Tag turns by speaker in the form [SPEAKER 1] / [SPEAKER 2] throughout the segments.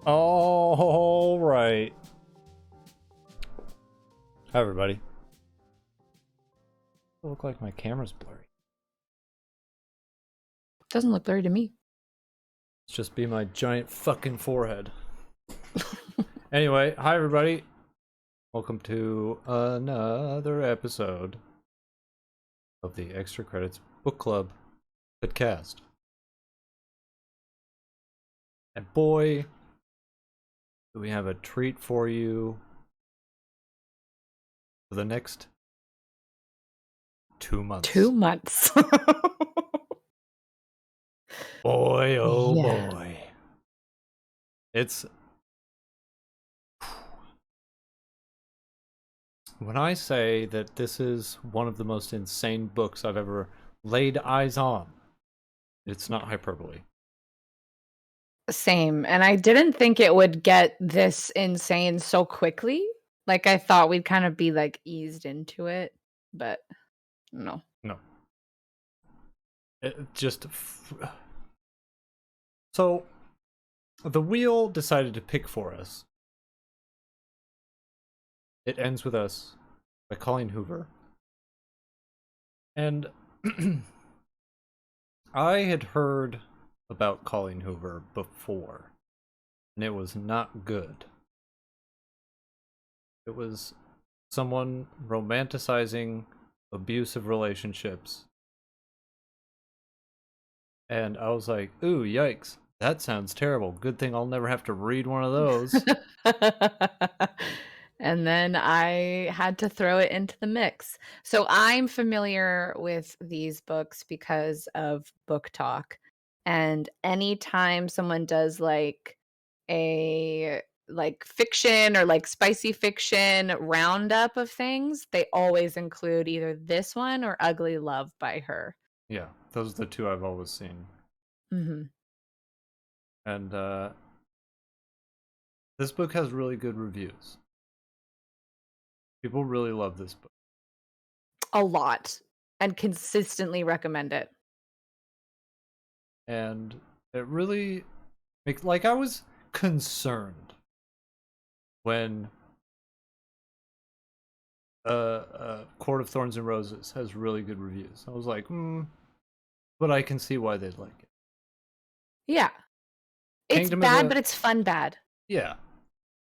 [SPEAKER 1] All right. Hi, everybody. I look like my camera's blurry.
[SPEAKER 2] Doesn't look blurry to me.
[SPEAKER 1] It's just be my giant fucking forehead. Anyway, hi, everybody. Welcome to another episode of the Extra Credits Book Club podcast. And boy, do we have a treat for you for the next 2 months.
[SPEAKER 2] 2 months.
[SPEAKER 1] Boy, oh
[SPEAKER 2] Yeah.
[SPEAKER 1] boy. It's... When I say that this is one of the most insane books I've ever laid eyes on, it's not hyperbole.
[SPEAKER 2] Same. And I didn't think it would get this insane so quickly. Like, I thought we'd kind of be, like, eased into it, but no.
[SPEAKER 1] No. It just... So, the wheel decided to pick for us. It Ends With Us by Colleen Hoover. And I had heard about Colleen Hoover before, and it was not good. It was someone romanticizing abusive relationships. And I was like, ooh, yikes. That sounds terrible. Good thing I'll never have to read one of those.
[SPEAKER 2] And then I had to throw it into the mix. So I'm familiar with these books because of Book Talk. And anytime someone does like a fiction or like spicy fiction roundup of things, they always include either this one or Ugly Love by her.
[SPEAKER 1] Yeah, those are the two I've always seen.
[SPEAKER 2] Hmm.
[SPEAKER 1] And this book has really good reviews. People really love this book.
[SPEAKER 2] A lot, and consistently recommend it.
[SPEAKER 1] And it really makes, like, I was concerned when Court of Thorns and Roses has really good reviews. I was like, but I can see why they'd like it.
[SPEAKER 2] Yeah. It's
[SPEAKER 1] Kingdom of
[SPEAKER 2] bad,
[SPEAKER 1] the-
[SPEAKER 2] but it's fun bad.
[SPEAKER 1] Yeah.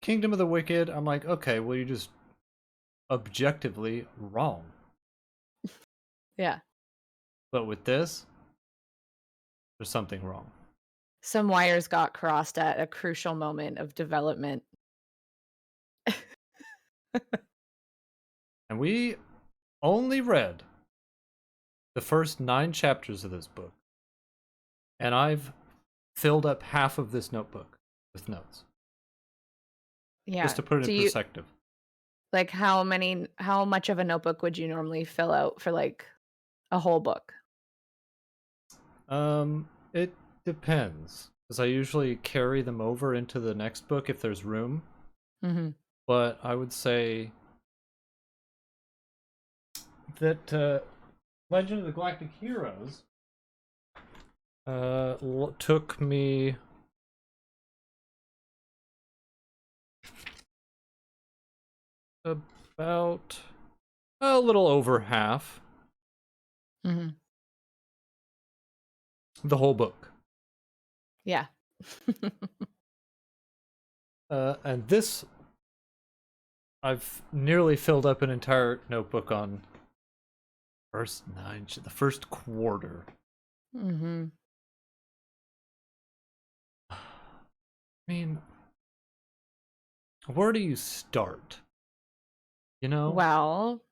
[SPEAKER 1] Kingdom of the Wicked, I'm like, okay, well, you're just objectively wrong.
[SPEAKER 2] Yeah.
[SPEAKER 1] But with this, there's something wrong.
[SPEAKER 2] Some wires got crossed at a crucial moment of development.
[SPEAKER 1] And we only read the first 9 chapters of this book. And I've filled up half of this notebook with notes.
[SPEAKER 2] Yeah.
[SPEAKER 1] Just to put it in perspective.
[SPEAKER 2] Like how much of a notebook would you normally fill out for like a whole book?
[SPEAKER 1] It depends. Because I usually carry them over into the next book if there's room.
[SPEAKER 2] Mm-hmm.
[SPEAKER 1] But I would say that Legend of the Galactic Heroes took me about a little over half.
[SPEAKER 2] Mm-hmm.
[SPEAKER 1] The whole book.
[SPEAKER 2] Yeah.
[SPEAKER 1] And this, I've nearly filled up an entire notebook on the first quarter.
[SPEAKER 2] Mm-hmm.
[SPEAKER 1] I mean, where do you start? You know?
[SPEAKER 2] Well,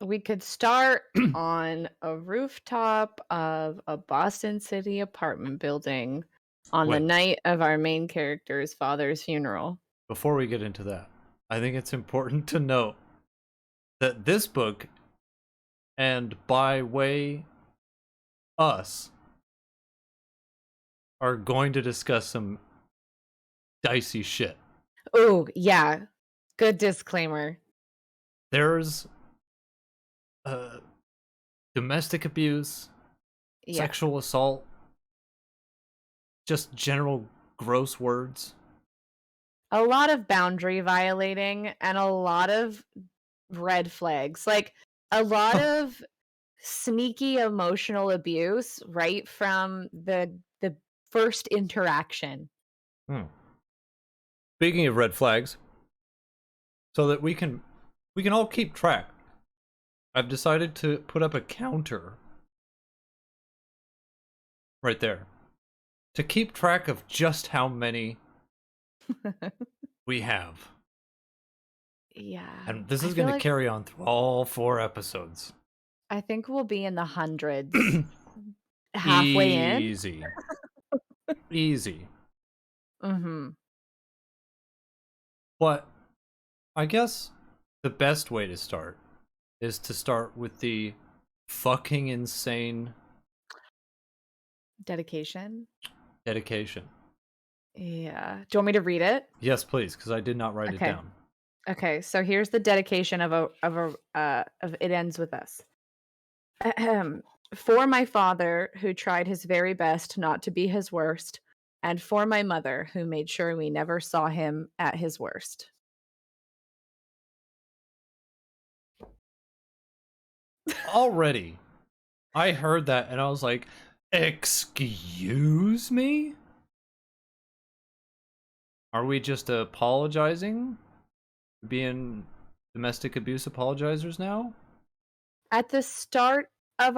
[SPEAKER 2] we could start on a rooftop of a Boston City apartment building on the
[SPEAKER 1] Wait.
[SPEAKER 2] night of our main character's father's funeral.
[SPEAKER 1] Before we get into that, I think it's important to note that this book, and by way us, are going to discuss some dicey shit.
[SPEAKER 2] Oh, yeah. Good disclaimer.
[SPEAKER 1] There's domestic abuse,
[SPEAKER 2] Yeah.
[SPEAKER 1] sexual assault, just general gross words.
[SPEAKER 2] A lot of boundary violating and a lot of red flags. Like, a lot of sneaky emotional abuse right from the first interaction.
[SPEAKER 1] Hmm. Speaking of red flags, so that we can all keep track. I've decided to put up a counter right there to keep track of just how many we have.
[SPEAKER 2] Yeah.
[SPEAKER 1] And this
[SPEAKER 2] I
[SPEAKER 1] is
[SPEAKER 2] feel
[SPEAKER 1] going to
[SPEAKER 2] like
[SPEAKER 1] carry on through all 4 episodes.
[SPEAKER 2] I think we'll be in the hundreds halfway in.
[SPEAKER 1] Easy. Easy.
[SPEAKER 2] Mhm.
[SPEAKER 1] But I guess the best way to start is to start with the fucking insane
[SPEAKER 2] Dedication.
[SPEAKER 1] dedication.
[SPEAKER 2] Yeah. Do you want me to read it?
[SPEAKER 1] Yes, please, because I did not write it
[SPEAKER 2] Okay.
[SPEAKER 1] down.
[SPEAKER 2] Okay, so here's the dedication of it ends with this. Ahem. For my father, who tried his very best not to be his worst, and for my mother, who made sure we never saw him at his worst.
[SPEAKER 1] Already, I heard that and I was like, excuse me? Are we just apologizing? Being domestic abuse apologizers now?
[SPEAKER 2] At the start of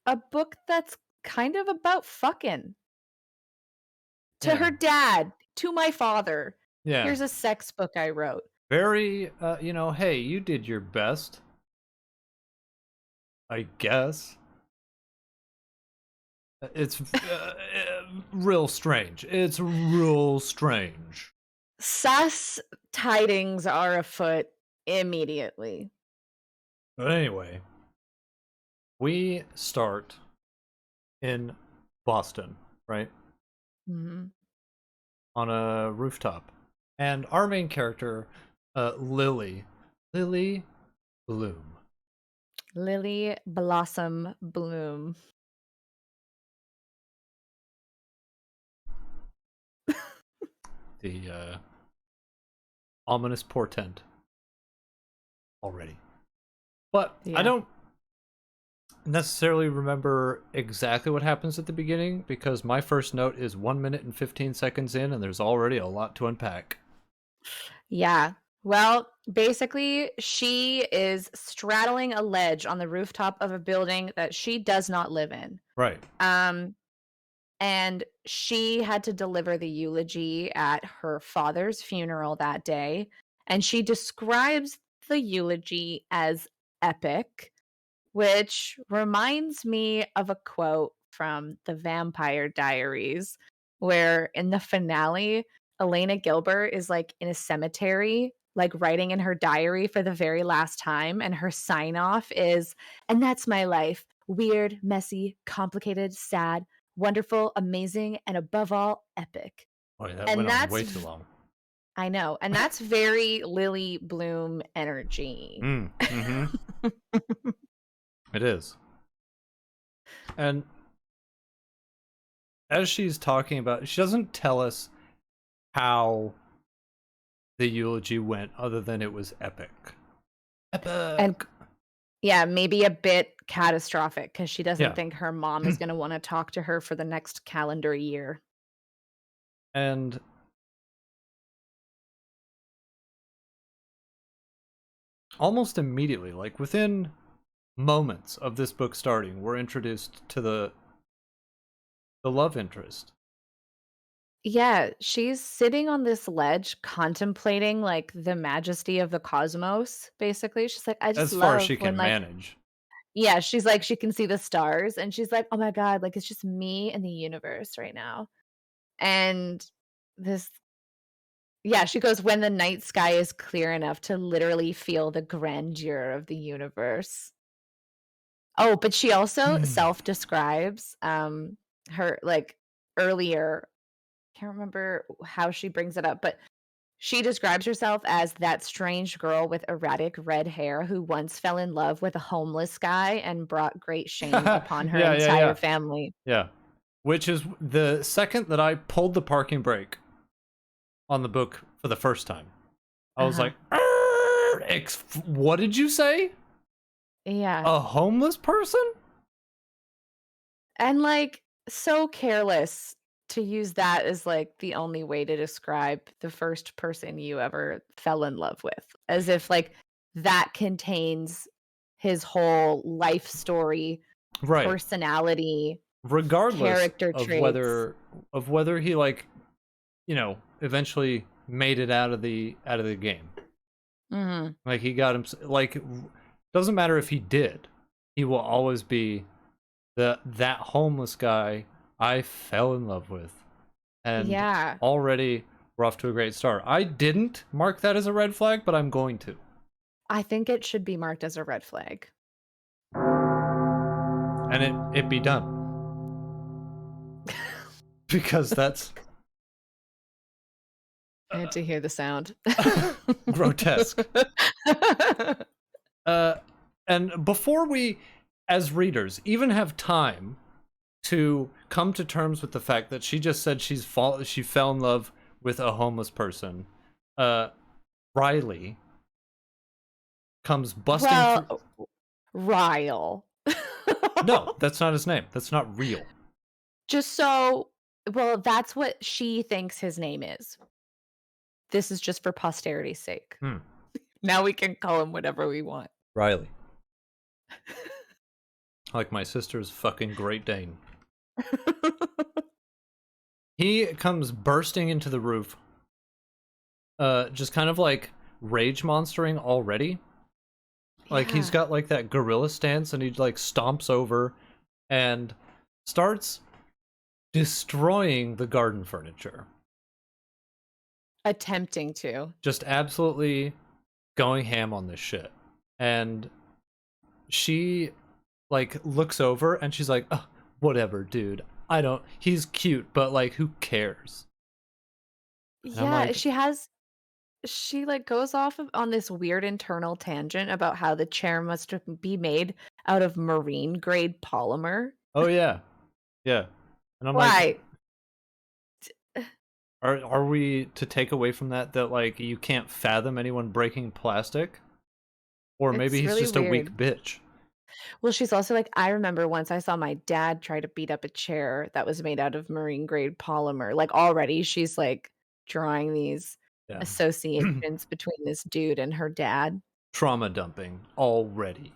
[SPEAKER 2] a book that's kind of about fucking. To
[SPEAKER 1] Yeah.
[SPEAKER 2] her dad, to my father.
[SPEAKER 1] Yeah.
[SPEAKER 2] Here's a sex book I wrote.
[SPEAKER 1] Very, hey, you did your best, I guess. It's real strange. It's real strange.
[SPEAKER 2] Sus tidings are afoot immediately.
[SPEAKER 1] But anyway, we start in Boston, right?
[SPEAKER 2] Mhm.
[SPEAKER 1] On a rooftop. And our main character, Lily Bloom.
[SPEAKER 2] Lily Blossom Bloom.
[SPEAKER 1] The ominous portent already. But I
[SPEAKER 2] Yeah.
[SPEAKER 1] don't necessarily remember exactly what happens at the beginning because my first note is 1 minute and 15 seconds in, and there's already a lot to unpack.
[SPEAKER 2] Yeah. Well, basically, she is straddling a ledge on the rooftop of a building that she does not live in.
[SPEAKER 1] Right.
[SPEAKER 2] Um, and she had to deliver the eulogy at her father's funeral that day. And she describes the eulogy as epic, which reminds me of a quote from The Vampire Diaries, where in the finale, Elena Gilbert is like in a cemetery, like writing in her diary for the very last time. And her sign off is, and that's my life weird, messy, complicated, sad, wonderful, amazing, and above all, epic.
[SPEAKER 1] Oh, yeah, that
[SPEAKER 2] And
[SPEAKER 1] went on way too long.
[SPEAKER 2] I know. And that's very Lily Bloom energy.
[SPEAKER 1] Mm-hmm. It is. And as she's talking about, she doesn't tell us how the eulogy went other than it was epic.
[SPEAKER 2] And
[SPEAKER 1] Epic.
[SPEAKER 2] yeah, maybe a bit catastrophic because she doesn't
[SPEAKER 1] Yeah.
[SPEAKER 2] think her mom is going to want to talk to her for the next calendar year.
[SPEAKER 1] And almost immediately, like within moments of this book starting, we're introduced to the love interest.
[SPEAKER 2] Yeah, she's sitting on this ledge contemplating like the majesty of the cosmos, basically. She's like, I just
[SPEAKER 1] As far as she
[SPEAKER 2] love when
[SPEAKER 1] can
[SPEAKER 2] like
[SPEAKER 1] manage.
[SPEAKER 2] yeah, she's like she can see the stars and she's like, "Oh my god, like it's just me and the universe right now." And this yeah, she goes when the night sky is clear enough to literally feel the grandeur of the universe. Oh, but she also self-describes, her, like, earlier can't remember how she brings it up, but she describes herself as that strange girl with erratic red hair who once fell in love with a homeless guy and brought great shame
[SPEAKER 1] Yeah,
[SPEAKER 2] upon her
[SPEAKER 1] yeah,
[SPEAKER 2] entire
[SPEAKER 1] yeah.
[SPEAKER 2] family.
[SPEAKER 1] Yeah. Which is the second that I pulled the parking brake on the book for the first time. I was
[SPEAKER 2] Uh-huh.
[SPEAKER 1] like, what did you say?
[SPEAKER 2] Yeah.
[SPEAKER 1] A homeless person?
[SPEAKER 2] And like so careless to use that as like the only way to describe the first person you ever fell in love with. As if like that contains his whole life story,
[SPEAKER 1] Right.
[SPEAKER 2] personality,
[SPEAKER 1] Regardless
[SPEAKER 2] character
[SPEAKER 1] of
[SPEAKER 2] traits.
[SPEAKER 1] whether he eventually made it out of the game.
[SPEAKER 2] Mhm.
[SPEAKER 1] Like he got him doesn't matter if he did. He will always be that homeless guy I fell in love with. And
[SPEAKER 2] Yeah.
[SPEAKER 1] already we're off to a great start. I didn't mark that as a red flag, but I'm going to.
[SPEAKER 2] I think it should be marked as a red flag.
[SPEAKER 1] And it be done. Because that's
[SPEAKER 2] I had to hear the sound.
[SPEAKER 1] grotesque. And before we, as readers, even have time to come to terms with the fact that she just said she fell in love with a homeless person, Riley comes busting through.
[SPEAKER 2] Well, Ryle.
[SPEAKER 1] No, that's not his name. That's not real.
[SPEAKER 2] Just so, well, that's what she thinks his name is. This is just for posterity's sake. Now we can call him whatever we want.
[SPEAKER 1] Riley. Like my sister's fucking Great Dane. He comes bursting into the roof, just kind of like rage monstering already. Like he's
[SPEAKER 2] Yeah.
[SPEAKER 1] got like that gorilla stance, and he like stomps over and starts destroying the garden furniture.
[SPEAKER 2] Attempting to.
[SPEAKER 1] Just absolutely going ham on this shit. And she like looks over and she's like, "Ugh, whatever, dude. He's cute, but like who cares?" And I'm
[SPEAKER 2] Yeah,
[SPEAKER 1] like,
[SPEAKER 2] she like goes off on this weird internal tangent about how the chair must be made out of marine grade polymer.
[SPEAKER 1] "Oh yeah. Yeah." And I'm like,
[SPEAKER 2] Why?
[SPEAKER 1] are we to take away from that like you can't fathom anyone breaking plastic? Or maybe
[SPEAKER 2] It's
[SPEAKER 1] he's
[SPEAKER 2] really
[SPEAKER 1] just a weak
[SPEAKER 2] weird.
[SPEAKER 1] bitch.
[SPEAKER 2] Well, she's also like, I remember once I saw my dad try to beat up a chair that was made out of marine grade polymer. Like already she's like drawing these
[SPEAKER 1] Yeah.
[SPEAKER 2] associations between this dude and her dad.
[SPEAKER 1] Trauma dumping already.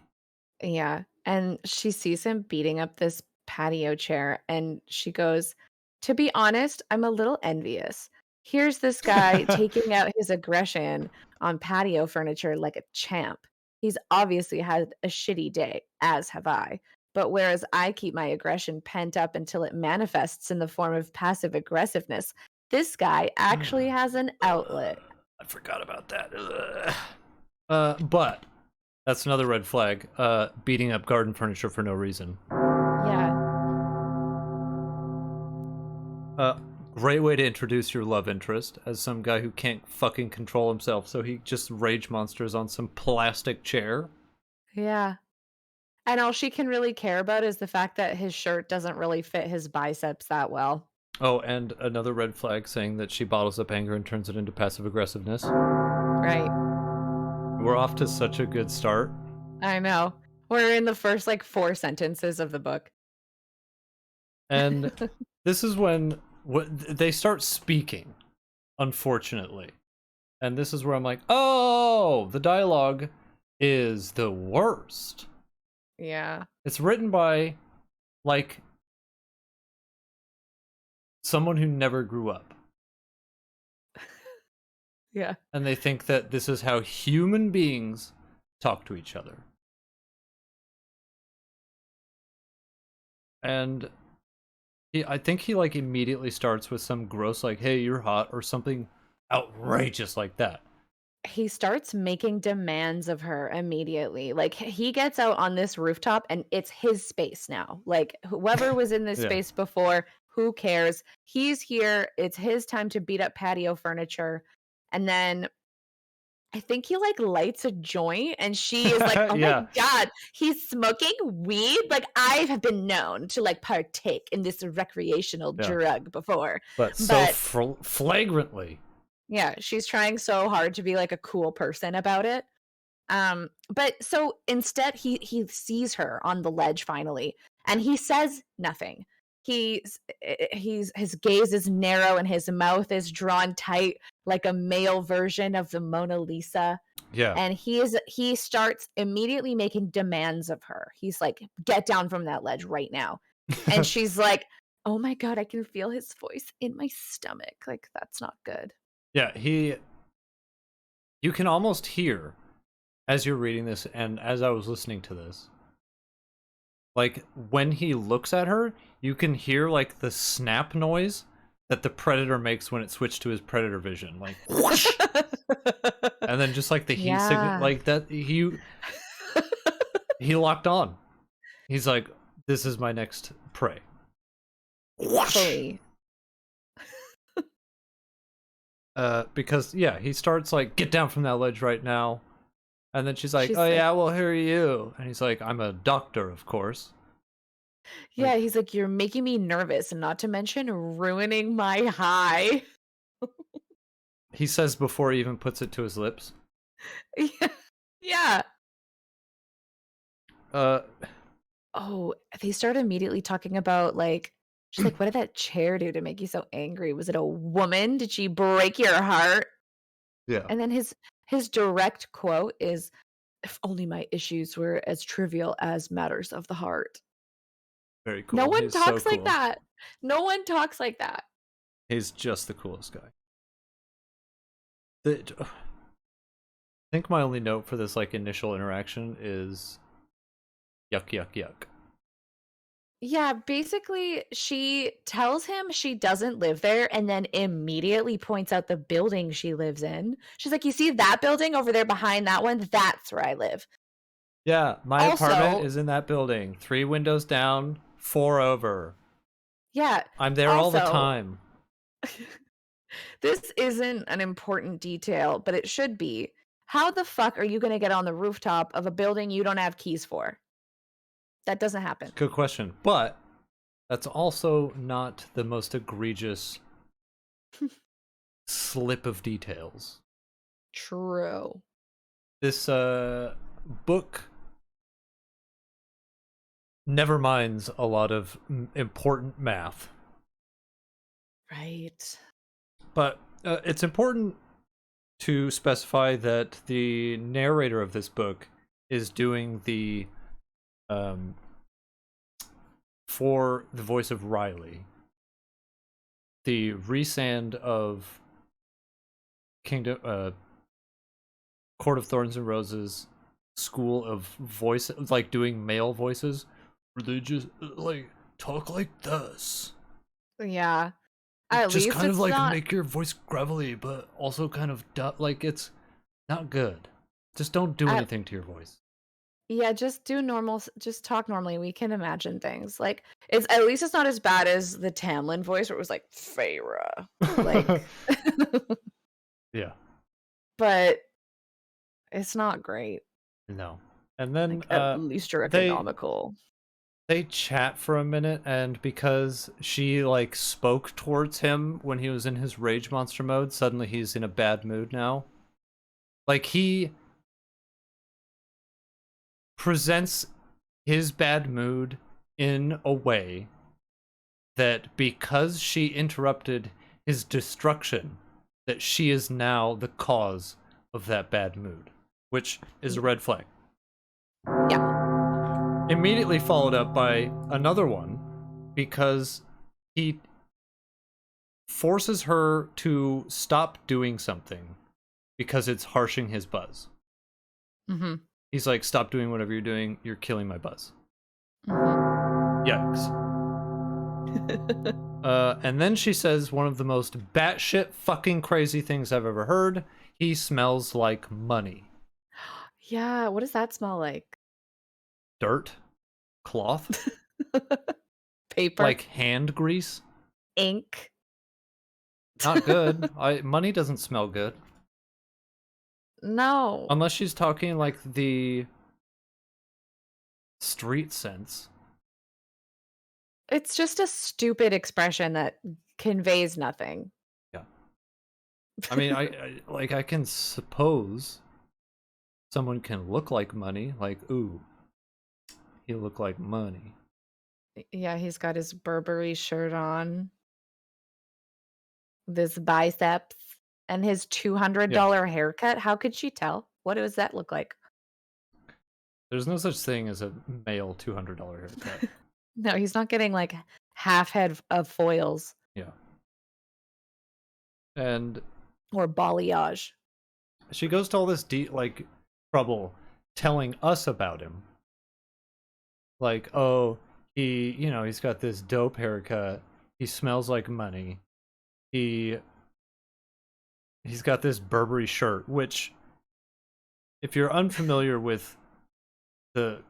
[SPEAKER 2] Yeah. And she sees him beating up this patio chair and she goes, "To be honest, I'm a little envious. Here's this guy taking out his aggression on patio furniture like a champ. He's obviously had a shitty day, as have I. But whereas I keep my aggression pent up until it manifests in the form of passive aggressiveness, this guy actually has an outlet."
[SPEAKER 1] I forgot about that. Ugh. But that's another red flag. Beating up garden furniture for no reason.
[SPEAKER 2] Yeah.
[SPEAKER 1] Great way to introduce your love interest as some guy who can't fucking control himself, so he just rage monsters on some plastic chair.
[SPEAKER 2] Yeah. And all she can really care about is the fact that his shirt doesn't really fit his biceps that well.
[SPEAKER 1] Oh, and another red flag saying that she bottles up anger and turns it into passive aggressiveness.
[SPEAKER 2] Right.
[SPEAKER 1] We're off to such a good start.
[SPEAKER 2] I know. We're in the first like 4 sentences of the book.
[SPEAKER 1] And this is when they start speaking, unfortunately. And this is where I'm like, oh, the dialogue is the worst.
[SPEAKER 2] Yeah.
[SPEAKER 1] It's written by, like, someone who never grew up.
[SPEAKER 2] Yeah.
[SPEAKER 1] And they think that this is how human beings talk to each other. And I think he, like, immediately starts with some gross, like, hey, you're hot, or something outrageous like that.
[SPEAKER 2] He starts making demands of her immediately. Like he gets out on this rooftop and it's his space now. Like whoever was in this
[SPEAKER 1] Yeah.
[SPEAKER 2] space before, who cares? He's here. It's his time to beat up patio furniture. And then I think he like lights a joint and she is like, "Oh
[SPEAKER 1] Yeah.
[SPEAKER 2] my god, he's smoking weed?" Like I have been known to like partake in this recreational
[SPEAKER 1] Yeah.
[SPEAKER 2] drug before.
[SPEAKER 1] But so flagrantly.
[SPEAKER 2] Yeah, she's trying so hard to be like a cool person about it. But so instead he sees her on the ledge finally, and he says nothing. He's his gaze is narrow and his mouth is drawn tight like a male version of the Mona Lisa.
[SPEAKER 1] Yeah.
[SPEAKER 2] And he starts immediately making demands of her. He's like, "Get down from that ledge right now." And she's like, "Oh my god, I can feel his voice in my stomach." Like, that's not good.
[SPEAKER 1] Yeah, you can almost hear as you're reading this and as I was listening to this, like when he looks at her, you can hear like the snap noise that the predator makes when it switched to his predator vision, like whoosh, and then just like the heat signal,
[SPEAKER 2] Yeah.
[SPEAKER 1] like that. He locked on. He's like, "This is my next prey." Whoosh.
[SPEAKER 2] Fully.
[SPEAKER 1] Because yeah, he starts like, "Get down from that ledge right now," and then she's like,
[SPEAKER 2] She's
[SPEAKER 1] "Oh
[SPEAKER 2] like,
[SPEAKER 1] yeah, well who are you?" And he's like, "I'm a doctor, of course."
[SPEAKER 2] yeah,
[SPEAKER 1] Like
[SPEAKER 2] he's like, "You're making me nervous, and not to mention ruining my high."
[SPEAKER 1] he says before he even puts it to his lips.
[SPEAKER 2] Yeah. Yeah.
[SPEAKER 1] Uh,
[SPEAKER 2] Oh, they start immediately talking about, like she's like, "What did that chair do to make you so angry? Was it a woman? Did she break your heart?"
[SPEAKER 1] yeah,
[SPEAKER 2] And then his direct quote is, "If only my issues were as trivial as matters of the heart."
[SPEAKER 1] very
[SPEAKER 2] No
[SPEAKER 1] cool.
[SPEAKER 2] one
[SPEAKER 1] He's so
[SPEAKER 2] talks like
[SPEAKER 1] cool.
[SPEAKER 2] that. No one talks like that.
[SPEAKER 1] He's just the coolest guy. I think my only note for this like initial interaction is yuck, yuck, yuck.
[SPEAKER 2] Yeah, basically, she tells him she doesn't live there and then immediately points out the building she lives in. She's like, "You see that building over there behind that one? That's where I live."
[SPEAKER 1] Yeah, my apartment
[SPEAKER 2] Also,
[SPEAKER 1] is in that building. 3 windows down, 4 over.
[SPEAKER 2] yeah,
[SPEAKER 1] I'm there all the
[SPEAKER 2] also,
[SPEAKER 1] time.
[SPEAKER 2] this isn't an important detail, but it should be. How the fuck are you going to get on the rooftop of a building you don't have keys for? That doesn't happen.
[SPEAKER 1] Good question. But that's also not the most egregious slip of details.
[SPEAKER 2] True.
[SPEAKER 1] This book never minds a lot of important math.
[SPEAKER 2] Right.
[SPEAKER 1] But it's important to specify that the narrator of this book is doing the for the voice of Riley, the Rhysand of Kingdom Court of Thorns and Roses school of voice, like doing male voices, religious, like talk like this.
[SPEAKER 2] Yeah. At
[SPEAKER 1] Just
[SPEAKER 2] least
[SPEAKER 1] kind of
[SPEAKER 2] it's
[SPEAKER 1] like
[SPEAKER 2] not.
[SPEAKER 1] make your voice gravelly, but also kind of like it's not good. Just don't do
[SPEAKER 2] At
[SPEAKER 1] anything to your voice.
[SPEAKER 2] Yeah, just do normal just talk normally, we can imagine things, like, it's at least it's not as bad as the Tamlin voice where it was like, "Feyre," like
[SPEAKER 1] Yeah,
[SPEAKER 2] but it's not great,
[SPEAKER 1] no. And then
[SPEAKER 2] like, at least you're
[SPEAKER 1] they
[SPEAKER 2] economical.
[SPEAKER 1] they chat for a minute, and because she like spoke towards him when he was in his rage monster mode, suddenly he's in a bad mood now. Like he presents his bad mood in a way that because she interrupted his destruction, that she is now the cause of that bad mood, which is a red flag.
[SPEAKER 2] Yeah.
[SPEAKER 1] Immediately followed up by another one because he forces her to stop doing something because it's harshing his buzz.
[SPEAKER 2] Mhm.
[SPEAKER 1] He's like, "Stop doing whatever you're doing. You're killing my buzz."
[SPEAKER 2] Mhm.
[SPEAKER 1] Yikes. And then she says one of the most batshit fucking crazy things I've ever heard. He smells like money.
[SPEAKER 2] Yeah, what does that smell like?
[SPEAKER 1] Dirt? Cloth?
[SPEAKER 2] Paper?
[SPEAKER 1] Like hand grease?
[SPEAKER 2] Ink?
[SPEAKER 1] Not good. Money doesn't smell good.
[SPEAKER 2] No.
[SPEAKER 1] Unless she's talking like the street sense.
[SPEAKER 2] It's just a stupid expression that conveys nothing.
[SPEAKER 1] Yeah. I mean, I can suppose someone can look like money. Like, ooh, he look like money.
[SPEAKER 2] Yeah, he's got his Burberry shirt on, with his biceps, and his
[SPEAKER 1] Yeah,
[SPEAKER 2] $200 haircut. How could she tell? What does that look like?
[SPEAKER 1] there's no such thing as a male $200 haircut.
[SPEAKER 2] No, he's not getting like half head of foils
[SPEAKER 1] Yeah, and
[SPEAKER 2] or balayage.
[SPEAKER 1] she goes to all this trouble telling us about him. Like, oh, he's got this dope haircut. He smells like money. He he's got this Burberry shirt, which, if you're unfamiliar with the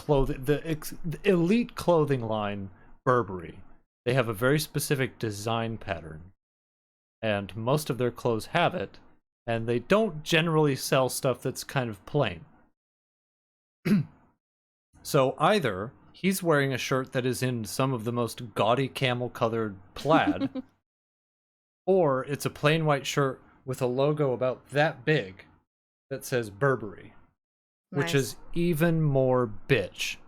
[SPEAKER 1] the elite clothing line Burberry, they have a very specific design pattern, and most of their clothes have it, and they don't generally sell stuff that's kind of plain. So either he's wearing a shirt that is in some of the most gaudy camel-colored plaid, or it's a plain white shirt with a logo about that big that says Burberry, which
[SPEAKER 2] Nice.
[SPEAKER 1] is even more bitch.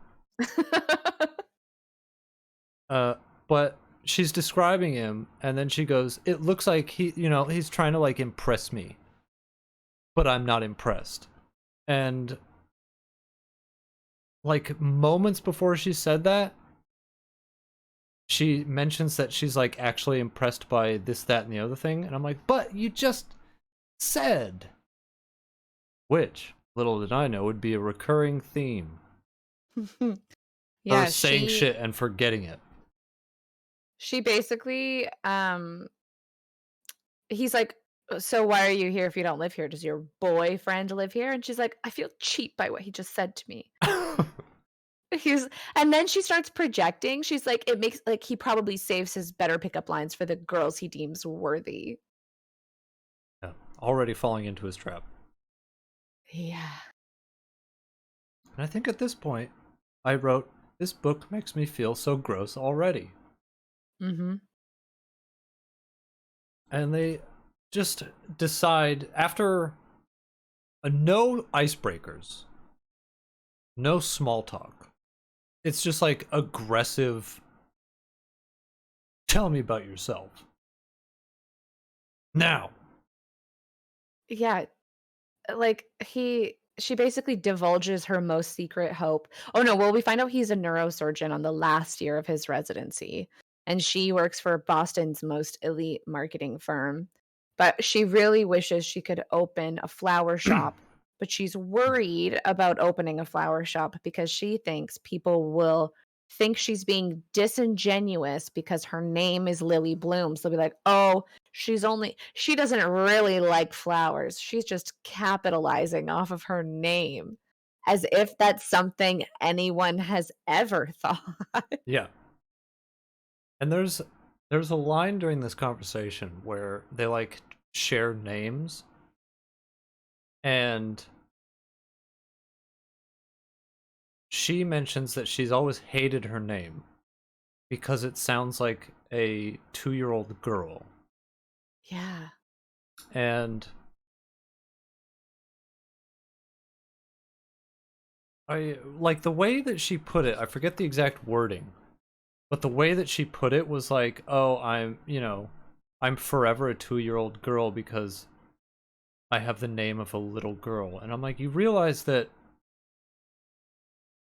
[SPEAKER 1] But she's describing him, and then she goes, "It looks like he's trying to like impress me, but I'm not impressed." And like moments before she said that, she mentions that she's like actually impressed by this, that, and the other thing, and I'm like, "But you just said," which, little did I know, would be a recurring theme. Her
[SPEAKER 2] Yeah,
[SPEAKER 1] saying shit and forgetting it.
[SPEAKER 2] she basically he's like, "So why are you here if you don't live here? Does your boyfriend live here?" And she's like, "I feel cheap by what he just said to me." He's and then she starts projecting. She's like, "It makes like he probably saves his better pickup lines for the girls he deems worthy."
[SPEAKER 1] Yeah, already falling into his trap.
[SPEAKER 2] Yeah.
[SPEAKER 1] And I think at this point, I wrote, "This book makes me feel so gross already."
[SPEAKER 2] Mhm.
[SPEAKER 1] And they just decide, after no icebreakers, no small talk. It's just like aggressive, tell me about yourself. Now.
[SPEAKER 2] Yeah, like she basically divulges her most secret hope. Oh no, well we find out he's a neurosurgeon on the last year of his residency, and she works for Boston's most elite marketing firm. But she really wishes she could open a flower shop, but she's worried about opening a flower shop because she thinks people will think she's being disingenuous because her name is Lily Blooms. They'll be like, "Oh, she doesn't really like flowers. She's just capitalizing off of her name." As if that's something anyone has ever thought.
[SPEAKER 1] Yeah. And there's a line during this conversation where they like share names, and she mentions that she's always hated her name because it sounds like a 2-year-old girl.
[SPEAKER 2] Yeah.
[SPEAKER 1] And I like the way that she put it. I forget the exact wording, but the way that she put it was like, "Oh, I'm forever a 2-year-old girl because I have the name of a little girl." And I'm like, "You realize that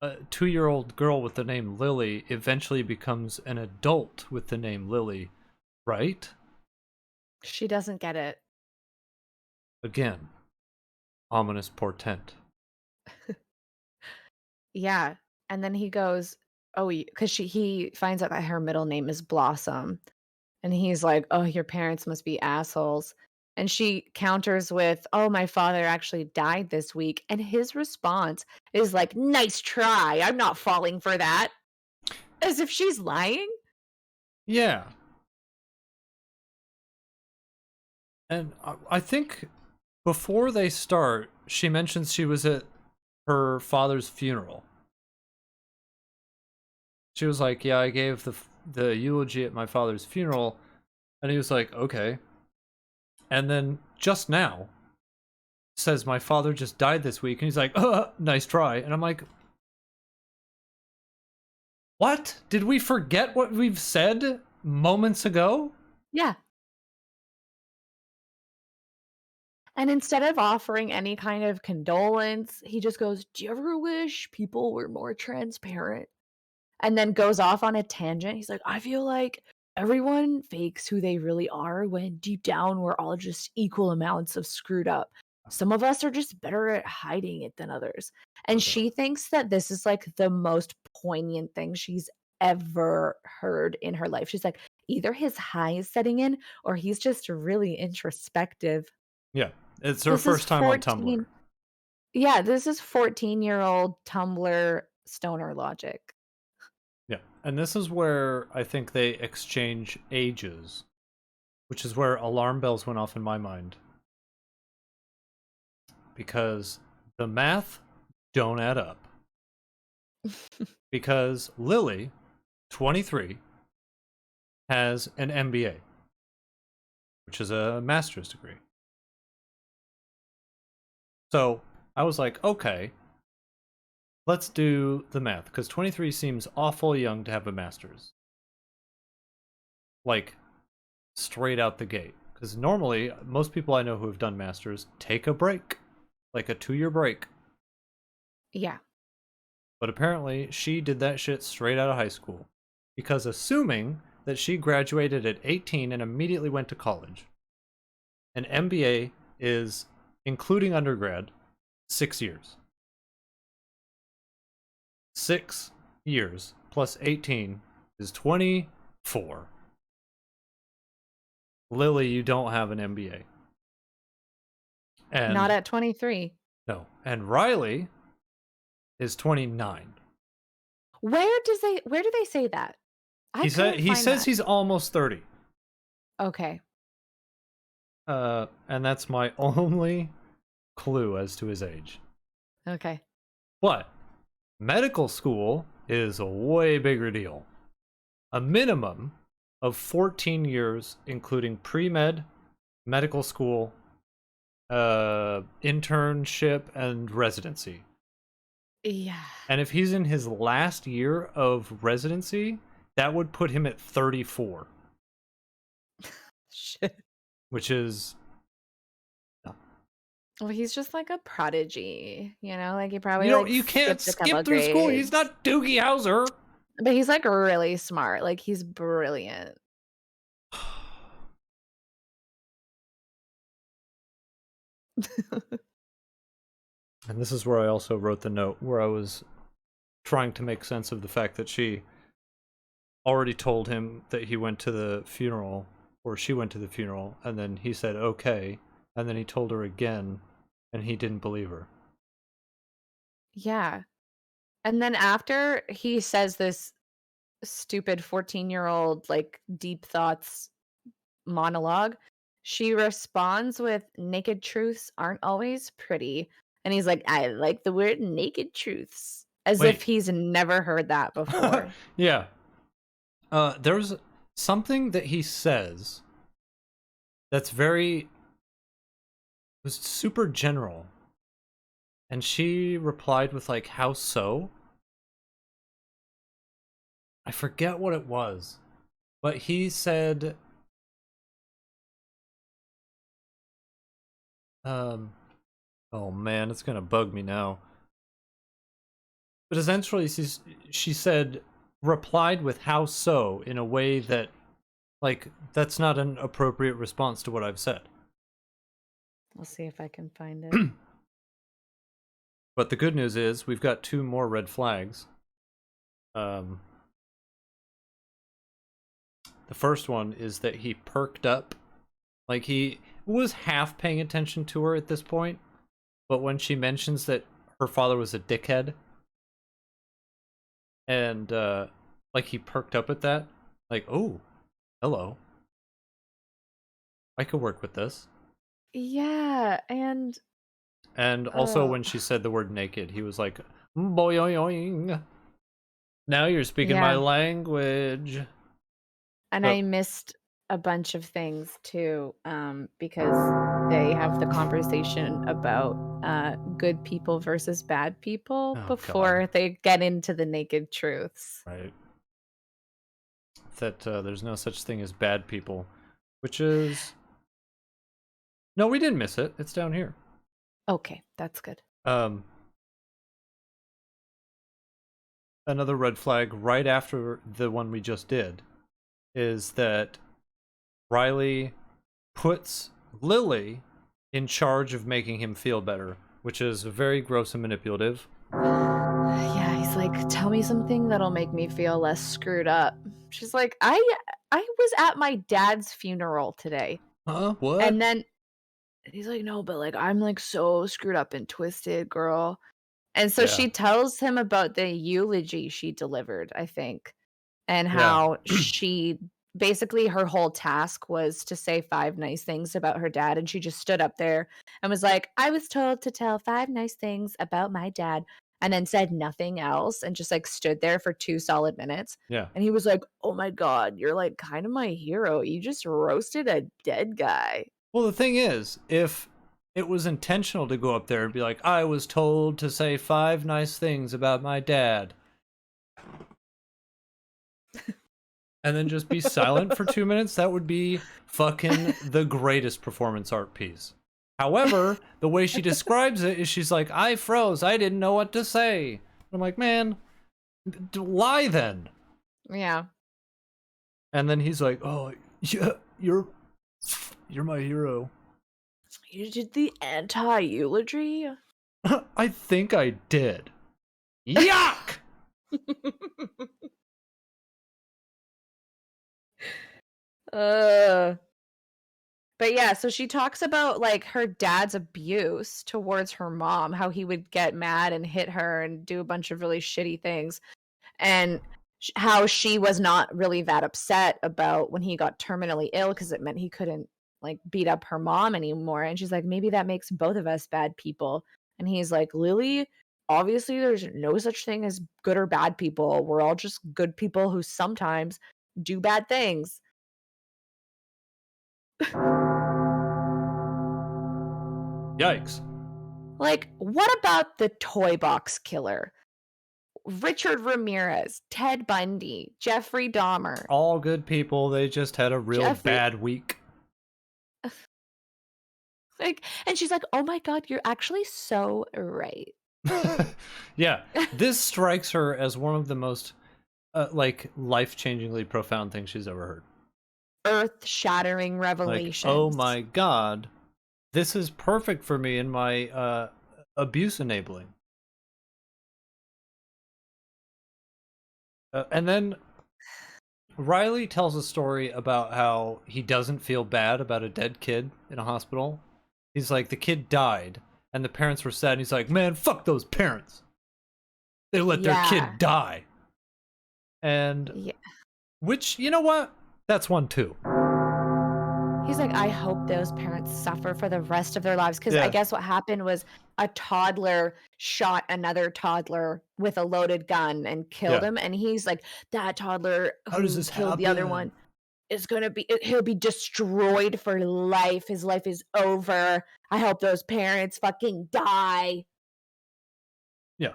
[SPEAKER 1] a 2-year-old girl with the name Lily eventually becomes an adult with the name Lily, right?"
[SPEAKER 2] She doesn't get it.
[SPEAKER 1] Again, ominous portent.
[SPEAKER 2] Yeah, and then he goes, "Oh, because he finds out that her middle name is Blossom, and he's like, "Oh, your parents must be assholes." And she counters with, "Oh, my father actually died this week." And his response is like, "Nice try. I'm not falling for that." As if she's lying?
[SPEAKER 1] Yeah. And I think before they start, she mentions she was at her father's funeral. She was like, "Yeah, I gave the eulogy at my father's funeral," and he was like, "Okay." And then just now says my father just died this week, and he's like, nice try. And I'm like, what? Did we forget what we've said moments ago?
[SPEAKER 2] Yeah. And instead of offering any kind of condolence, he just goes, "Do you ever wish people were more transparent?" And then goes off on a tangent. He's like, "I feel like everyone fakes who they really are when deep down we're all just equal amounts of screwed up. Some of us are just better at hiding it than others." And she thinks that this is like the most poignant thing she's ever heard in her life. She's like, either his high is setting in or he's just really introspective.
[SPEAKER 1] Yeah, it's her
[SPEAKER 2] This is
[SPEAKER 1] first time on
[SPEAKER 2] 14.
[SPEAKER 1] Tumblr.
[SPEAKER 2] Yeah, this is 14-year-old Tumblr stoner logic.
[SPEAKER 1] Yeah, and this is where I think they exchange ages, which is where alarm bells went off in my mind. Because the math don't add up. Because Lily, 23, has an MBA, which is a master's degree. So I was like, okay, let's do the math, because 23 seems awful young to have a master's. Like, straight out the gate. Because normally, most people I know who have done masters take a break. Like a 2-year break.
[SPEAKER 2] Yeah.
[SPEAKER 1] But apparently, she did that shit straight out of high school. Because assuming that she graduated at 18 and immediately went to college, an MBA is, including undergrad, 6 years. 6 years plus 18 is 24. Lily, you don't have an MBA. And
[SPEAKER 2] Not at 23.
[SPEAKER 1] no. And Riley is 29.
[SPEAKER 2] Where do they say that? I
[SPEAKER 1] He
[SPEAKER 2] couldn't
[SPEAKER 1] says
[SPEAKER 2] find that.
[SPEAKER 1] he's almost 30.
[SPEAKER 2] Okay.
[SPEAKER 1] And that's my only clue as to his age.
[SPEAKER 2] Okay.
[SPEAKER 1] But medical school is a way bigger deal. A minimum of 14 years, including pre-med, medical school, internship, and residency.
[SPEAKER 2] Yeah.
[SPEAKER 1] And if he's in his last year of residency, that would put him at 34,
[SPEAKER 2] Shit.
[SPEAKER 1] which is
[SPEAKER 2] Well, he's just like a prodigy, like he probably
[SPEAKER 1] you can't
[SPEAKER 2] skipped a couple
[SPEAKER 1] skip through school. He's
[SPEAKER 2] grades.
[SPEAKER 1] not Doogie Howser.
[SPEAKER 2] But he's like really smart. Like he's brilliant.
[SPEAKER 1] And this is where I also wrote the note where I was trying to make sense of the fact that she already told him that he went to the funeral, or she went to the funeral, and then he said okay, and then he told her again, and he didn't believe her.
[SPEAKER 2] Yeah. And then after he says this stupid 14-year-old like deep thoughts monologue, she responds with, "Naked truths aren't always pretty." And he's like, "I like the word naked truths." As if
[SPEAKER 1] Wait.
[SPEAKER 2] he's never heard that before.
[SPEAKER 1] Yeah. There's something that he says that's was super general. And she replied with like, how so? I forget what it was. But he said oh man, it's gonna bug me now. But essentially she said replied with how so in a way that like that's not an appropriate response to what I've said.
[SPEAKER 2] I'll see if I can find it.
[SPEAKER 1] But the good news is we've got 2 more red flags. The first one is that he perked up. Like he was half paying attention to her at this point, but when she mentions that her father was a dickhead, and like he perked up at that, like, oh, hello, I could work with this.
[SPEAKER 2] Yeah,
[SPEAKER 1] And also when she said the word naked, he was like, boing, now you're speaking my
[SPEAKER 2] yeah.
[SPEAKER 1] language.
[SPEAKER 2] And
[SPEAKER 1] But
[SPEAKER 2] I missed a bunch of things too, because they have the conversation about good people versus bad people
[SPEAKER 1] Oh God.
[SPEAKER 2] before they get into the naked truths.
[SPEAKER 1] Right. That there's no such thing as bad people, which is no, we didn't miss it. It's down here.
[SPEAKER 2] Okay, that's good.
[SPEAKER 1] Another red flag right after the one we just did is that Riley puts Lily in charge of making him feel better, which is very gross and manipulative.
[SPEAKER 2] Yeah, he's like, tell me something that'll make me feel less screwed up. She's like, I was at my dad's funeral today.
[SPEAKER 1] Huh? What?
[SPEAKER 2] And then he's like, no, but like I'm like so screwed up and twisted, girl. And so
[SPEAKER 1] Yeah.
[SPEAKER 2] she tells him about the eulogy she delivered, I think, and
[SPEAKER 1] Yeah.
[SPEAKER 2] how she basically her whole task was to say 5 nice things about her dad, and she just stood up there and was like, "I was told to tell 5 nice things about my dad," and then said nothing else and just, like, stood there for 2 solid minutes,
[SPEAKER 1] Yeah.
[SPEAKER 2] and he was like, "Oh my god, you're, like, kind of my hero. You just roasted a dead guy."
[SPEAKER 1] Well, the thing is, if it was intentional to go up there and be like, I was told to say 5 nice things about my dad, and then just be silent for 2 minutes, that would be fucking the greatest performance art piece. However, the way she describes it is she's like, I froze, I didn't know what to say. I'm like, man, lie then.
[SPEAKER 2] Yeah.
[SPEAKER 1] And then he's like, oh, yeah, you're my hero.
[SPEAKER 2] You did the anti-eulogy?
[SPEAKER 1] I think I did. Yuck!
[SPEAKER 2] Uh But yeah, so she talks about like her dad's abuse towards her mom, how he would get mad and hit her and do a bunch of really shitty things, and how she was not really that upset about when he got terminally ill because it meant he couldn't like beat up her mom anymore. And she's like, maybe that makes both of us bad people. And he's like, Lily, obviously there's no such thing as good or bad people. We're all just good people who sometimes do bad things.
[SPEAKER 1] Yikes.
[SPEAKER 2] Like, what about the toy box killer? Richard Ramirez, Ted Bundy, Jeffrey Dahmer.
[SPEAKER 1] All good people, they just had a real
[SPEAKER 2] Jeffrey
[SPEAKER 1] bad week.
[SPEAKER 2] like, and she's like, "Oh my god, you're actually so right."
[SPEAKER 1] Yeah, this strikes her as one of the most like life-changingly profound things she's ever heard.
[SPEAKER 2] Earth-shattering
[SPEAKER 1] Like,
[SPEAKER 2] revelations.
[SPEAKER 1] oh my god, this is perfect for me in my abuse enabling. And then Riley tells a story about how he doesn't feel bad about a dead kid in a hospital. He's like, the kid died, and the parents were sad, and he's like, man, fuck those parents. They let their kid die. And,
[SPEAKER 2] Yeah.
[SPEAKER 1] which, you know what? That's one too.
[SPEAKER 2] He's like, I hope those parents suffer for the rest of their lives. Because I guess what happened was a toddler shot another toddler with a loaded gun and killed him. And he's like, that toddler who killed the other one is going to be, he'll be destroyed for life. His life is over. I hope those parents fucking die.
[SPEAKER 1] Yeah.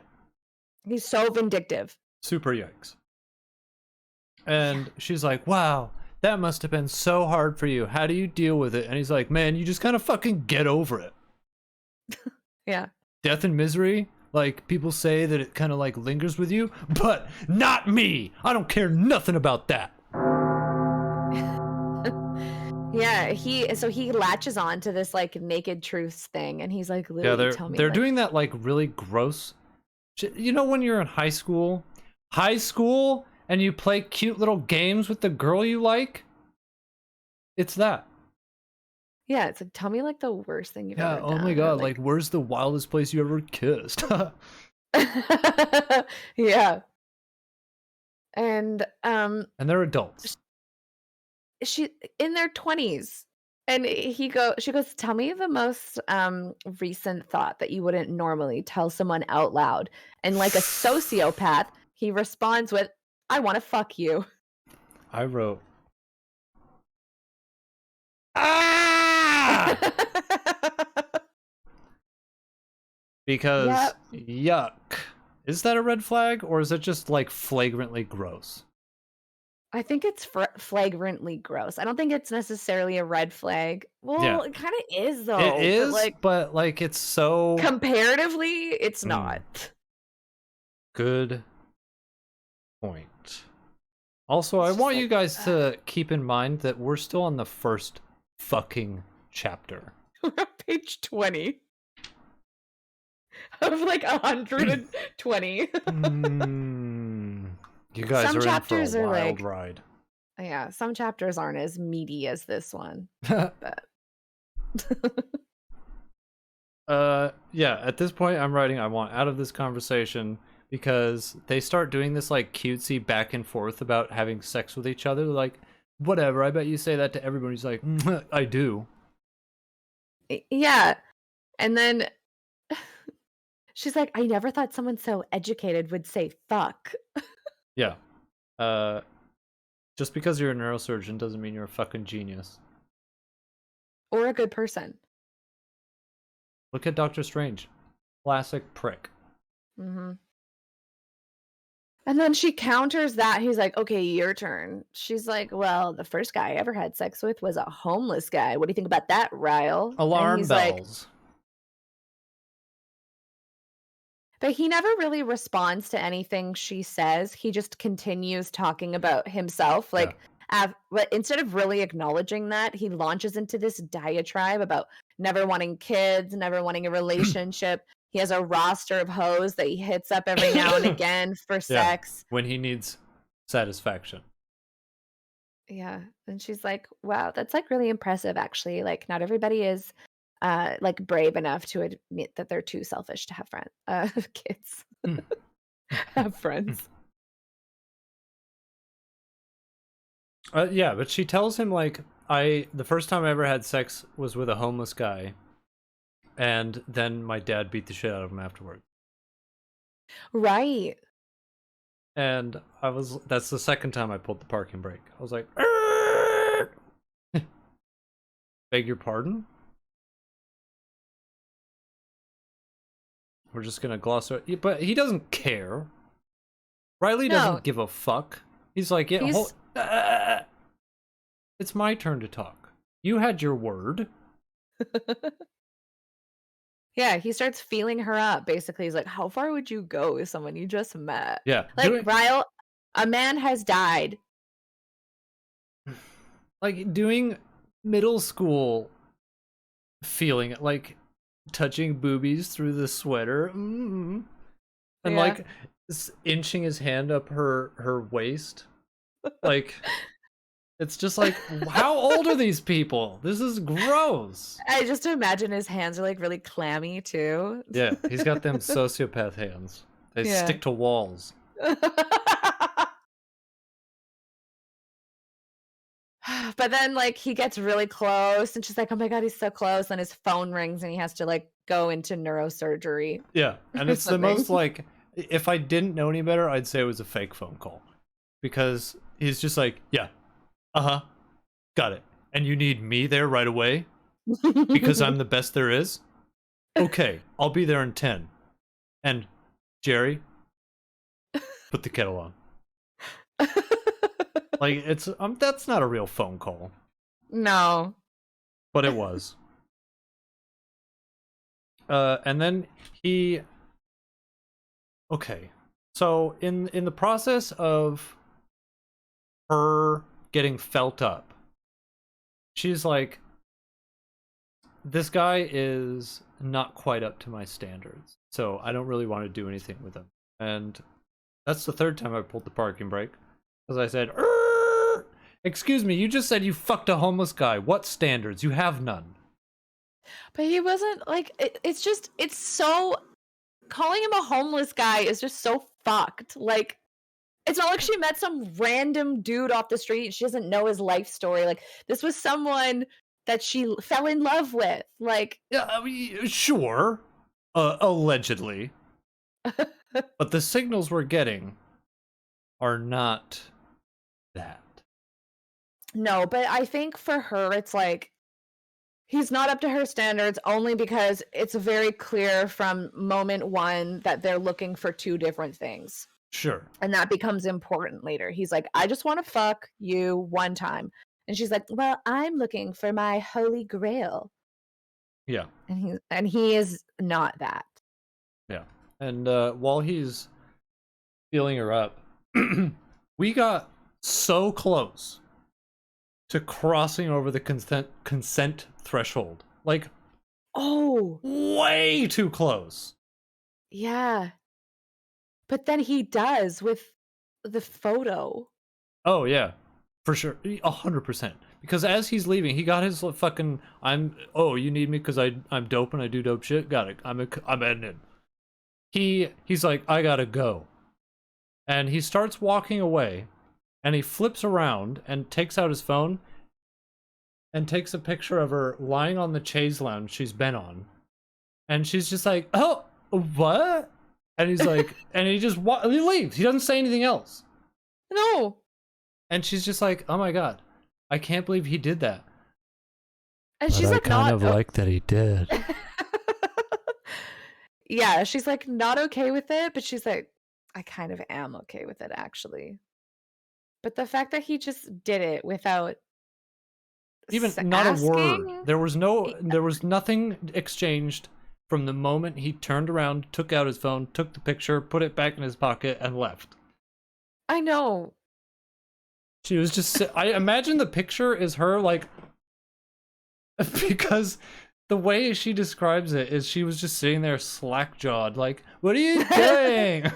[SPEAKER 2] He's so vindictive.
[SPEAKER 1] Super yikes. And she's like, wow, that must have been so hard for you. How do you deal with it? And he's like, man, you just kind of fucking get over it.
[SPEAKER 2] Yeah.
[SPEAKER 1] Death and misery, like people say that it kind of like lingers with you, but not me. I don't care nothing about that.
[SPEAKER 2] Yeah, he latches on to this like naked truths thing, and he's like, Lily, tell me.
[SPEAKER 1] They're doing that like really gross. You know when you're in high school, and you play cute little games with the girl you like? It's that.
[SPEAKER 2] Yeah, it's like, tell me like the worst thing you've ever done.
[SPEAKER 1] Oh my god, like where's the wildest place you ever kissed?
[SPEAKER 2] Yeah. And
[SPEAKER 1] they're adults.
[SPEAKER 2] she in their 20s. And she goes, tell me the most recent thought that you wouldn't normally tell someone out loud. And like a sociopath, he responds with, I want to fuck you.
[SPEAKER 1] I wrote, Because
[SPEAKER 2] Yep.
[SPEAKER 1] yuck. Is that a red flag, or is it just like flagrantly gross?
[SPEAKER 2] I think it's flagrantly gross. I don't think it's necessarily a red flag.
[SPEAKER 1] Yeah,
[SPEAKER 2] Well, it kind of is
[SPEAKER 1] it
[SPEAKER 2] though, but
[SPEAKER 1] is,
[SPEAKER 2] like
[SPEAKER 1] but like it's so
[SPEAKER 2] comparatively, it's
[SPEAKER 1] Mm,
[SPEAKER 2] not.
[SPEAKER 1] good point. Also, I
[SPEAKER 2] It's just
[SPEAKER 1] want you
[SPEAKER 2] like
[SPEAKER 1] guys to keep in mind that we're still on the first fucking chapter.
[SPEAKER 2] we're on page 20 of like 120.
[SPEAKER 1] You guys
[SPEAKER 2] Some
[SPEAKER 1] are in for a
[SPEAKER 2] chapters are
[SPEAKER 1] wild
[SPEAKER 2] like,
[SPEAKER 1] ride.
[SPEAKER 2] yeah, some chapters aren't as meaty as this one, but
[SPEAKER 1] Yeah, at this point I'm writing I want out of this conversation because they start doing this like cutesy back and forth about having sex with each other. They're like, whatever, I bet you say that to everybody. He's like, I do.
[SPEAKER 2] yeah. And then she's like, I never thought someone so educated would say fuck.
[SPEAKER 1] Yeah. Uh, just because you're a neurosurgeon doesn't mean you're a fucking genius.
[SPEAKER 2] Or a good person.
[SPEAKER 1] Look at Doctor Strange. Classic prick.
[SPEAKER 2] Mm-hmm. And then she counters that. He's like, okay, your turn. She's like, well, the first guy I ever had sex with was a homeless guy. What do you think about that, Ryle? And
[SPEAKER 1] Alarm
[SPEAKER 2] he's like,
[SPEAKER 1] bells.
[SPEAKER 2] but he never really responds to anything she says. He just continues talking about himself.
[SPEAKER 1] Yeah.
[SPEAKER 2] Like, but instead of really acknowledging that, he launches into this diatribe about never wanting kids, never wanting a relationship. He has a roster of hoes that he hits up every now and again for
[SPEAKER 1] Yeah.
[SPEAKER 2] sex.
[SPEAKER 1] When he needs satisfaction.
[SPEAKER 2] Yeah. And she's like, wow, that's like really impressive, actually. Like, not everybody is like brave enough to admit that they're too selfish to have friends, kids, have friends.
[SPEAKER 1] Yeah, but she tells him like the first time I ever had sex was with a homeless guy, and then my dad beat the shit out of him afterward.
[SPEAKER 2] Right.
[SPEAKER 1] And that's the second time I pulled the parking brake. I was like, beg your pardon? We're just gonna gloss over, but he doesn't care. Riley
[SPEAKER 2] No,
[SPEAKER 1] doesn't give a fuck. He's like, yeah,
[SPEAKER 2] he's
[SPEAKER 1] it's my turn to talk. You had your word.
[SPEAKER 2] yeah, he starts feeling her up. Basically, he's like, how far would you go with someone you just met?
[SPEAKER 1] Yeah,
[SPEAKER 2] Like, Ryle, a man has died.
[SPEAKER 1] like doing middle school feeling, like touching boobies through the sweater, and
[SPEAKER 2] Yeah.
[SPEAKER 1] like inching his hand up her waist, like it's just like, how old are these people? This is gross.
[SPEAKER 2] I just imagine his hands are like really clammy too.
[SPEAKER 1] Yeah, he's got them sociopath hands. They stick to walls.
[SPEAKER 2] But then like he gets really close and she's like, oh my god, he's so close. And his phone rings and he has to like go into neurosurgery.
[SPEAKER 1] Yeah, and it's the most like, if I didn't know any better, I'd say it was a fake phone call, because he's just like, yeah, got it, and you need me there right away because I'm the best there is. Okay, I'll be there in 10. And Jerry, put the kettle on. Like, it's that's not a real phone call.
[SPEAKER 2] No.
[SPEAKER 1] But it was. And then he, okay, so in the process of her getting felt up, she's like, this guy is not quite up to my standards, so I don't really want to do anything with him. And that's the third time I pulled the parking brake, because I said, excuse me, you just said you fucked a homeless guy. What standards? You have none.
[SPEAKER 2] But he wasn't like, it's so, calling him a homeless guy is just so fucked. Like, it's not like she met some random dude off the street. She doesn't know his life story. Like, this was someone that she fell in love with. Like,
[SPEAKER 1] Yeah, I mean, sure, allegedly. But the signals we're getting are not that.
[SPEAKER 2] no, but I think for her, it's like, He's not up to her standards only because it's very clear from moment one that they're looking for two different things.
[SPEAKER 1] Sure.
[SPEAKER 2] And that becomes important later. He's like, I just want to fuck you one time. And she's like, well, I'm looking for my holy grail.
[SPEAKER 1] Yeah.
[SPEAKER 2] And he is not that.
[SPEAKER 1] Yeah. And while he's feeling her up, we got so close to crossing over the consent threshold. Like,
[SPEAKER 2] oh,
[SPEAKER 1] way too close.
[SPEAKER 2] Yeah. But then he does with the photo.
[SPEAKER 1] Oh yeah, for sure, 100%. Because as he's leaving, he got his fucking you need me because I'm dope and I do dope shit. Got it. I'm ending. He's like, I gotta go, and he starts walking away, and he flips around and takes out his phone and takes a picture of her lying on the chaise lounge she's been on, and she's just like, oh, what? And he's like, and he just he leaves. He doesn't say anything else.
[SPEAKER 2] No.
[SPEAKER 1] And she's just like, oh my god, I can't believe he did that.
[SPEAKER 2] And she's like,
[SPEAKER 1] kind of like that he did.
[SPEAKER 2] Yeah, she's like not okay with it, but she's like, I kind of am okay with it actually. But the fact that he just did it without
[SPEAKER 1] even not a word. There was nothing exchanged from the moment he turned around, took out his phone, took the picture, put it back in his pocket, and left.
[SPEAKER 2] I know.
[SPEAKER 1] She was just I imagine the picture is her like because the way she describes it is she was just sitting there slack-jawed like, what are you doing?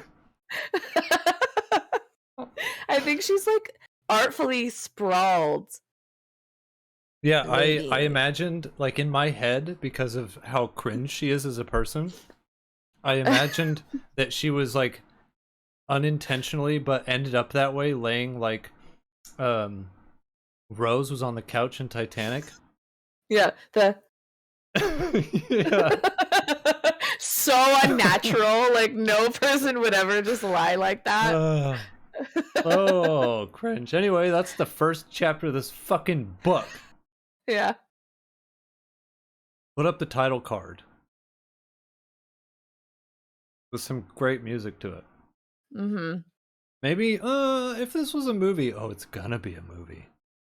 [SPEAKER 2] I think she's like artfully sprawled.
[SPEAKER 1] Yeah, I imagined, like, in my head, because of how cringe she is as a person, I imagined that she was like unintentionally but ended up that way, laying like Rose was on the couch in Titanic.
[SPEAKER 2] Yeah,
[SPEAKER 1] Yeah.
[SPEAKER 2] So unnatural. Like no person would ever just lie like that.
[SPEAKER 1] Oh, cringe. Anyway, that's the first chapter of this fucking book.
[SPEAKER 2] Yeah.
[SPEAKER 1] Put up the title card with some great music to it.
[SPEAKER 2] Mm-hmm.
[SPEAKER 1] Maybe if this was a movie, it's gonna be a movie.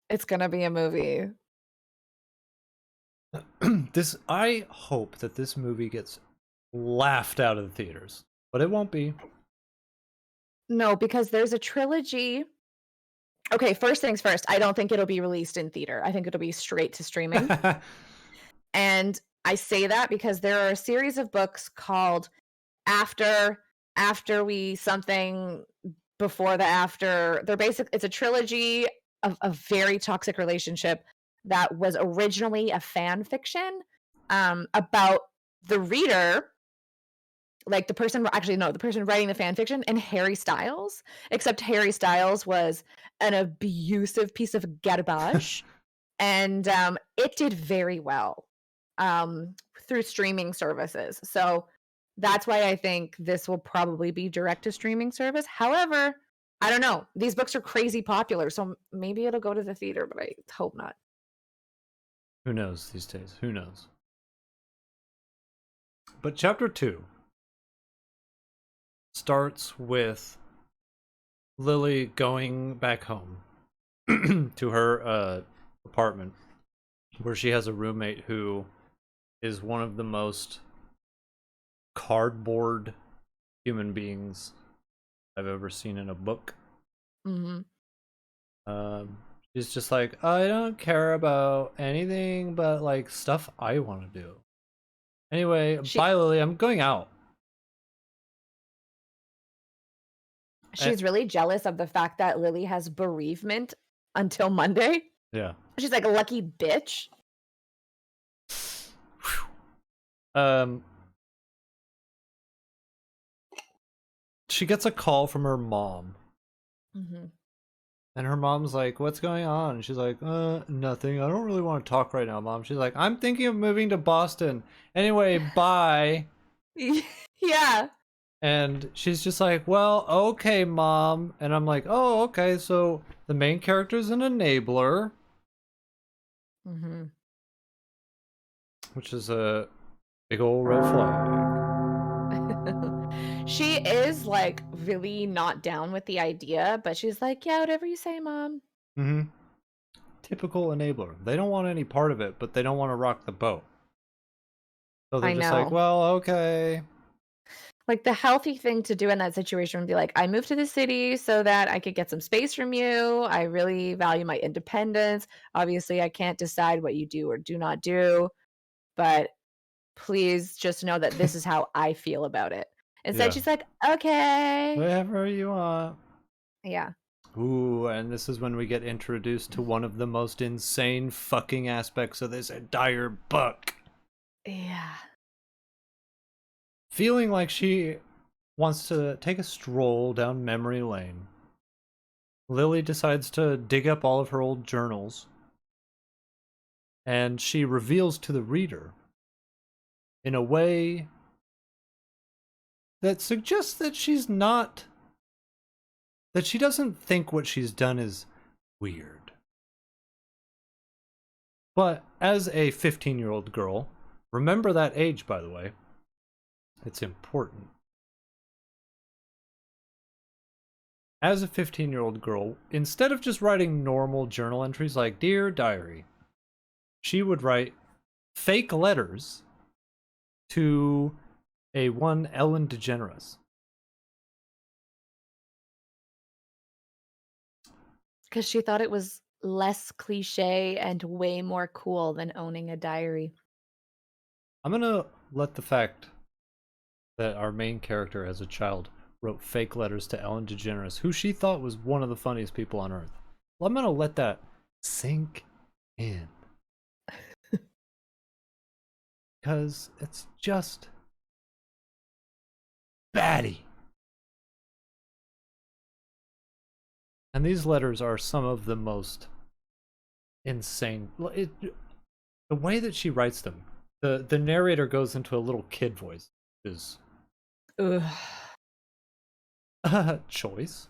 [SPEAKER 2] It's gonna be a movie.
[SPEAKER 1] I hope that this movie gets laughed out of the theaters, but it won't be.
[SPEAKER 2] No, because there's a trilogy. Okay, first things first, I don't think it'll be released in theater. I think it'll be straight to streaming. And I say that because there are a series of books called After We Something, Before the After. It's a trilogy of a very toxic relationship that was originally a fan fiction about the reader, like the person writing the fan fiction, and Harry Styles, except Harry Styles was an abusive piece of garbage. And it did very well through streaming services. So that's why I think this will probably be direct to streaming service. However, I don't know. These books are crazy popular, so maybe it'll go to the theater, but I hope not.
[SPEAKER 1] Who knows these days? Who knows? But chapter 2 starts with Lily going back home to her apartment, where she has a roommate who is one of the most cardboard human beings I've ever seen in a book.
[SPEAKER 2] Mm-hmm.
[SPEAKER 1] She's just like, I don't care about anything but like stuff I want to do. Anyway, bye Lily, I'm going out.
[SPEAKER 2] She's really jealous of the fact that Lily has bereavement until Monday.
[SPEAKER 1] Yeah.
[SPEAKER 2] She's like a lucky bitch.
[SPEAKER 1] She gets a call from her mom.
[SPEAKER 2] Mm-hmm.
[SPEAKER 1] And her mom's like, what's going on? And she's like, nothing. I don't really want to talk right now, Mom. She's like, I'm thinking of moving to Boston. Anyway, bye.
[SPEAKER 2] Yeah.
[SPEAKER 1] And she's just like, well, okay, Mom. And I'm like, oh, okay, so the main character's an enabler.
[SPEAKER 2] Mm-hmm.
[SPEAKER 1] which is a big old red flag.
[SPEAKER 2] She is like really not down with the idea, but she's like, yeah, whatever you say, Mom.
[SPEAKER 1] Mm-hmm. Typical enabler. They don't want any part of it, but they don't want to rock the boat. So they're
[SPEAKER 2] I
[SPEAKER 1] just like,
[SPEAKER 2] know.
[SPEAKER 1] well, okay.
[SPEAKER 2] Like the healthy thing to do in that situation would be like, I moved to the city so that I could get some space from you. I really value my independence. Obviously, I can't decide what you do or do not do, but please just know that this is how I feel about it. Instead,
[SPEAKER 1] Yeah.
[SPEAKER 2] she's like, okay.
[SPEAKER 1] Whatever you want.
[SPEAKER 2] Yeah.
[SPEAKER 1] Ooh, and this is when we get introduced to one of the most insane fucking aspects of this entire book.
[SPEAKER 2] Yeah.
[SPEAKER 1] Feeling like she wants to take a stroll down memory lane, Lily decides to dig up all of her old journals, and she reveals to the reader, in a way that suggests that she doesn't think what she's done is weird. But as a 15-year-old girl, remember that age, by the way, it's important. As a 15-year-old girl, instead of just writing normal journal entries like Dear Diary, she would write fake letters to a one Ellen DeGeneres.
[SPEAKER 2] Because she thought it was less cliche and way more cool than owning a diary.
[SPEAKER 1] I'm gonna let the fact that our main character as a child wrote fake letters to Ellen DeGeneres, who she thought was one of the funniest people on earth. Well, I'm gonna let that sink in. Because it's just batty. And these letters are some of the most insane. The way that she writes them, the narrator goes into a little kid voice, which is
[SPEAKER 2] Ugh.
[SPEAKER 1] choice.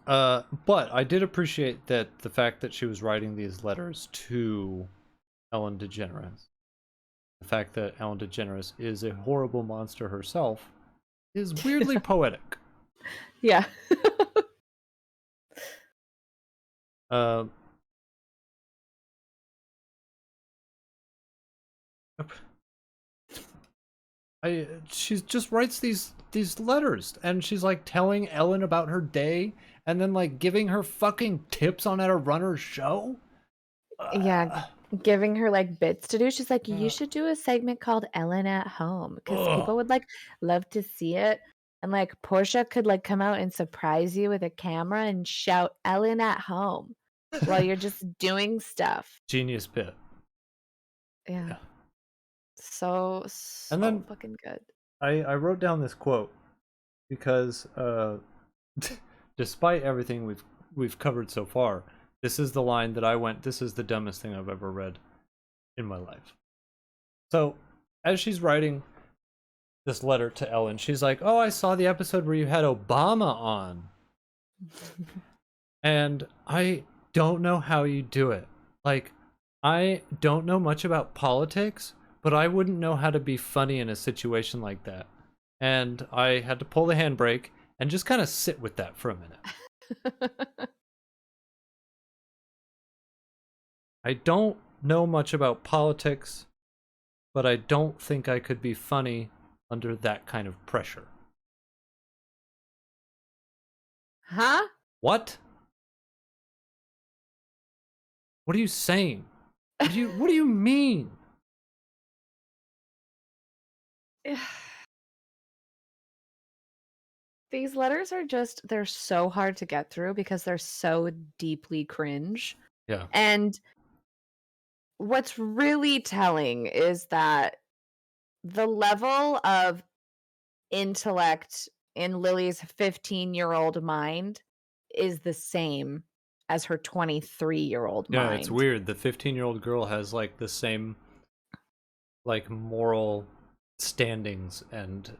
[SPEAKER 1] But I did appreciate that the fact that she was writing these letters to Ellen DeGeneres, the fact that Ellen DeGeneres is a horrible monster herself, is weirdly poetic.
[SPEAKER 2] Yeah.
[SPEAKER 1] Uh, she just writes these letters, and she's like telling Ellen about her day, and then like giving her fucking tips on how to run her show.
[SPEAKER 2] Yeah,
[SPEAKER 1] Uh,
[SPEAKER 2] giving her, like, bits to do. She's like, "You
[SPEAKER 1] uh,
[SPEAKER 2] should do a segment called Ellen at Home because
[SPEAKER 1] ugh.
[SPEAKER 2] people would, like, love to see it." And, like, Portia could, like, come out and surprise you with a camera and shout, "Ellen at Home," while you're just doing stuff.
[SPEAKER 1] Genius bit.
[SPEAKER 2] Yeah.
[SPEAKER 1] Yeah.
[SPEAKER 2] So,
[SPEAKER 1] And
[SPEAKER 2] so
[SPEAKER 1] then
[SPEAKER 2] fucking good.
[SPEAKER 1] I wrote down this quote because despite everything we've covered so far, this is the line that I went, this is the dumbest thing I've ever read in my life. So, as she's writing this letter to Ellen, she's like, "Oh, I saw the episode where you had Obama on." And I don't know how you do it. Like, I don't know much about politics, but I wouldn't know how to be funny in a situation like that. And I had to pull the handbrake and just kind of sit with that for a minute. I don't know much about politics, but I don't think I could be funny under that kind of pressure.
[SPEAKER 2] Huh?
[SPEAKER 1] What? What are you saying? What do you mean?
[SPEAKER 2] These letters are just they're so hard to get through because they're so deeply cringe.
[SPEAKER 1] Yeah.
[SPEAKER 2] And what's really telling is that the level of intellect in Lily's 15-year-old mind is the same as her 23-year-old
[SPEAKER 1] Yeah, it's
[SPEAKER 2] mind.
[SPEAKER 1] weird. The 15-year-old girl has like the same like moral standings and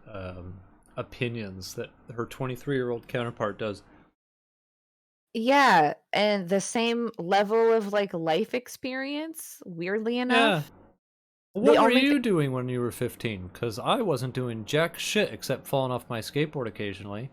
[SPEAKER 1] opinions that her 23-year-old counterpart does.
[SPEAKER 2] Yeah, and the same level of, like, life experience, weirdly
[SPEAKER 1] Yeah.
[SPEAKER 2] enough. The
[SPEAKER 1] What were
[SPEAKER 2] only
[SPEAKER 1] you doing when you were 15? Because I wasn't doing jack shit except falling off my skateboard occasionally.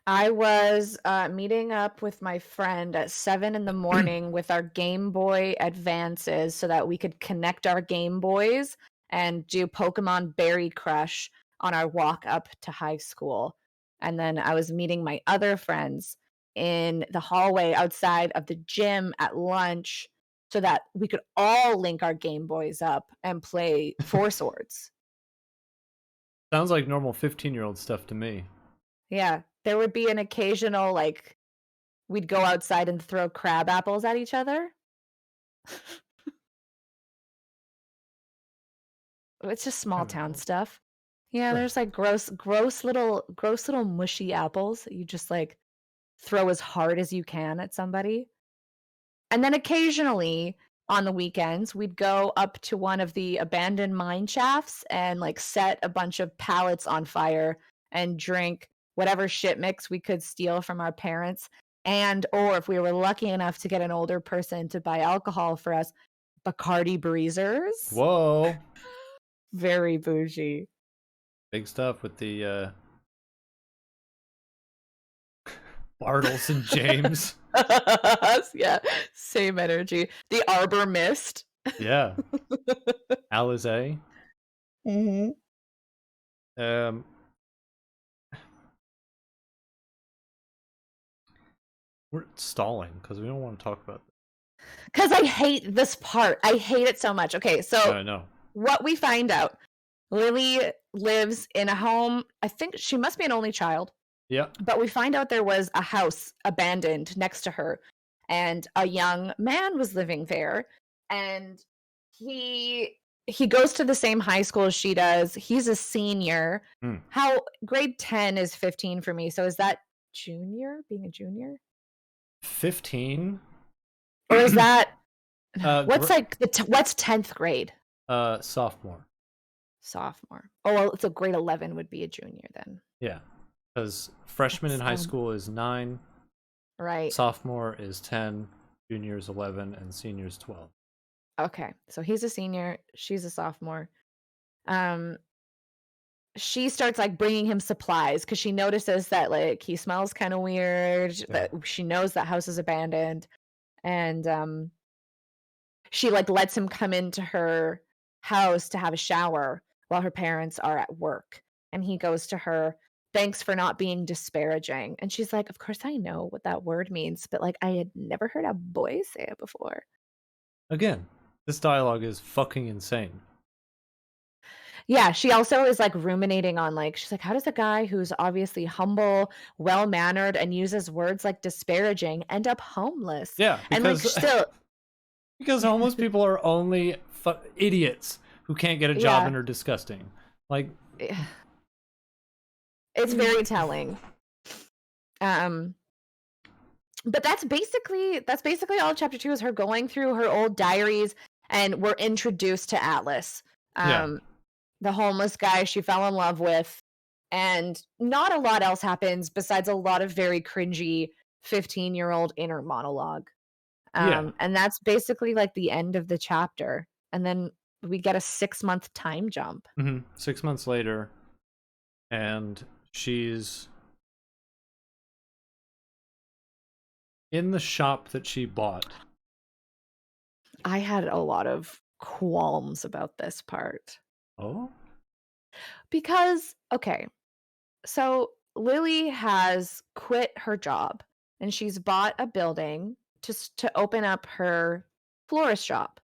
[SPEAKER 2] I was, meeting up with my friend at 7 in the morning with our Game Boy Advances so that we could connect our Game Boys and do Pokemon Berry Crush on our walk up to high school. And then I was meeting my other friends in the hallway outside of the gym at lunch so that we could all link our Game Boys up and play Four Swords.
[SPEAKER 1] Sounds like normal 15-year-old stuff to me.
[SPEAKER 2] Yeah, there would be an occasional, like, we'd go outside and throw crab apples at each other. It's just small
[SPEAKER 1] Crab
[SPEAKER 2] town
[SPEAKER 1] apples.
[SPEAKER 2] stuff. Yeah,
[SPEAKER 1] Sure.
[SPEAKER 2] there's, like, gross little mushy apples that you just, like, throw as hard as you can at somebody. And then occasionally, on the weekends, we'd go up to one of the abandoned mine shafts and, like, set a bunch of pallets on fire and drink whatever shit mix we could steal from our parents, and or if we were lucky enough to get an older person to buy alcohol for us, Bacardi Breezers.
[SPEAKER 1] Whoa.
[SPEAKER 2] Very bougie.
[SPEAKER 1] Big stuff with the Bartles and James.
[SPEAKER 2] Yeah, same energy. The Arbor Mist.
[SPEAKER 1] Yeah. Alizé.
[SPEAKER 2] Mhm.
[SPEAKER 1] Um, we're stalling because we don't want to talk about
[SPEAKER 2] 'Cause I hate this part. I hate it so much. Okay,
[SPEAKER 1] this.
[SPEAKER 2] so
[SPEAKER 1] I know.
[SPEAKER 2] what we find out, Lily lives in a home. I think she must be an only child,
[SPEAKER 1] Yeah.
[SPEAKER 2] but we find out there was a house abandoned next to her, and a young man was living there, and he goes to the same high school as she does. He's a senior.
[SPEAKER 1] Hmm.
[SPEAKER 2] How grade 10 is 15 for me. So is that junior? Being a junior?
[SPEAKER 1] 15.
[SPEAKER 2] Or is that
[SPEAKER 1] Uh,
[SPEAKER 2] what's
[SPEAKER 1] gr-
[SPEAKER 2] like what's 10th grade?
[SPEAKER 1] Sophomore.
[SPEAKER 2] Sophomore. Oh, well, so grade 11 would be a junior then.
[SPEAKER 1] Yeah, because freshman in
[SPEAKER 2] That's
[SPEAKER 1] high school is 9,
[SPEAKER 2] right.
[SPEAKER 1] sophomore is 10, junior is 11, and senior is 12.
[SPEAKER 2] Okay. So he's a senior, she's a sophomore. Um she starts like bringing him supplies cuz she notices that like he smells kind of weird,
[SPEAKER 1] Yeah.
[SPEAKER 2] that she knows that house is abandoned, and she like lets him come into her house to have a shower while her parents are at work. And he goes to her, "Thanks for not being disparaging." And she's like, "Of course I know what that word means, but like I had never heard a boy say it before."
[SPEAKER 1] Again, this dialogue is fucking insane.
[SPEAKER 2] Yeah, she also is like ruminating on like she's like, "How does a guy who's obviously humble, well-mannered, and uses words like disparaging end up homeless?"
[SPEAKER 1] Yeah,
[SPEAKER 2] And like
[SPEAKER 1] because
[SPEAKER 2] still
[SPEAKER 1] because homeless people are only idiots who can't get a job
[SPEAKER 2] yeah.
[SPEAKER 1] and are disgusting. Like,
[SPEAKER 2] It's very telling. Um But that's basically all chapter 2 is her going through her old diaries, and we're introduced to Atlas,
[SPEAKER 1] yeah,
[SPEAKER 2] um, the homeless guy she fell in love with, and not a lot else happens besides a lot of very cringy 15-year-old inner monologue,
[SPEAKER 1] yeah.
[SPEAKER 2] and that's basically, like, the end of the chapter, and then we get a 6-month time jump.
[SPEAKER 1] 6 months later, and she's in the shop that she bought.
[SPEAKER 2] I had a lot of qualms about this part
[SPEAKER 1] Oh?
[SPEAKER 2] because okay, so Lily has quit her job and she's bought a building to open up her florist shop.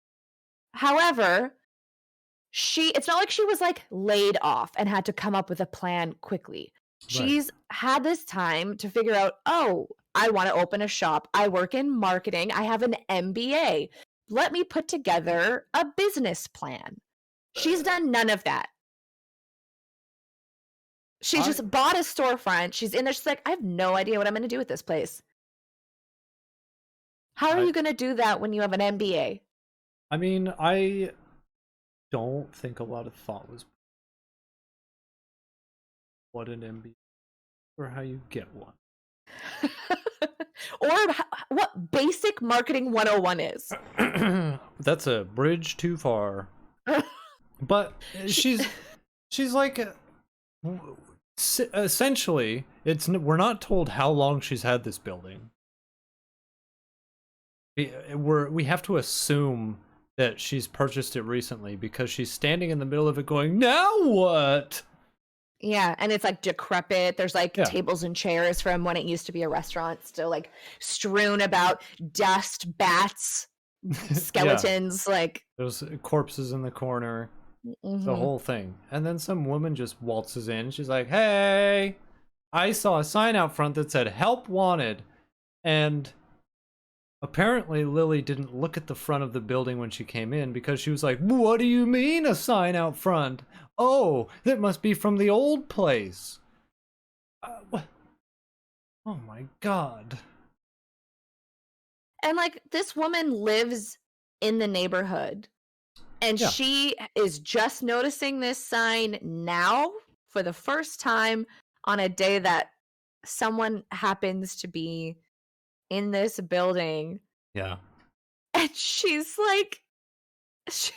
[SPEAKER 2] However, it's not like she was like laid off and had to come up with a plan quickly.
[SPEAKER 1] Right.
[SPEAKER 2] She's had this time to figure out, "Oh, I want to open a shop. I work in marketing. I have an MBA. Let me put together a business plan." She's done none of that. She
[SPEAKER 1] I
[SPEAKER 2] just bought a storefront. She's in there. She's like, "I have no idea what I'm gonna do with this place." How are
[SPEAKER 1] I
[SPEAKER 2] you gonna do that when you have an MBA?
[SPEAKER 1] I mean, I don't think a lot of thought was what an MBA or how you get one.
[SPEAKER 2] what basic marketing 101 is.
[SPEAKER 1] That's a bridge too far. But
[SPEAKER 2] She,
[SPEAKER 1] she's like essentially we're not told how long she's had this building. We have to assume that she's purchased it recently because she's standing in the middle of it going, now what?
[SPEAKER 2] yeah, and it's like decrepit. There's like
[SPEAKER 1] Yeah.
[SPEAKER 2] tables and chairs from when it used to be a restaurant, still like strewn about, dust, bats, skeletons, like
[SPEAKER 1] There's corpses in the corner, the whole thing. And then some woman just waltzes in. She's like, hey, I saw a sign out front that said help wanted. And apparently Lily didn't look at the front of the building when she came in because she was like, what do you mean a sign out front? Oh, that must be from the old place. What? Oh my god.
[SPEAKER 2] and like this woman lives in the neighborhood, and
[SPEAKER 1] Yeah.
[SPEAKER 2] she is just noticing this sign now for the first time on a day that someone happens to be in this building.
[SPEAKER 1] Yeah.
[SPEAKER 2] And she's like, she,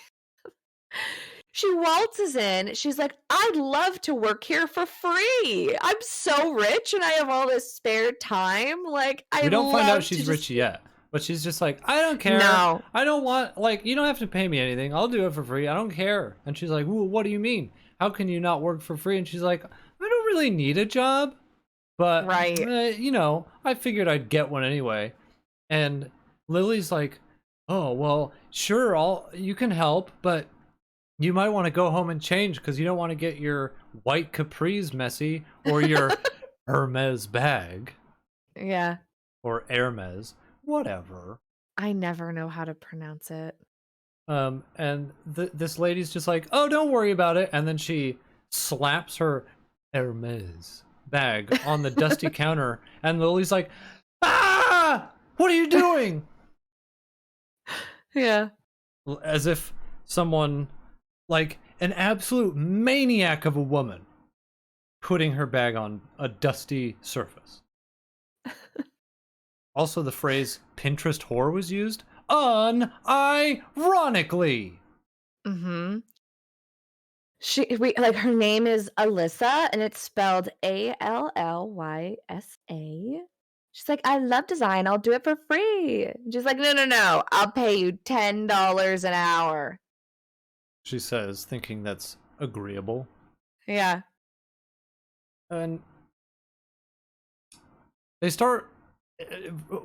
[SPEAKER 2] she waltzes in. She's like, I'd love to work here for free. I'm so rich and I have all this spare time. Like,
[SPEAKER 1] We don't find out
[SPEAKER 2] to
[SPEAKER 1] she's
[SPEAKER 2] just-
[SPEAKER 1] rich yet, but she's just like, I don't care.
[SPEAKER 2] No.
[SPEAKER 1] I don't want, like, you don't have to pay me anything. I'll do it for free. I don't care. And she's like, well, what do you mean? How can you not work for free? And she's like, I don't really need a job, but,
[SPEAKER 2] Right.
[SPEAKER 1] you know, I figured I'd get one anyway. And Lily's like, oh, well, sure, you can help, but you might want to go home and change because you don't want to get your white capris messy or your Hermes bag
[SPEAKER 2] Yeah.
[SPEAKER 1] or Hermes, whatever.
[SPEAKER 2] I never know how to pronounce it.
[SPEAKER 1] And this lady's just like, oh, don't worry about it. And then she slaps her Hermes bag on the dusty counter. And Lily's like, ah, what are you doing?
[SPEAKER 2] Yeah.
[SPEAKER 1] As if someone, like an absolute maniac of a woman, putting her bag on a dusty surface. Also, the phrase Pinterest whore was used unironically.
[SPEAKER 2] Mm-hmm. Like her name is Alyssa and it's spelled Allysa. She's like, I love design. I'll do it for free. And she's like, no. I'll pay you $10 an hour.
[SPEAKER 1] She says, thinking that's agreeable.
[SPEAKER 2] Yeah.
[SPEAKER 1] And they start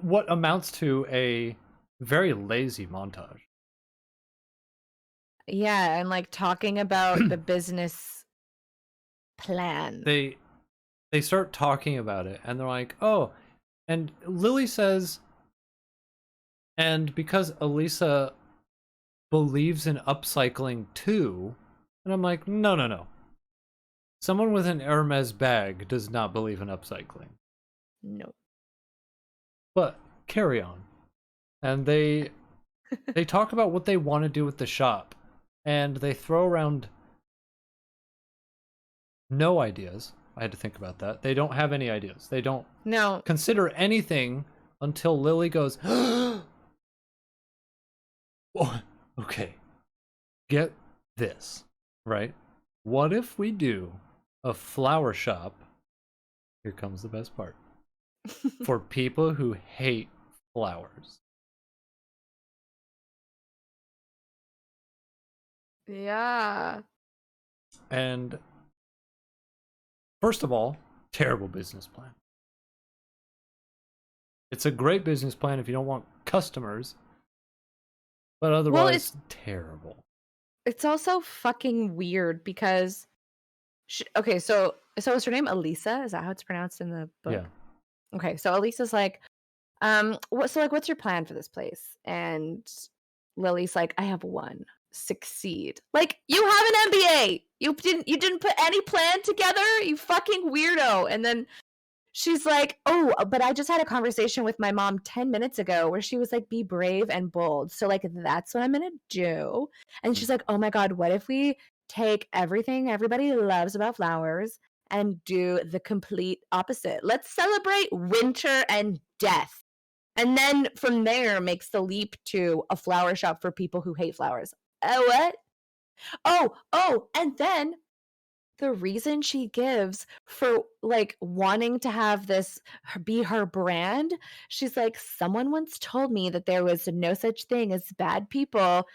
[SPEAKER 1] what amounts to a very lazy montage.
[SPEAKER 2] Yeah, and like talking about the business plan.
[SPEAKER 1] They start talking about it, and they're like, oh, and Lily says, and because Elisa believes in upcycling too, and I'm like, no. Someone with an Hermes bag does not believe in upcycling.
[SPEAKER 2] No.
[SPEAKER 1] But carry on. And they talk about what they want to do with the shop, and they throw around no ideas. I had to think about that. They don't have any ideas. They don't consider anything until Lily goes, oh, okay, get this, right? What if we do a flower shop? Here comes the best part. For people who hate flowers.
[SPEAKER 2] Yeah.
[SPEAKER 1] And first of all, terrible business plan. It's a great business plan if you don't want customers, but otherwise, terrible.
[SPEAKER 2] It's also fucking weird because, okay, so is her name Elisa? Is that how it's pronounced in the book?
[SPEAKER 1] Yeah.
[SPEAKER 2] Okay, so Elisa's like, what's your plan for this place? And Lily's like, I have one. Succeed. Like, you have an MBA. You didn't put any plan together, you fucking weirdo. And then she's like, oh, but I just had a conversation with my mom 10 minutes ago where she was like, be brave and bold. So like, that's what I'm gonna do. And she's like, oh my God, what if we take everything everybody loves about flowers and do the complete opposite? Let's celebrate winter and death. And then from there makes the leap to a flower shop for people who hate flowers. Oh, what? Oh, and then the reason she gives for, like, wanting to have this be her brand, she's like, "Someone once told me that there was no such thing as bad people,"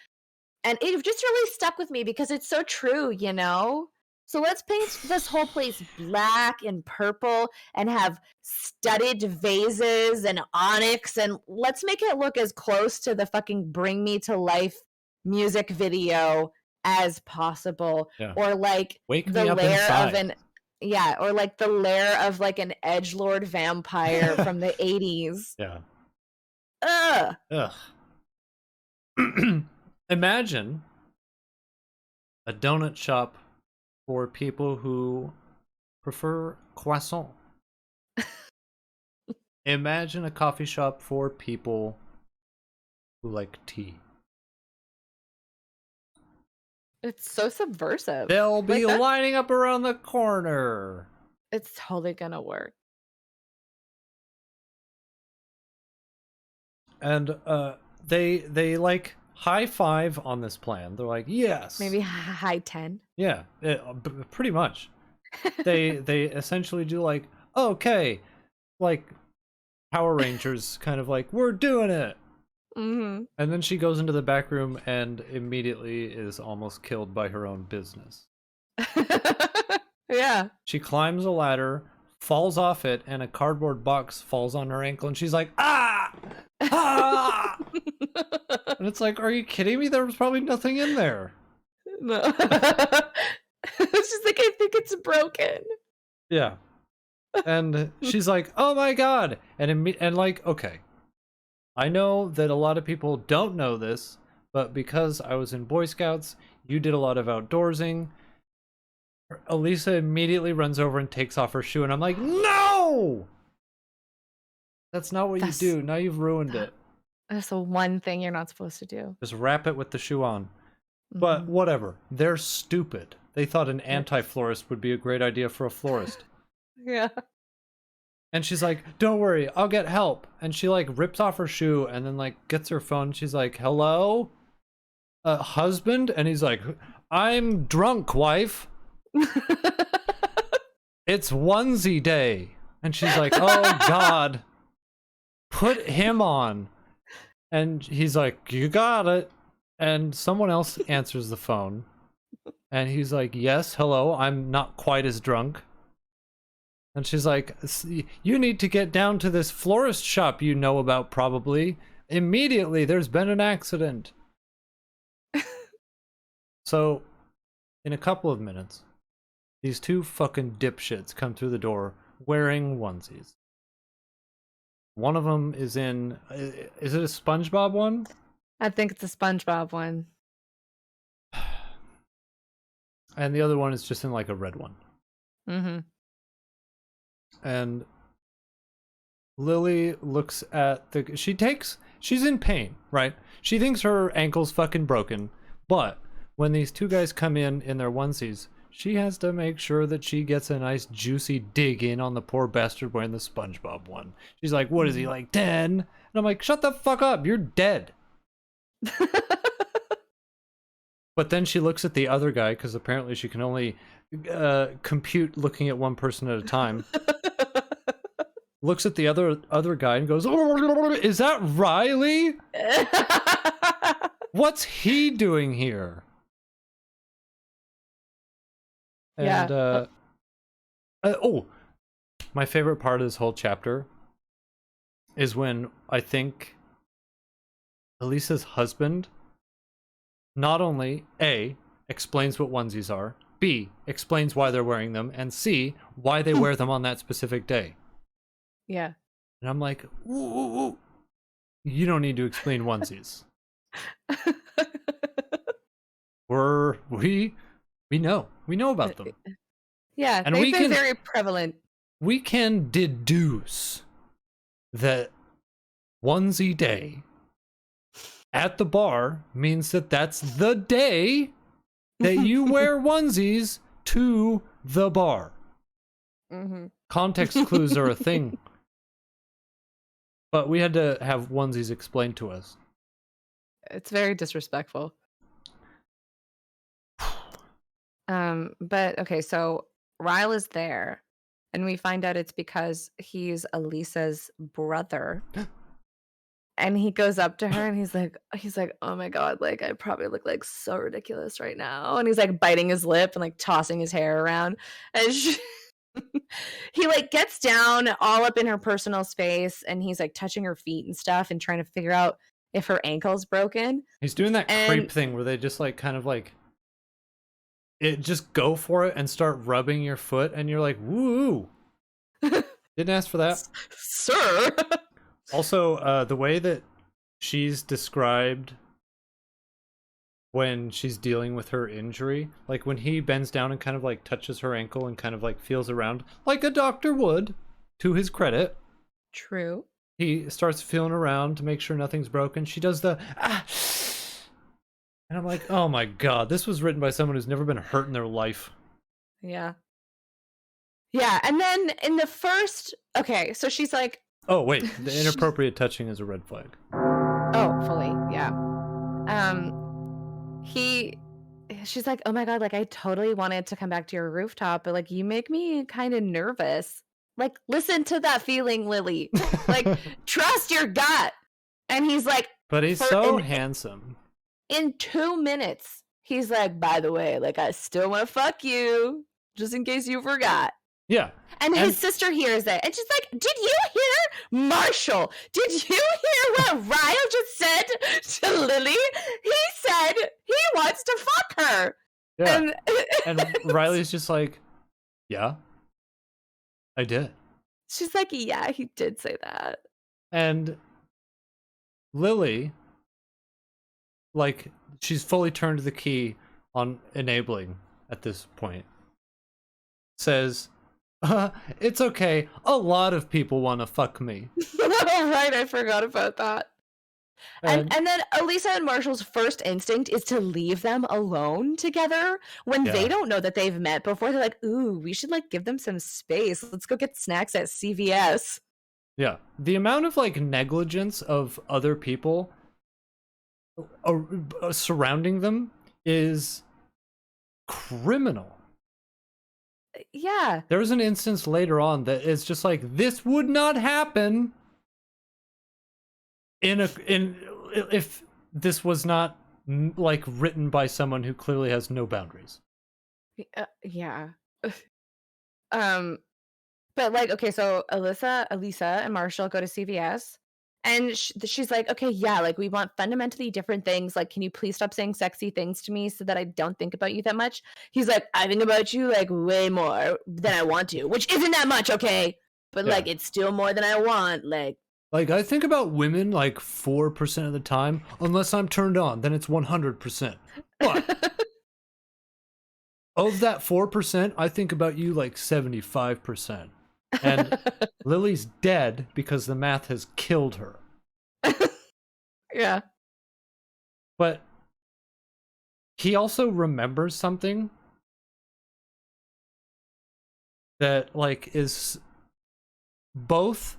[SPEAKER 2] and it just really stuck with me because it's so true, you know? So let's paint this whole place black and purple and have studded vases and onyx, and let's make it look as close to the fucking Bring Me to Life music video as possible,
[SPEAKER 1] Yeah.
[SPEAKER 2] or like
[SPEAKER 1] Wake
[SPEAKER 2] the
[SPEAKER 1] me up
[SPEAKER 2] lair of
[SPEAKER 1] inside.
[SPEAKER 2] or like the lair of like an edgelord vampire from the 80s.
[SPEAKER 1] Yeah.
[SPEAKER 2] Ugh.
[SPEAKER 1] Ugh. Imagine a donut shop for people who prefer croissant. Imagine a coffee shop for people who like tea.
[SPEAKER 2] It's so subversive.
[SPEAKER 1] They'll be
[SPEAKER 2] Like,
[SPEAKER 1] lining up around the corner.
[SPEAKER 2] it's totally gonna work.
[SPEAKER 1] And they like high five on this plan. They're like, yes.
[SPEAKER 2] Maybe high 10.
[SPEAKER 1] Yeah, pretty much. They essentially do like, okay, like Power Rangers, kind of like, we're doing it.
[SPEAKER 2] Mm-hmm.
[SPEAKER 1] And then she goes into the back room and immediately is almost killed by her own business.
[SPEAKER 2] Yeah.
[SPEAKER 1] She climbs a ladder, falls off it, and a cardboard box falls on her ankle, and she's like, ah! Ah! And it's like, are you kidding me? There was probably nothing in there.
[SPEAKER 2] No. It's just like, I think it's broken.
[SPEAKER 1] Yeah. And she's like, oh my god! And like, okay. I know that a lot of people don't know this, but because I was in Boy Scouts, you did a lot of outdoorsing. Elisa immediately runs over and takes off her shoe, and I'm like, no! That's not what you do. Now you've ruined it.
[SPEAKER 2] That's the one thing you're not supposed to do.
[SPEAKER 1] Just wrap it with the shoe on. But whatever. They're stupid. They thought an anti-florist would be a great idea for a florist.
[SPEAKER 2] Yeah.
[SPEAKER 1] And she's like, don't worry, I'll get help. And she like rips off her shoe and then like gets her phone. She's like, hello? Husband? And he's like, I'm drunk, wife. It's onesie day. And she's like, oh god. Put him on. And he's like, you got it. And someone else answers the phone. And he's like, yes, hello, I'm not quite as drunk. And she's like, you need to get down to this florist shop you know about probably. Immediately, there's been an accident. So, in a couple of minutes, these two fucking dipshits come through the door wearing onesies. One of them is in, is it a SpongeBob one?
[SPEAKER 2] I think it's a SpongeBob one.
[SPEAKER 1] And the other one is just in like a red one.
[SPEAKER 2] Mm-hmm.
[SPEAKER 1] And Lily looks at the, she's in pain, right? She thinks her ankle's fucking broken, but when these two guys come in their onesies, she has to make sure that she gets a nice juicy dig in on the poor bastard wearing the SpongeBob one. She's like, what is he, like 10? And I'm like, shut the fuck up, you're dead. But then she looks at the other guy, because apparently she can only compute looking at one person at a time. Looks at the other guy and goes, oh, is that Riley? What's he doing here? And,
[SPEAKER 2] Yeah.
[SPEAKER 1] oh, my favorite part of this whole chapter is when I think Elisa's husband not only A, explains what onesies are, B, explains why they're wearing them, and C, why they wear them on that specific day.
[SPEAKER 2] Yeah.
[SPEAKER 1] And I'm like, ooh, you don't need to explain onesies. We know about them.
[SPEAKER 2] Yeah,
[SPEAKER 1] And
[SPEAKER 2] they've been very prevalent.
[SPEAKER 1] We can deduce that onesie day at the bar means that that's the day that you wear onesies to the bar.
[SPEAKER 2] Mm-hmm.
[SPEAKER 1] Context clues are a thing. But we had to have onesies explained to us.
[SPEAKER 2] It's very disrespectful. But okay, so Ryle is there, and we find out it's because he's Elisa's brother. And he goes up to her and he's like, "Oh my God, like I probably look like so ridiculous right now." And he's like biting his lip and like tossing his hair around. And he like gets down all up in her personal space and he's like touching her feet and stuff and trying to figure out if her ankle's broken.
[SPEAKER 1] He's doing that
[SPEAKER 2] And
[SPEAKER 1] creep thing where they just like kind of like just go for it and start rubbing your foot and you're like, woo. Didn't ask for that.
[SPEAKER 2] Sir.
[SPEAKER 1] Also, the way that she's described when she's dealing with her injury, like when he bends down and kind of like touches her ankle and kind of like feels around like a doctor would, to his credit.
[SPEAKER 2] True.
[SPEAKER 1] He starts feeling around to make sure nothing's broken. She does the and I'm like, oh my God, this was written by someone who's never been hurt in their life.
[SPEAKER 2] Yeah. Yeah, and then in the first, okay, so she's like,
[SPEAKER 1] oh wait, the inappropriate touching is a red flag.
[SPEAKER 2] oh, fully, yeah. She's like, oh my God, like I totally wanted to come back to your rooftop, but like you make me kind of nervous. Like, listen to that feeling, Lily. Like, trust your gut. And he's like,
[SPEAKER 1] but he's so handsome.
[SPEAKER 2] In 2 minutes, he's like, by the way, like I still want to fuck you, just in case you forgot.
[SPEAKER 1] Yeah.
[SPEAKER 2] And his sister hears it. And she's like, did you hear Marshall? Did you hear what Ryle just said to Lily? He said he wants to fuck her.
[SPEAKER 1] Yeah. And Riley's just like, yeah, I did.
[SPEAKER 2] She's like, yeah, he did say that.
[SPEAKER 1] And Lily, like, she's fully turned the key on enabling at this point, says, it's okay. A lot of people want to fuck me.
[SPEAKER 2] Right, I forgot about that. And then Elisa and Marshall's first instinct is to leave them alone together when they don't know that they've met before. They're like, ooh, we should like give them some space. Let's go get snacks at CVS.
[SPEAKER 1] Yeah. The amount of like negligence of other people surrounding them is criminal.
[SPEAKER 2] Yeah.
[SPEAKER 1] There's an instance later on that is just like, this would not happen if this was not like written by someone who clearly has no boundaries.
[SPEAKER 2] Yeah. But like, okay, so Elisa and Marshall go to CVS and she's like, okay, yeah, like we want fundamentally different things. Like, can you please stop saying sexy things to me so that I don't think about you that much? He's like, I think about you like way more than I want to, which isn't that much, okay? But like, it's still more than I want. Like
[SPEAKER 1] I think about women like 4% of the time, unless I'm turned on, then it's 100%. But of that 4%, I think about you like 75%. And Lily's dead because the math has killed her.
[SPEAKER 2] Yeah.
[SPEAKER 1] But he also remembers something that like is both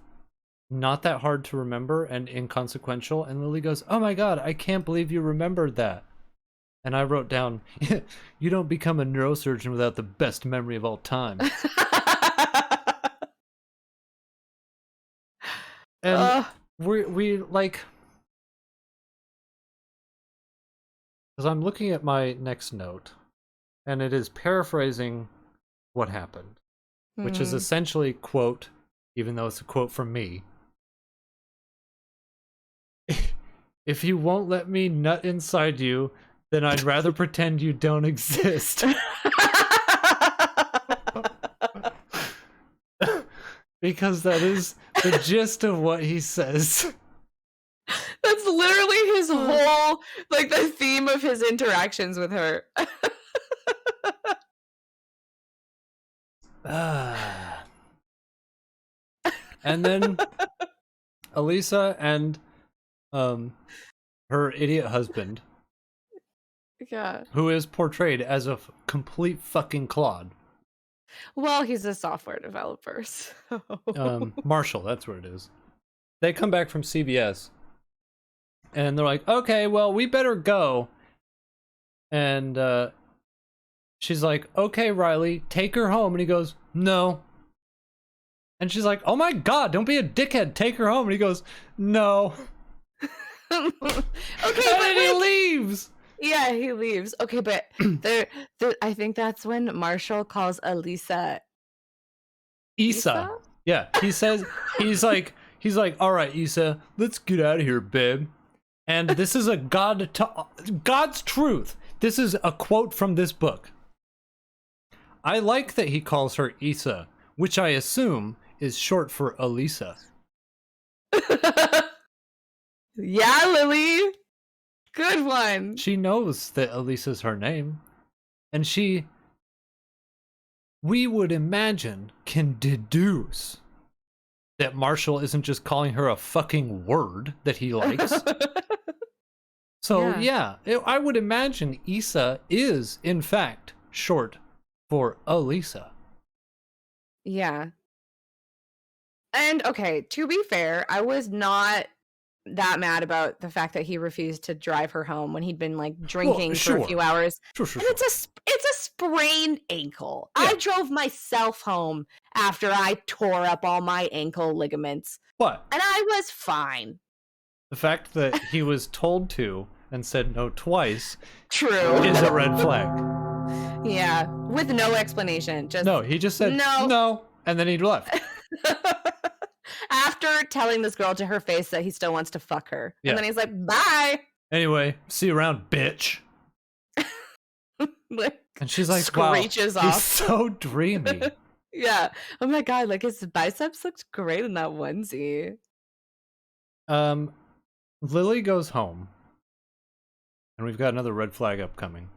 [SPEAKER 1] not that hard to remember and inconsequential. And Lily goes, oh my God, I can't believe you remembered that. And I wrote down, you don't become a neurosurgeon without the best memory of all time. And we like, because I'm looking at my next note, and it is paraphrasing what happened, which is essentially, quote, even though it's a quote from me, if you won't let me nut inside you, then I'd rather pretend you don't exist. Because that is the gist of what he says.
[SPEAKER 2] That's literally his whole, like, the theme of his interactions with her.
[SPEAKER 1] And then Elisa and her idiot husband, who is portrayed as a complete fucking clod.
[SPEAKER 2] Well, he's a software developer, so...
[SPEAKER 1] Marshall, that's what it is. they come back from CVS, and they're like, okay, well, we better go. And she's like, okay, Riley, take her home. And he goes, no. And she's like, oh my God, don't be a dickhead, take her home. And he goes, no.
[SPEAKER 2] Okay,
[SPEAKER 1] And
[SPEAKER 2] but
[SPEAKER 1] then he leaves.
[SPEAKER 2] yeah, he leaves. Okay, but I think that's when Marshall calls Elisa
[SPEAKER 1] Issa. Yeah, he says, he's like, all right, Issa, let's get out of here, babe. And this is a God's truth. This is a quote from this book. I like that he calls her Issa, which I assume is short for Elisa.
[SPEAKER 2] Yeah, Lily. Good one.
[SPEAKER 1] She knows that Elisa's her name. And we would imagine, can deduce that Marshall isn't just calling her a fucking word that he likes. So, yeah, I would imagine Issa is, in fact, short for Elisa.
[SPEAKER 2] Yeah. And, okay, to be fair, I was not that mad about the fact that he refused to drive her home when he'd been, like, drinking for a few hours.
[SPEAKER 1] Sure.
[SPEAKER 2] And it's a sprained ankle. Yeah. I drove myself home after I tore up all my ankle ligaments.
[SPEAKER 1] What?
[SPEAKER 2] And I was fine.
[SPEAKER 1] The fact that he was told to and said no twice is a red flag.
[SPEAKER 2] Yeah, with no explanation.
[SPEAKER 1] No, he just said no, and then he left.
[SPEAKER 2] After telling this girl to her face that he still wants to fuck her. Yeah. And then he's like, bye.
[SPEAKER 1] Anyway, see you around, bitch. And she's like,
[SPEAKER 2] screeches
[SPEAKER 1] wow,
[SPEAKER 2] off.
[SPEAKER 1] He's so dreamy.
[SPEAKER 2] Yeah. Oh my God, like his biceps looked great in that onesie.
[SPEAKER 1] Lily goes home. And we've got another red flag upcoming.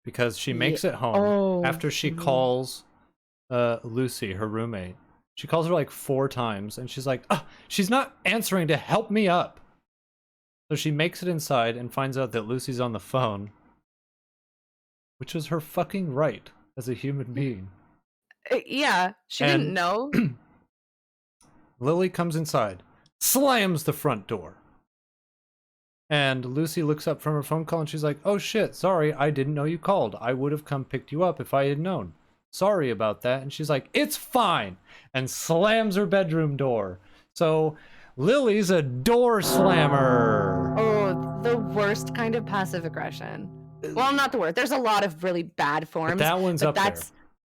[SPEAKER 1] Because she makes it home after she calls Lucy, her roommate. She calls her like 4 times, and she's like, she's not answering to help me up. So she makes it inside and finds out that Lucy's on the phone, which was her fucking right as a human being.
[SPEAKER 2] Yeah, she didn't know.
[SPEAKER 1] Lily comes inside, slams the front door. And Lucy looks up from her phone call and she's like, oh shit, sorry, I didn't know you called. I would have come picked you up if I had known. Sorry about that. And she's like, it's fine. And slams her bedroom door. So Lily's a door slammer.
[SPEAKER 2] Oh, the worst kind of passive aggression. Well, not the worst. There's a lot of really bad forms.
[SPEAKER 1] But that one's up there.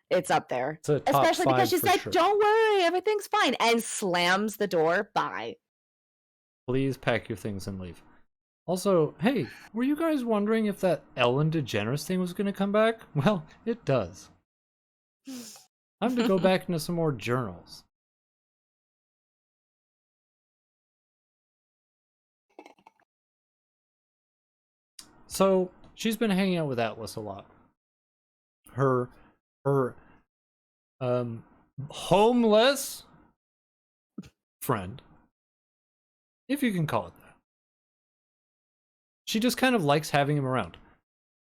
[SPEAKER 2] It's up there.
[SPEAKER 1] It's a top
[SPEAKER 2] Especially because she's like,
[SPEAKER 1] sure.
[SPEAKER 2] Don't worry, everything's fine. And slams the door. Bye.
[SPEAKER 1] Please pack your things and leave. Also, hey, were you guys wondering if that Ellen DeGeneres thing was going to come back? Well, it does. I'm to go back into some more journals. So, she's been hanging out with Atlas a lot. Her homeless friend, if you can call it that. She just kind of likes having him around.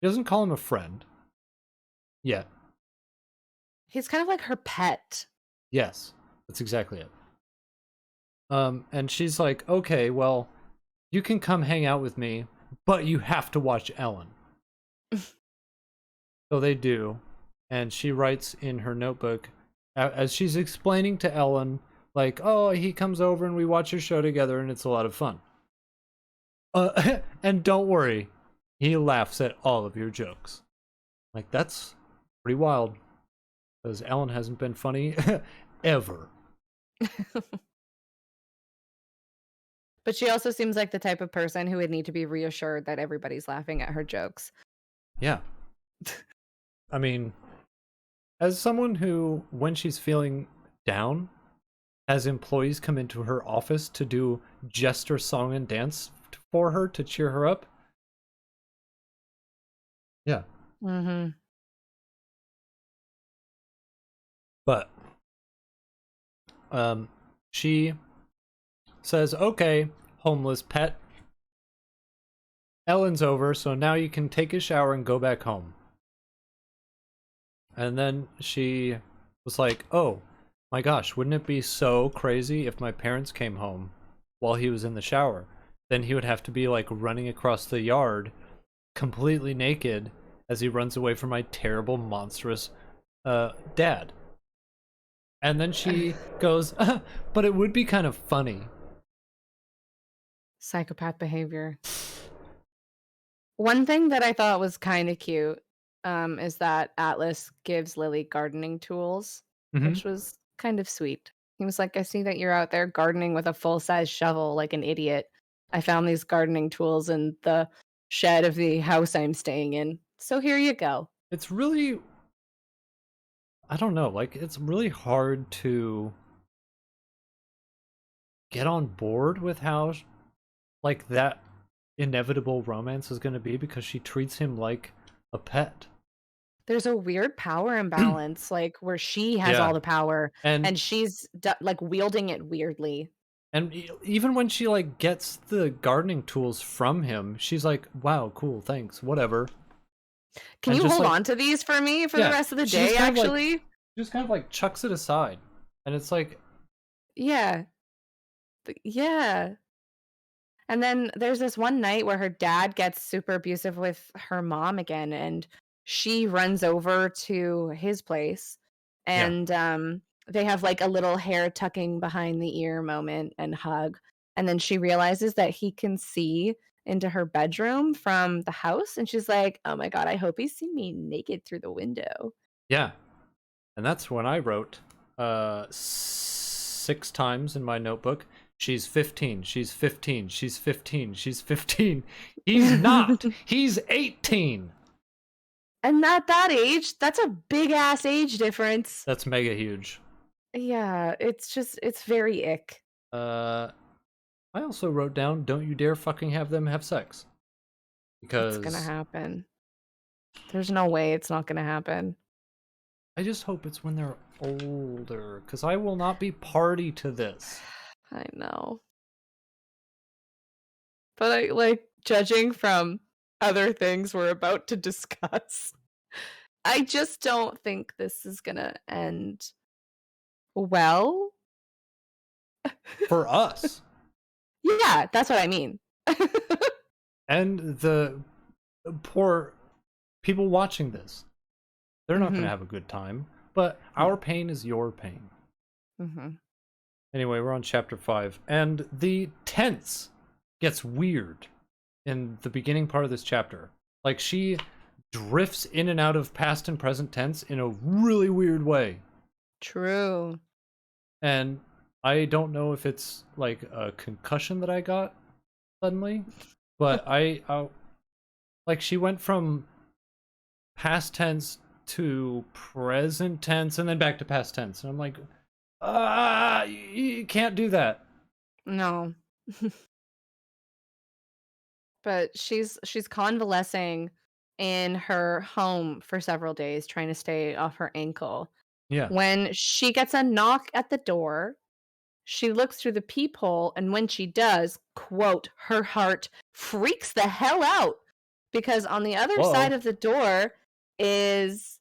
[SPEAKER 1] She doesn't call him a friend yet.
[SPEAKER 2] He's kind of like her pet.
[SPEAKER 1] Yes, that's exactly it. And she's like, okay, well, you can come hang out with me, but you have to watch Ellen. So they do. And she writes in her notebook, as she's explaining to Ellen, like, oh, he comes over and we watch a show together and it's a lot of fun. And don't worry, he laughs at all of your jokes. Like, that's pretty wild. Because Ellen hasn't been funny ever.
[SPEAKER 2] But she also seems like the type of person who would need to be reassured that everybody's laughing at her jokes.
[SPEAKER 1] Yeah. I mean, as someone who, when she's feeling down, has employees come into her office to do jester song and dance for her to cheer her up. Yeah.
[SPEAKER 2] Mm-hmm.
[SPEAKER 1] But she says, okay, homeless pet, Ellen's over, so now you can take a shower and go back home. And then she was like, oh my gosh, wouldn't it be so crazy if my parents came home while he was in the shower. Then he would have to be like running across the yard completely naked as he runs away from my terrible, monstrous dad. And then she goes, but it would be kind of funny.
[SPEAKER 2] Psychopath behavior. One thing that I thought was kind of cute is that Atlas gives Lily gardening tools,
[SPEAKER 1] Mm-hmm.
[SPEAKER 2] which was kind of sweet. He was like, I see that you're out there gardening with a full-size shovel like an idiot. I found these gardening tools in the shed of the house I'm staying in. So here you go.
[SPEAKER 1] It's really, I don't know, like, it's really hard to get on board with how, like, that inevitable romance is going to be because she treats him like a pet.
[SPEAKER 2] There's a weird power imbalance, like where she has
[SPEAKER 1] Yeah.
[SPEAKER 2] all the power
[SPEAKER 1] And
[SPEAKER 2] and she's like wielding it weirdly.
[SPEAKER 1] even when she like gets the gardening tools from him, she's like, "Wow, cool, thanks, whatever."
[SPEAKER 2] Can
[SPEAKER 1] And
[SPEAKER 2] you
[SPEAKER 1] just
[SPEAKER 2] hold
[SPEAKER 1] like,
[SPEAKER 2] on to these for me for the
[SPEAKER 1] yeah,
[SPEAKER 2] rest of the
[SPEAKER 1] she just
[SPEAKER 2] day,
[SPEAKER 1] kind of like
[SPEAKER 2] actually?
[SPEAKER 1] just kind of like chucks it aside, and it's like,
[SPEAKER 2] Yeah. Yeah. And then there's this one night where her dad gets super abusive with her mom again, and she runs over to his place,
[SPEAKER 1] yeah,
[SPEAKER 2] and they have like a little hair tucking behind the ear moment and hug. And then she realizes that he can see into her bedroom from the house, and she's like, "Oh my God, I hope he's seen me naked through the window."
[SPEAKER 1] yeah. And that's when I wrote 6 times in my notebook. She's 15. She's 15. She's 15. She's 15. He's not. He's 18.
[SPEAKER 2] And at that age, that's a big ass age difference.
[SPEAKER 1] That's mega huge.
[SPEAKER 2] Yeah, it's very ick.
[SPEAKER 1] I also wrote down, "Don't you dare fucking have them have sex,"
[SPEAKER 2] It's gonna
[SPEAKER 1] because
[SPEAKER 2] happen. There's no way it's not gonna happen.
[SPEAKER 1] I just hope it's when they're older, because I will not be party to this.
[SPEAKER 2] I know. But I like judging from other things we're about to discuss. I just don't think this is gonna end well.
[SPEAKER 1] For us.
[SPEAKER 2] Yeah, that's what I mean.
[SPEAKER 1] And the poor people watching this. They're not going to
[SPEAKER 2] Mhm.
[SPEAKER 1] have a good time, but our pain is your pain.
[SPEAKER 2] Mhm.
[SPEAKER 1] Anyway, we're on chapter 5, and the tense gets weird in the beginning part of this chapter. Like, she drifts in and out of past and present tense in a really weird way.
[SPEAKER 2] True.
[SPEAKER 1] And I don't know if it's like a concussion that I got suddenly, but I like, she went from past tense to present tense and then back to past tense, and I'm like, you can't do that.
[SPEAKER 2] No. But she's convalescing in her home for several days trying to stay off her ankle.
[SPEAKER 1] Yeah.
[SPEAKER 2] When she gets a knock at the door, she looks through the peephole, and when she does, quote, her heart freaks the hell out because on the other side
[SPEAKER 1] Whoa.
[SPEAKER 2] of the door is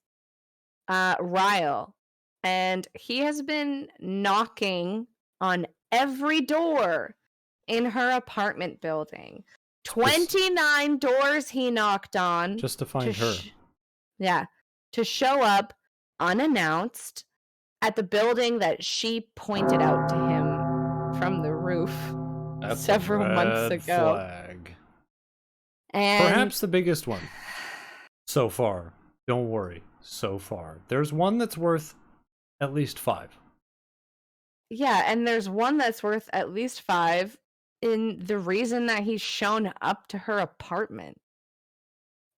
[SPEAKER 2] Ryle, and he has been knocking on every door in her apartment building.
[SPEAKER 1] Just
[SPEAKER 2] 29 doors he knocked on
[SPEAKER 1] just to
[SPEAKER 2] to
[SPEAKER 1] find her.
[SPEAKER 2] yeah, to show up unannounced at the building that she pointed out to him from the roof
[SPEAKER 1] That's a
[SPEAKER 2] several months
[SPEAKER 1] red
[SPEAKER 2] ago.
[SPEAKER 1] flag.
[SPEAKER 2] And
[SPEAKER 1] Perhaps the biggest one so far. Don't worry, so far. There's one that's worth at least 5.
[SPEAKER 2] yeah, and there's one that's worth at least 5 in the reason that he's shown up to her apartment.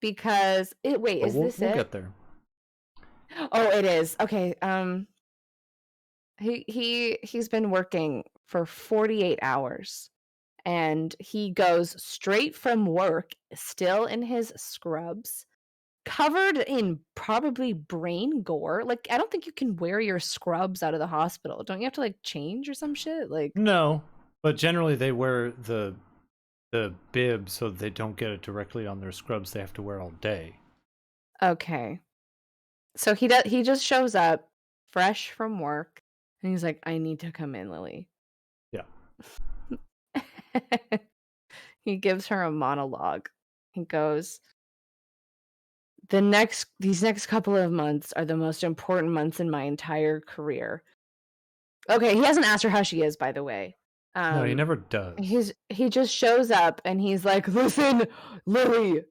[SPEAKER 2] Because wait,
[SPEAKER 1] But
[SPEAKER 2] is this
[SPEAKER 1] we'll
[SPEAKER 2] it?
[SPEAKER 1] get there.
[SPEAKER 2] Oh, it is. Okay. He's been working for 48 hours and he goes straight from work, still in his scrubs, covered in probably brain gore. Like, I don't think you can wear your scrubs out of the hospital. Don't you have to like change or some shit? Like,
[SPEAKER 1] No, but generally they wear the bib so they don't get it directly on their scrubs they have to wear all day.
[SPEAKER 2] okay. So he just shows up fresh from work and he's like, I need to come in, Lily.
[SPEAKER 1] Yeah.
[SPEAKER 2] He gives her a monologue. He goes, these next couple of months are the most important months in my entire career. Okay, he hasn't asked her how she is, by the way.
[SPEAKER 1] No, he
[SPEAKER 2] Um,
[SPEAKER 1] never does.
[SPEAKER 2] he just shows up and he's like, "Listen, Lily,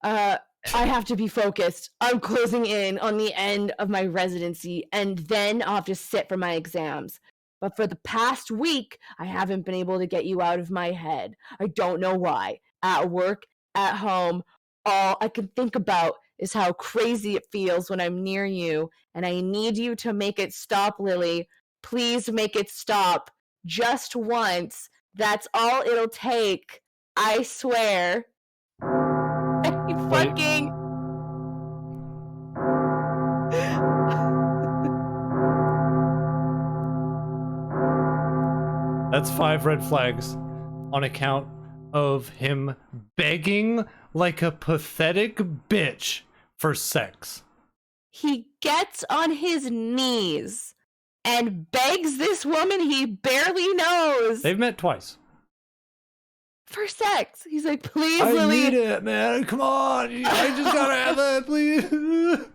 [SPEAKER 2] uh, I have to be focused. I'm closing in on the end of my residency, and then I'll have to sit for my exams. But for the past week, I haven't been able to get you out of my head. I don't know why. At work, at home, all I can think about is how crazy it feels when I'm near you, and I need you to make it stop, Lily. Please make it stop. Just once. That's all it'll take. I swear." He
[SPEAKER 1] Wait,
[SPEAKER 2] fucking
[SPEAKER 1] that's 5 red flags on account of him begging like a pathetic bitch for sex.
[SPEAKER 2] he gets on his knees and begs this woman he barely knows
[SPEAKER 1] They've met twice.
[SPEAKER 2] for sex. He's like, "Please,
[SPEAKER 1] I
[SPEAKER 2] Lily."
[SPEAKER 1] need it, man. Come on. I just gotta have it, please.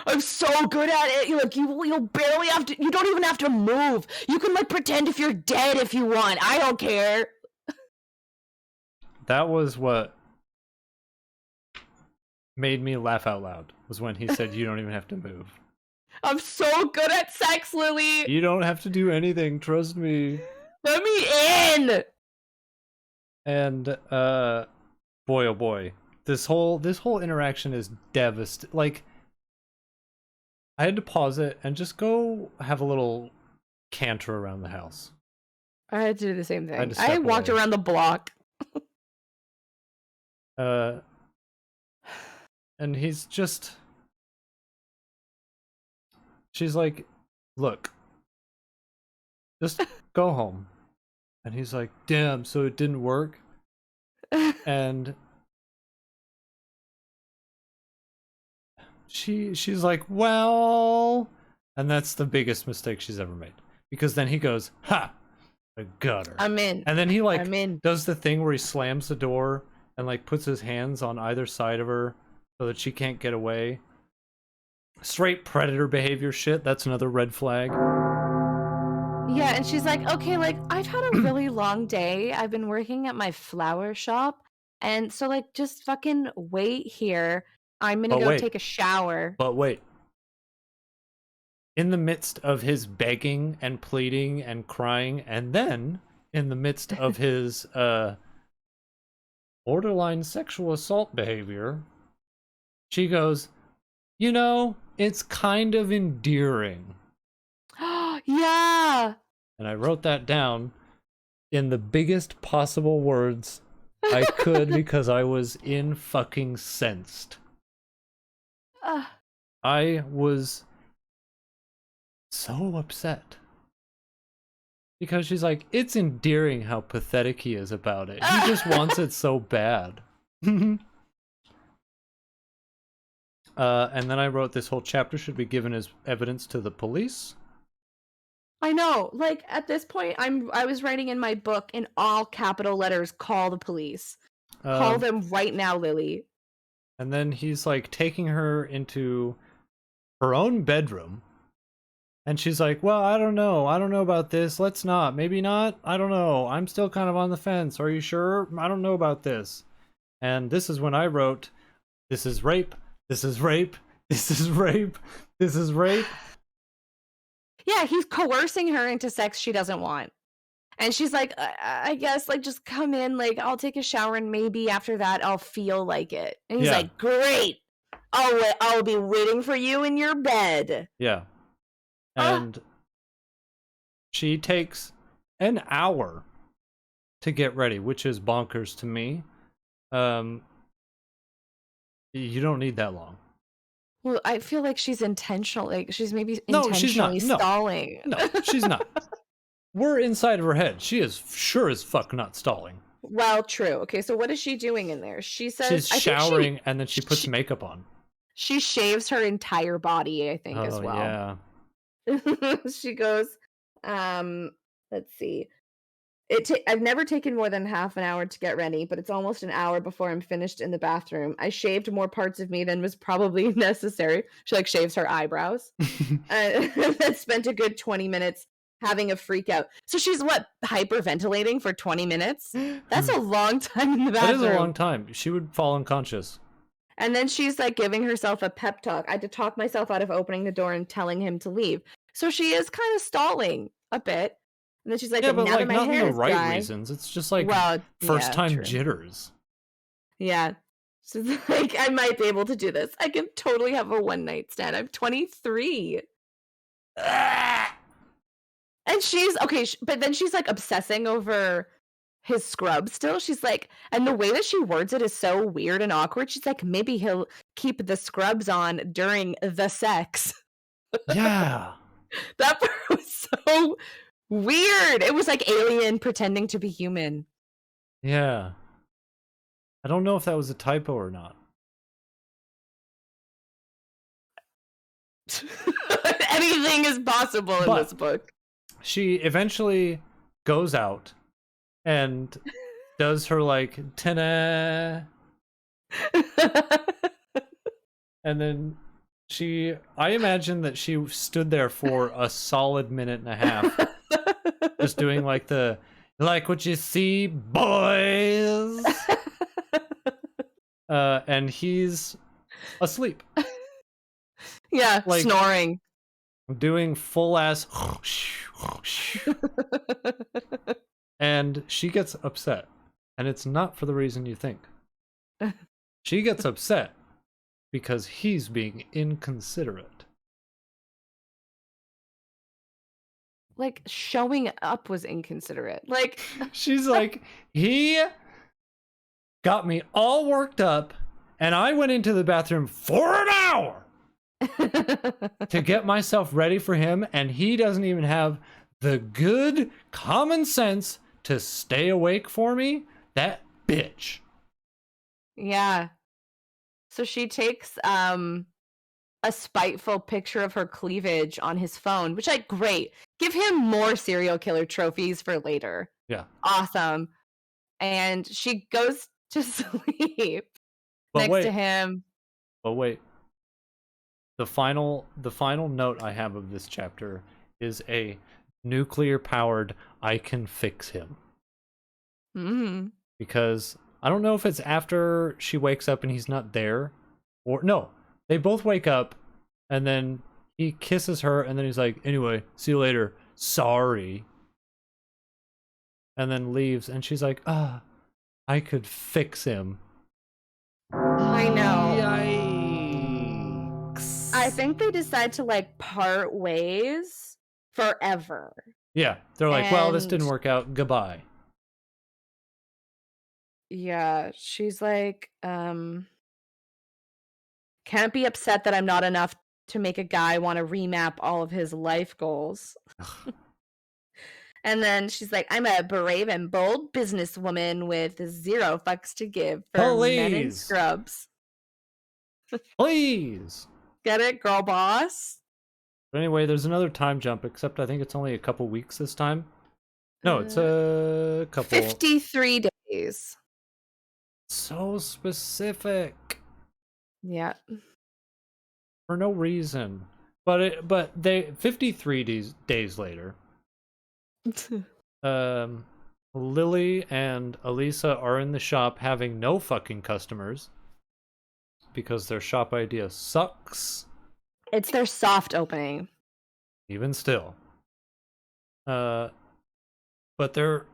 [SPEAKER 2] "I'm so good at it. You'll barely have to. You don't even have to move. You can like pretend if you're dead if you want. I don't care."
[SPEAKER 1] That was what made me laugh out loud, was when he said, you don't even have to move.
[SPEAKER 2] "I'm so good at sex, Lily.
[SPEAKER 1] You don't have to do anything, trust me.
[SPEAKER 2] Let me in."
[SPEAKER 1] And boy oh boy, this whole interaction is devastating. Like, I had to pause it and just go have a little canter around the house.
[SPEAKER 2] I had to do the same
[SPEAKER 1] I had
[SPEAKER 2] thing.
[SPEAKER 1] to
[SPEAKER 2] I
[SPEAKER 1] step
[SPEAKER 2] walked
[SPEAKER 1] away.
[SPEAKER 2] around the block.
[SPEAKER 1] And he's just, she's like, look, just go home. And he's like, damn, so it didn't work. And she's like, well, and that's the biggest mistake she's ever made, because then he goes, ha, I got her.
[SPEAKER 2] I'm in.
[SPEAKER 1] And then he like
[SPEAKER 2] I'm in.
[SPEAKER 1] does the thing where he slams the door and like puts his hands on either side of her so that she can't get away. Straight predator behavior shit. That's another red flag.
[SPEAKER 2] Yeah, and she's like, "Okay, like I've had a really long day. I've been working at my flower shop, and so like just fucking wait here. I'm gonna
[SPEAKER 1] But
[SPEAKER 2] go
[SPEAKER 1] wait.
[SPEAKER 2] take a shower."
[SPEAKER 1] But wait. In the midst of his begging and pleading and crying, and then in the midst of his borderline sexual assault behavior, she goes, you know, it's kind of endearing.
[SPEAKER 2] Yeah.
[SPEAKER 1] And I wrote that down in the biggest possible words I could because I was in fucking sensed. I was so upset. Because she's like, it's endearing how pathetic he is about it. He just wants it so bad. And then I wrote, this whole chapter should be given as evidence to the police.
[SPEAKER 2] I know. Like at this point, I was writing in my book in all capital letters, "Call the police. Call them right now, Lily."
[SPEAKER 1] And then he's like taking her into her own bedroom. And she's like, well, I don't know about this. Let's not. Maybe not. I don't know. I'm still kind of on the fence. Are you sure? I don't know about this. And this is when I wrote, this is rape. This is rape. This is rape. This is rape.
[SPEAKER 2] Yeah, he's coercing her into sex she doesn't want. And she's like, I guess, like, just come in, like, I'll take a shower, and maybe after that I'll feel like it. And he's like, great. I'll be waiting for you in your bed.
[SPEAKER 1] Yeah. And she takes an hour to get ready, which is bonkers to me. You don't need that long.
[SPEAKER 2] Well, I feel like she's intentional. Like, she's maybe
[SPEAKER 1] No, she's not.
[SPEAKER 2] intentionally
[SPEAKER 1] No.
[SPEAKER 2] stalling.
[SPEAKER 1] No, she's not. We're inside of her head. She is sure as fuck not stalling.
[SPEAKER 2] Well, true. Okay, so what is she doing in there? She says
[SPEAKER 1] she's showering and then she puts makeup on.
[SPEAKER 2] She shaves her entire body, I think, as well.
[SPEAKER 1] Yeah.
[SPEAKER 2] She goes, let's see. I've never taken more than half an hour to get ready, but it's almost an hour before I'm finished in the bathroom. I shaved more parts of me than was probably necessary. She like shaves her eyebrows. And spent a good 20 minutes having a freak out. So she's what, hyperventilating for 20 minutes? That's a long time in the
[SPEAKER 1] That
[SPEAKER 2] bathroom.
[SPEAKER 1] is a long time. She would fall unconscious.
[SPEAKER 2] And then she's like giving herself a pep talk. I had to talk myself out of opening the door and telling him to leave. So she is kind of stalling a bit. And then she's like,
[SPEAKER 1] Yeah,
[SPEAKER 2] but
[SPEAKER 1] but
[SPEAKER 2] now
[SPEAKER 1] like
[SPEAKER 2] that my
[SPEAKER 1] not in
[SPEAKER 2] hair
[SPEAKER 1] the
[SPEAKER 2] is
[SPEAKER 1] right
[SPEAKER 2] dry.
[SPEAKER 1] reasons. It's just like
[SPEAKER 2] Well,
[SPEAKER 1] first
[SPEAKER 2] yeah,
[SPEAKER 1] time
[SPEAKER 2] true.
[SPEAKER 1] jitters.
[SPEAKER 2] Yeah. She's like, I might be able to do this. I can totally have a one night stand. I'm 23. And she's okay, but then she's like obsessing over his scrub still. She's like, and the way that she words it is so weird and awkward. She's like, maybe he'll keep the scrubs on during the sex.
[SPEAKER 1] Yeah.
[SPEAKER 2] That part was so weird. It was like Alien pretending to be human.
[SPEAKER 1] Yeah. I don't know if that was a typo or not.
[SPEAKER 2] Anything is possible in this book.
[SPEAKER 1] She eventually goes out and does her like ta-da, and then I imagine that she stood there for a solid minute and a half just doing like the like what you see, boys. And he's asleep.
[SPEAKER 2] Yeah,
[SPEAKER 1] Like,
[SPEAKER 2] snoring.
[SPEAKER 1] Doing full ass and she gets upset, and it's not for the reason you think. She gets upset because he's being inconsiderate.
[SPEAKER 2] Like, showing up was inconsiderate. Like,
[SPEAKER 1] She's like, he got me all worked up, and I went into the bathroom for an hour to get myself ready for him, and he doesn't even have the good common sense to stay awake for me? That bitch.
[SPEAKER 2] yeah. So she takes a spiteful picture of her cleavage on his phone, which, like, great. Give him more serial killer trophies for later.
[SPEAKER 1] Yeah.
[SPEAKER 2] Awesome. And she goes to sleep next to him.
[SPEAKER 1] But wait. The final note I have of this chapter is a nuclear powered I can fix him.
[SPEAKER 2] Mm-hmm.
[SPEAKER 1] Because I don't know if it's after she wakes up and he's not there, or no, they both wake up and then he kisses her and then he's like, anyway, see you later, sorry, and then leaves, and she's like, I could fix him.
[SPEAKER 2] I know.
[SPEAKER 1] Yikes.
[SPEAKER 2] I think they decide to like part ways forever.
[SPEAKER 1] Yeah, they're like, well, this
[SPEAKER 2] And-
[SPEAKER 1] didn't work out, goodbye.
[SPEAKER 2] Yeah, she's like, can't be upset that I'm not enough to make a guy want to remap all of his life goals. And then she's like, I'm a brave and bold businesswoman with zero fucks to give for men in
[SPEAKER 1] Please.
[SPEAKER 2] scrubs.
[SPEAKER 1] Please.
[SPEAKER 2] Get it, girl boss?
[SPEAKER 1] But anyway, there's another time jump, except I think it's only a couple weeks this time. No, it's a couple.
[SPEAKER 2] 53 days.
[SPEAKER 1] So specific.
[SPEAKER 2] Yeah.
[SPEAKER 1] For no reason. But they 53 days later. Lily and Elisa are in the shop having no fucking customers because their shop idea sucks.
[SPEAKER 2] It's their soft opening.
[SPEAKER 1] Even still. But they're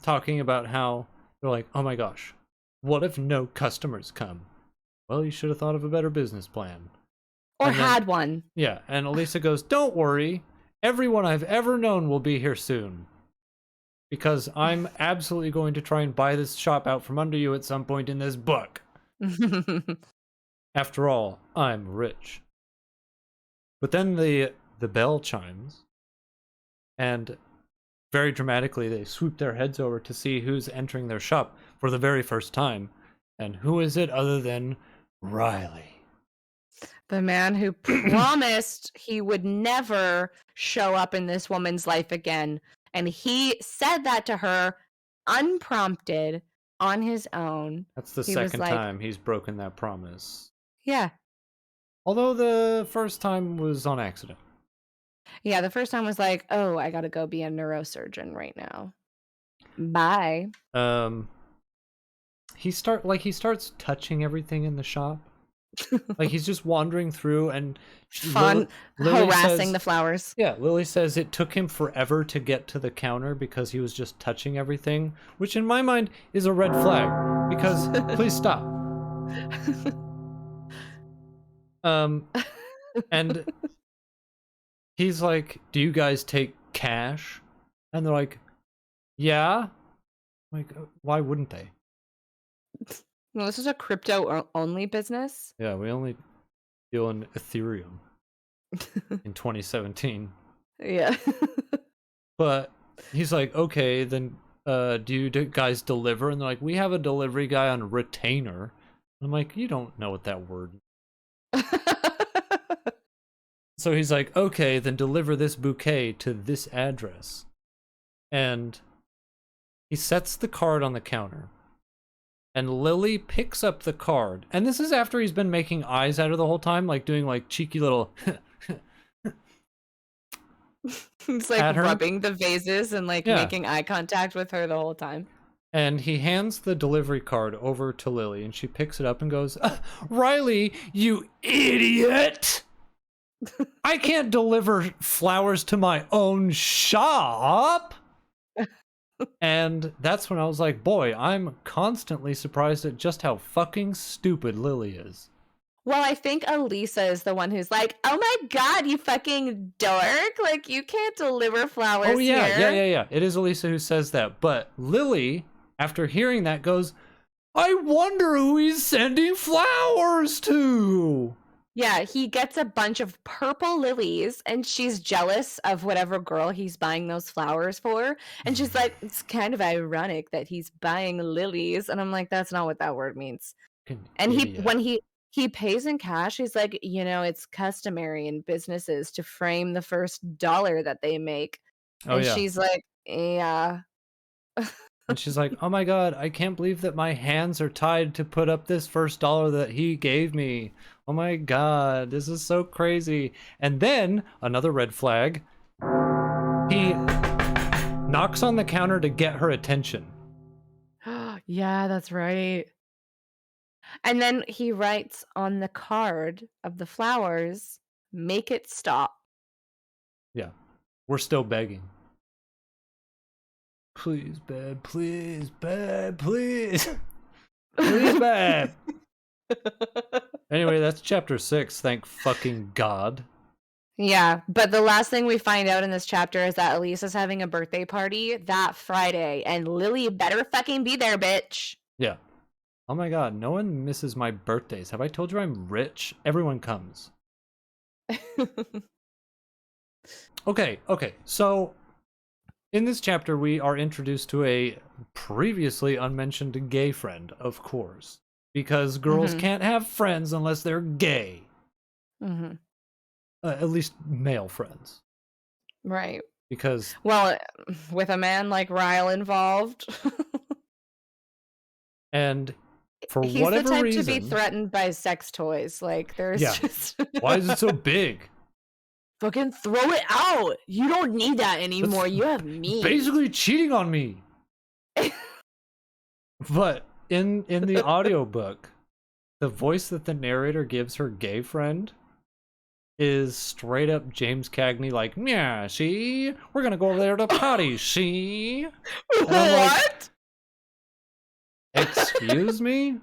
[SPEAKER 1] talking about how they're like, oh my gosh, what if no customers come? Well, you should have thought of a better business plan.
[SPEAKER 2] Or had one.
[SPEAKER 1] Yeah, and Elisa goes, don't worry, everyone I've ever known will be here soon. Because I'm absolutely going to try and buy this shop out from under you at some point in this book. After all, I'm rich. But then the bell chimes, and very dramatically they swoop their heads over to see who's entering their shop for the very first time. And who is it other than Riley?
[SPEAKER 2] The man who promised he would never show up in this woman's life again. And he said that to her unprompted, on his own.
[SPEAKER 1] That's the
[SPEAKER 2] He was
[SPEAKER 1] second
[SPEAKER 2] like,
[SPEAKER 1] time he's broken that promise.
[SPEAKER 2] yeah.
[SPEAKER 1] Although the first time was on accident.
[SPEAKER 2] Yeah, the first time was like, "Oh, I gotta go be a neurosurgeon right now. Bye."
[SPEAKER 1] Um, he starts touching everything in the shop. Like he's just wandering through, and
[SPEAKER 2] Fun
[SPEAKER 1] Lily
[SPEAKER 2] harassing
[SPEAKER 1] says,
[SPEAKER 2] the flowers.
[SPEAKER 1] "Yeah." Lily says it took him forever to get to the counter because he was just touching everything, which in my mind is a red flag. Because please stop. And he's like, "Do you guys take cash?" And they're like, "Yeah." Like, why wouldn't they?
[SPEAKER 2] No, this is a crypto only business.
[SPEAKER 1] Yeah, we only deal in Ethereum in 2017.
[SPEAKER 2] Yeah.
[SPEAKER 1] But he's like, "Okay, then do you guys deliver?" And they're like, "We have a delivery guy on retainer." I'm like, "You don't know what that word." So he's like, "Okay, then deliver this bouquet to this address." And he sets the card on the counter. And Lily picks up the card. And this is after he's been making eyes at her the whole time, like doing like cheeky little
[SPEAKER 2] He's like
[SPEAKER 1] at her.
[SPEAKER 2] rubbing the vases and like
[SPEAKER 1] Yeah.
[SPEAKER 2] making eye contact with her the whole time.
[SPEAKER 1] And he hands the delivery card over to Lily, and she picks it up and goes, "Riley, you idiot! I can't deliver flowers to my own shop!" And that's when I was like, boy, I'm constantly surprised at just how fucking stupid Lily is.
[SPEAKER 2] Well, I think Elisa is the one who's like, "Oh my god, you fucking dork! Like, you can't deliver flowers
[SPEAKER 1] Oh, yeah,
[SPEAKER 2] here."
[SPEAKER 1] yeah. It is Elisa who says that. But Lily, after hearing that, goes, "I wonder who he's sending flowers to."
[SPEAKER 2] Yeah, he gets a bunch of purple lilies, and she's jealous of whatever girl he's buying those flowers for. And she's like, "It's kind of ironic that he's buying lilies." And I'm like, that's not what that word means. And when he pays in cash, he's like, "It's customary in businesses to frame the first dollar that they make."
[SPEAKER 1] Oh,
[SPEAKER 2] And
[SPEAKER 1] yeah.
[SPEAKER 2] she's like, "Yeah."
[SPEAKER 1] And she's like, "Oh my god, I can't believe that my hands are tied to put up this first dollar that he gave me. Oh my god, this is so crazy." And then, another red flag, he knocks on the counter to get her attention.
[SPEAKER 2] Yeah, that's right. And then he writes on the card of the flowers, "Make it stop."
[SPEAKER 1] Yeah. We're still begging. Please, babe, please, babe, please. Please, babe. Anyway, that's chapter 6, thank fucking god.
[SPEAKER 2] Yeah, but the last thing we find out in this chapter is that Elisa's having a birthday party that Friday, and Lily better fucking be there, bitch.
[SPEAKER 1] Yeah. Oh my god, no one misses my birthdays. Have I told you I'm rich? Everyone comes. Okay, so in this chapter we are introduced to a previously unmentioned gay friend, of course. Because girls can't have friends unless they're gay. At least male friends.
[SPEAKER 2] Right.
[SPEAKER 1] Because...
[SPEAKER 2] Well, with a man like Ryle involved.
[SPEAKER 1] And for
[SPEAKER 2] he's
[SPEAKER 1] whatever
[SPEAKER 2] the type
[SPEAKER 1] reason...
[SPEAKER 2] to be threatened by sex toys. Like, there's just...
[SPEAKER 1] Why is it so big?
[SPEAKER 2] Fucking throw it out. You don't need that anymore. You have me.
[SPEAKER 1] Basically cheating on me. But in the audiobook, the voice that the narrator gives her gay friend is straight up James Cagney, like, "Yeah, see? We're gonna go over there to potty, see?"
[SPEAKER 2] What?
[SPEAKER 1] Like, excuse me?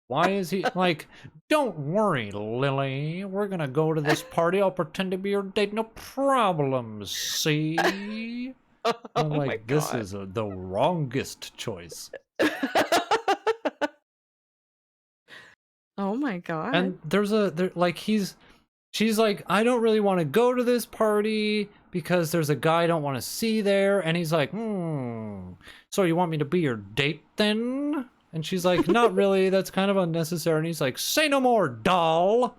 [SPEAKER 1] Why is he like, "Don't worry, Lily. We're gonna go to this party. I'll pretend to be your date. No problem, see?" I'm like, this is the wrongest choice.
[SPEAKER 2] Oh my god.
[SPEAKER 1] And she's like, "I don't really want to go to this party because there's a guy I don't want to see there." And he's like, "So you want me to be your date then?" And she's like, "Not really, that's kind of unnecessary." And he's like, "Say no more, doll."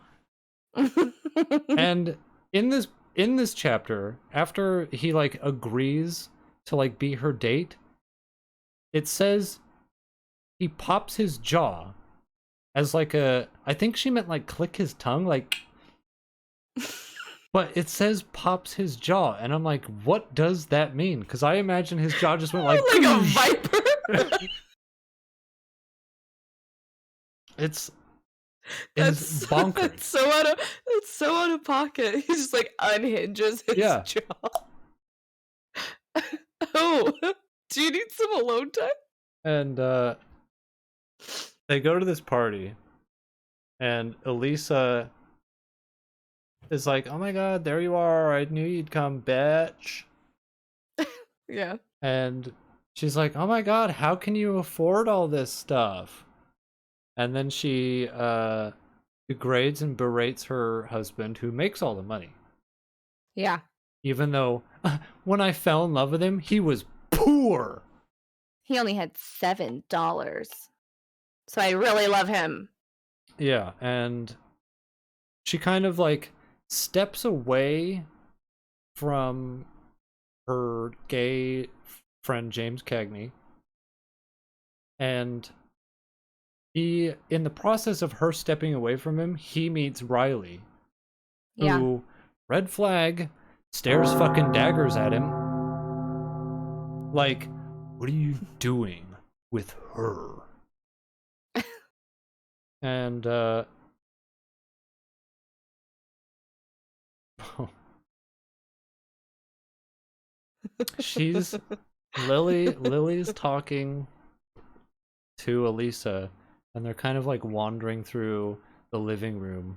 [SPEAKER 1] And in this chapter, after he like agrees to like be her date, it says he pops his jaw as like a, I think she meant like click his tongue, like, but it says pops his jaw, and I'm like, what does that mean? Because I imagine his jaw just went like
[SPEAKER 2] Like a viper.
[SPEAKER 1] it's
[SPEAKER 2] That's
[SPEAKER 1] bonkers.
[SPEAKER 2] it's so out of pocket. He just like unhinges his jaw. Oh, do you need some alone time?
[SPEAKER 1] And they go to this party, and Elisa is like, "Oh my god, there you are! I knew you'd come, bitch."
[SPEAKER 2] Yeah.
[SPEAKER 1] And she's like, "Oh my god, how can you afford all this stuff?" And then she degrades and berates her husband, who makes all the money.
[SPEAKER 2] Yeah.
[SPEAKER 1] Even though when I fell in love with him, he was poor.
[SPEAKER 2] He only had $7. So I really love him.
[SPEAKER 1] Yeah, and she kind of like steps away from her gay friend James Cagney, and he, in the process of her stepping away from him, he meets Riley, who, red flag, stares fucking daggers at him. Like, what are you doing with her? And she's Lily's talking to Elisa, and they're kind of like wandering through the living room,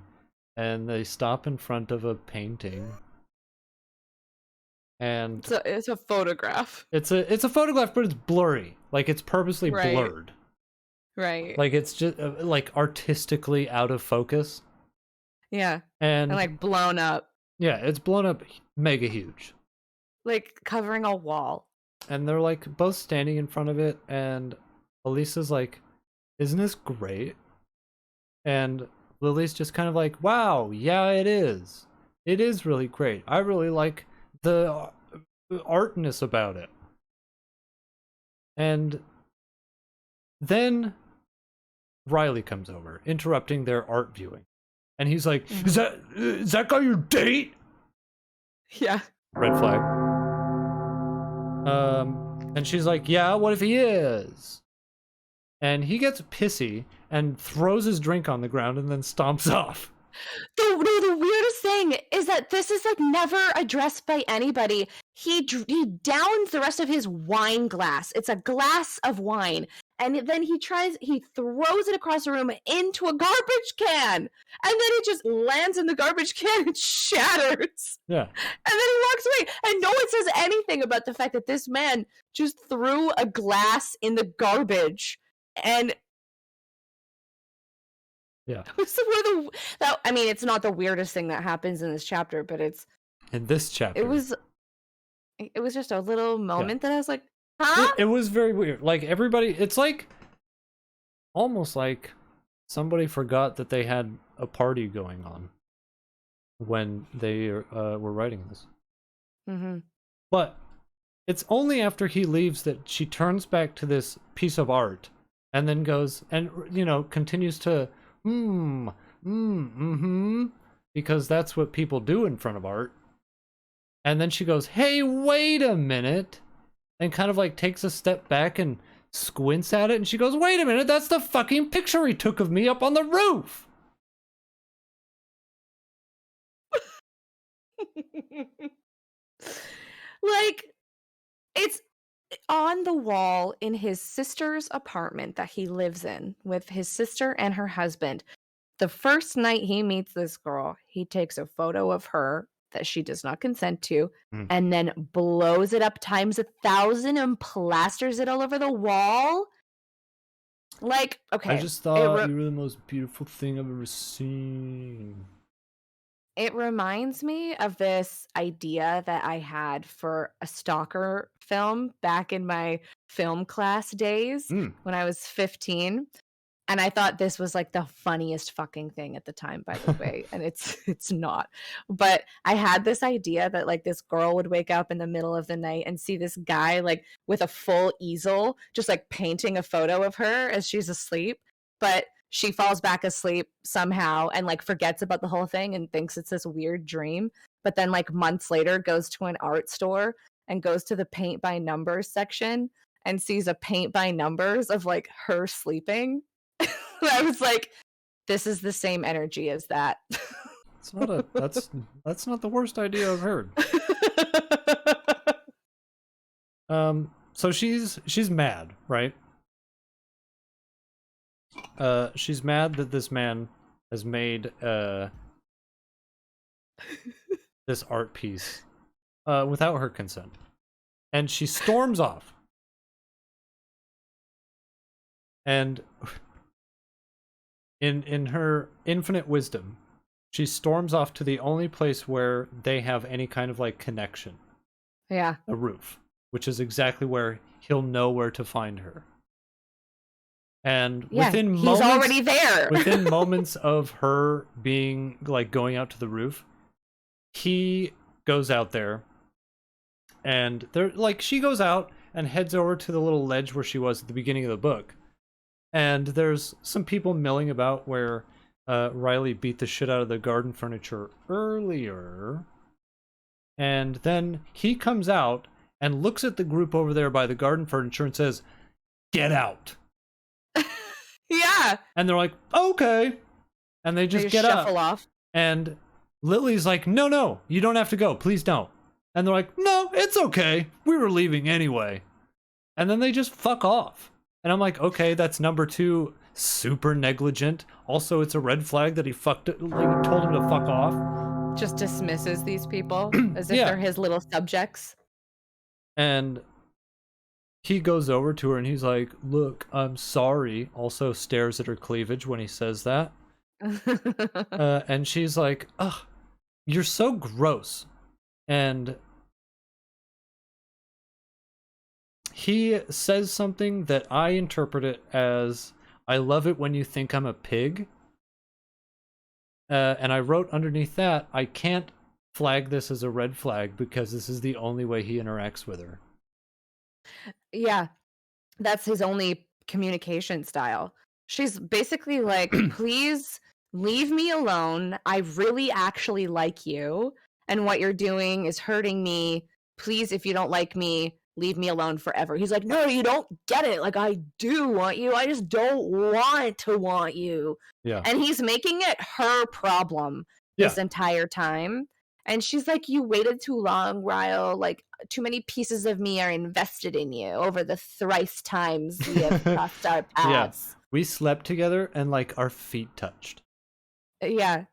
[SPEAKER 1] and they stop in front of a painting, and
[SPEAKER 2] it's a photograph.
[SPEAKER 1] It's a photograph, but it's blurry. Like, it's purposely blurred.
[SPEAKER 2] Right.
[SPEAKER 1] Like, it's just like artistically out of focus.
[SPEAKER 2] Yeah.
[SPEAKER 1] And
[SPEAKER 2] like blown up.
[SPEAKER 1] Yeah, it's blown up mega huge.
[SPEAKER 2] Like covering a wall.
[SPEAKER 1] And they're like both standing in front of it, and Elisa's like, "Isn't this great?" And Lily's just kind of like, "Wow, yeah, it is. It is really great. I really like the artness about it." And then Riley comes over, interrupting their art viewing. And he's like, is that guy your date?
[SPEAKER 2] Yeah.
[SPEAKER 1] Red flag. And she's like, yeah, what if he is? And he gets pissy and throws his drink on the ground and then stomps off.
[SPEAKER 2] The weirdest thing is that this is like never addressed by anybody. He downs the rest of his wine glass. It's a glass of wine. And then he throws it across the room into a garbage can. And then it just lands in the garbage can and shatters.
[SPEAKER 1] Yeah.
[SPEAKER 2] And then he walks away. And no one says anything about the fact that this man just threw a glass in the garbage. And
[SPEAKER 1] yeah,
[SPEAKER 2] I mean, it's not the weirdest thing that happens in this chapter, but it's
[SPEAKER 1] in this chapter.
[SPEAKER 2] It was just a little moment that I was like, huh?
[SPEAKER 1] It was very weird. Like, everybody, it's like almost like somebody forgot that they had a party going on when they were writing this.
[SPEAKER 2] Mm-hmm.
[SPEAKER 1] But it's only after he leaves that she turns back to this piece of art and then goes and, continues to because that's what people do in front of art. And then she goes, hey, wait a minute, and kind of like takes a step back and squints at it, and she goes, wait a minute, that's the fucking picture he took of me up on the roof.
[SPEAKER 2] Like, it's on the wall in his sister's apartment that he lives in with his sister and her husband. The first night he meets this girl, he takes a photo of her that she does not consent to, and then blows it up times 1,000 and plasters it all over the wall. Like, okay.
[SPEAKER 1] I just thought you were the most beautiful thing I've ever seen.
[SPEAKER 2] It reminds me of this idea that I had for a stalker film back in my film class days when I was 15. And I thought this was like the funniest fucking thing at the time, by the way, and it's not. But I had this idea that like this girl would wake up in the middle of the night and see this guy like with a full easel just like painting a photo of her as she's asleep, but she falls back asleep somehow and like forgets about the whole thing and thinks it's this weird dream, but then like months later goes to an art store and goes to the paint by numbers section and sees a paint by numbers of like her sleeping. I was like, this is the same energy as that.
[SPEAKER 1] It's not a that's not the worst idea I've heard. So she's mad, right? She's mad that this man has made this art piece without her consent. And she storms off. And in her infinite wisdom, she storms off to the only place where they have any kind of like connection.
[SPEAKER 2] Yeah.
[SPEAKER 1] The roof, which is exactly where he'll know where to find her. And within
[SPEAKER 2] he's
[SPEAKER 1] moments,
[SPEAKER 2] already there.
[SPEAKER 1] within moments of her being like going out to the roof, he goes out there, and they're like, she goes out and heads over to the little ledge where she was at the beginning of the book. And there's some people milling about where Riley beat the shit out of the garden furniture earlier. And then he comes out and looks at the group over there by the garden furniture and says, "Get out."
[SPEAKER 2] Yeah.
[SPEAKER 1] And they're like, "Okay." And they just get
[SPEAKER 2] shuffle
[SPEAKER 1] up.
[SPEAKER 2] off.
[SPEAKER 1] And Lily's like, no, you don't have to go. Please don't. And they're like, "No, it's okay. We were leaving anyway." And then they just fuck off. And I'm like, okay, that's number 2, super negligent. Also, it's a red flag that he told him to fuck off.
[SPEAKER 2] Just dismisses these people as if
[SPEAKER 1] Yeah.
[SPEAKER 2] they're his little subjects.
[SPEAKER 1] And he goes over to her and he's like, "Look, I'm sorry." Also stares at her cleavage when he says that. And she's like, "Ugh, you're so gross." And he says something that I interpret it as, "I love it when you think I'm a pig." And I wrote underneath that, I can't flag this as a red flag because this is the only way he interacts with her.
[SPEAKER 2] Yeah. That's his only communication style. She's basically like, "Please leave me alone. I really actually like you. And what you're doing is hurting me. Please, if you don't like me, leave me alone forever." He's like, "No, you don't get it. Like, I do want you. I just don't want to want you."
[SPEAKER 1] Yeah.
[SPEAKER 2] And he's making it her problem this entire time. And she's like, "You waited too long, Ryle. Like, too many pieces of me are invested in you over the thrice times we have crossed our paths."
[SPEAKER 1] We slept together and like our feet touched.
[SPEAKER 2] Yeah.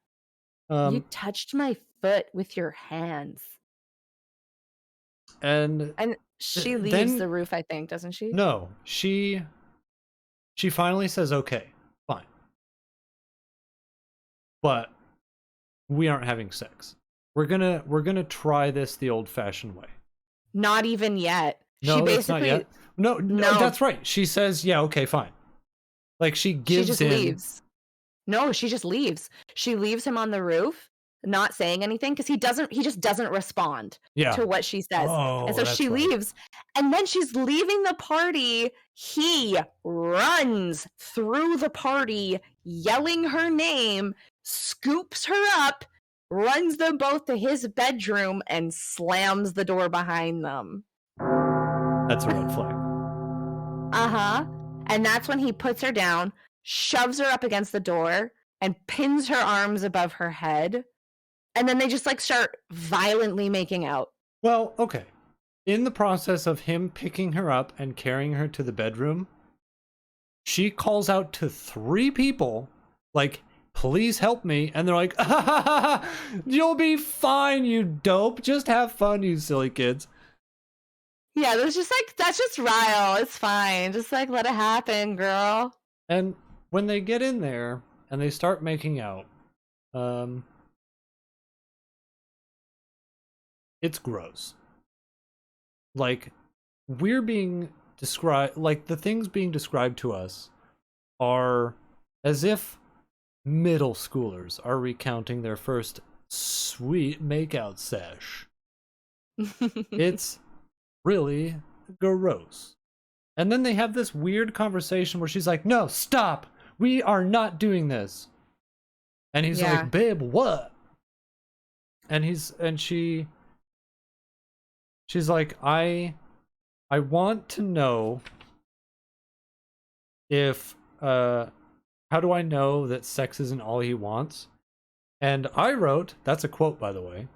[SPEAKER 2] You touched my foot with your hands.
[SPEAKER 1] And
[SPEAKER 2] she leaves the roof, I think, doesn't she?
[SPEAKER 1] No, she finally says, "Okay, fine. But we aren't having sex. We're gonna try this the old-fashioned way."
[SPEAKER 2] Not even yet.
[SPEAKER 1] No,
[SPEAKER 2] she
[SPEAKER 1] that's not
[SPEAKER 2] basically
[SPEAKER 1] yet. No, that's right. She says, "Yeah, okay, fine." Like she gives
[SPEAKER 2] she just
[SPEAKER 1] in.
[SPEAKER 2] leaves. No, she just leaves. She leaves him on the roof, not saying anything, because he just doesn't respond to what she says. And so she leaves. And then she's leaving the party. He runs through the party, yelling her name, scoops her up, runs them both to his bedroom, and slams the door behind them.
[SPEAKER 1] That's a red flag.
[SPEAKER 2] Uh-huh. And that's when he puts her down, shoves her up against the door, and pins her arms above her head. And then they just like start violently making out.
[SPEAKER 1] Well, okay. In the process of him picking her up and carrying her to the bedroom, she calls out to 3 people, like, "Please help me." And they're like, "You'll be fine, you dope. Just have fun, you silly kids."
[SPEAKER 2] Yeah, that's just Ryle. It's fine. Just like let it happen, girl.
[SPEAKER 1] And when they get in there and they start making out, it's gross. Like, we're being described, like the things being described to us are as if middle schoolers are recounting their first sweet makeout sesh. It's really gross. And then they have this weird conversation where she's like, no, stop. We are not doing this. And he's like, babe, what? And she's like, I want to know if, how do I know that sex isn't all he wants? And I wrote, that's a quote, by the way.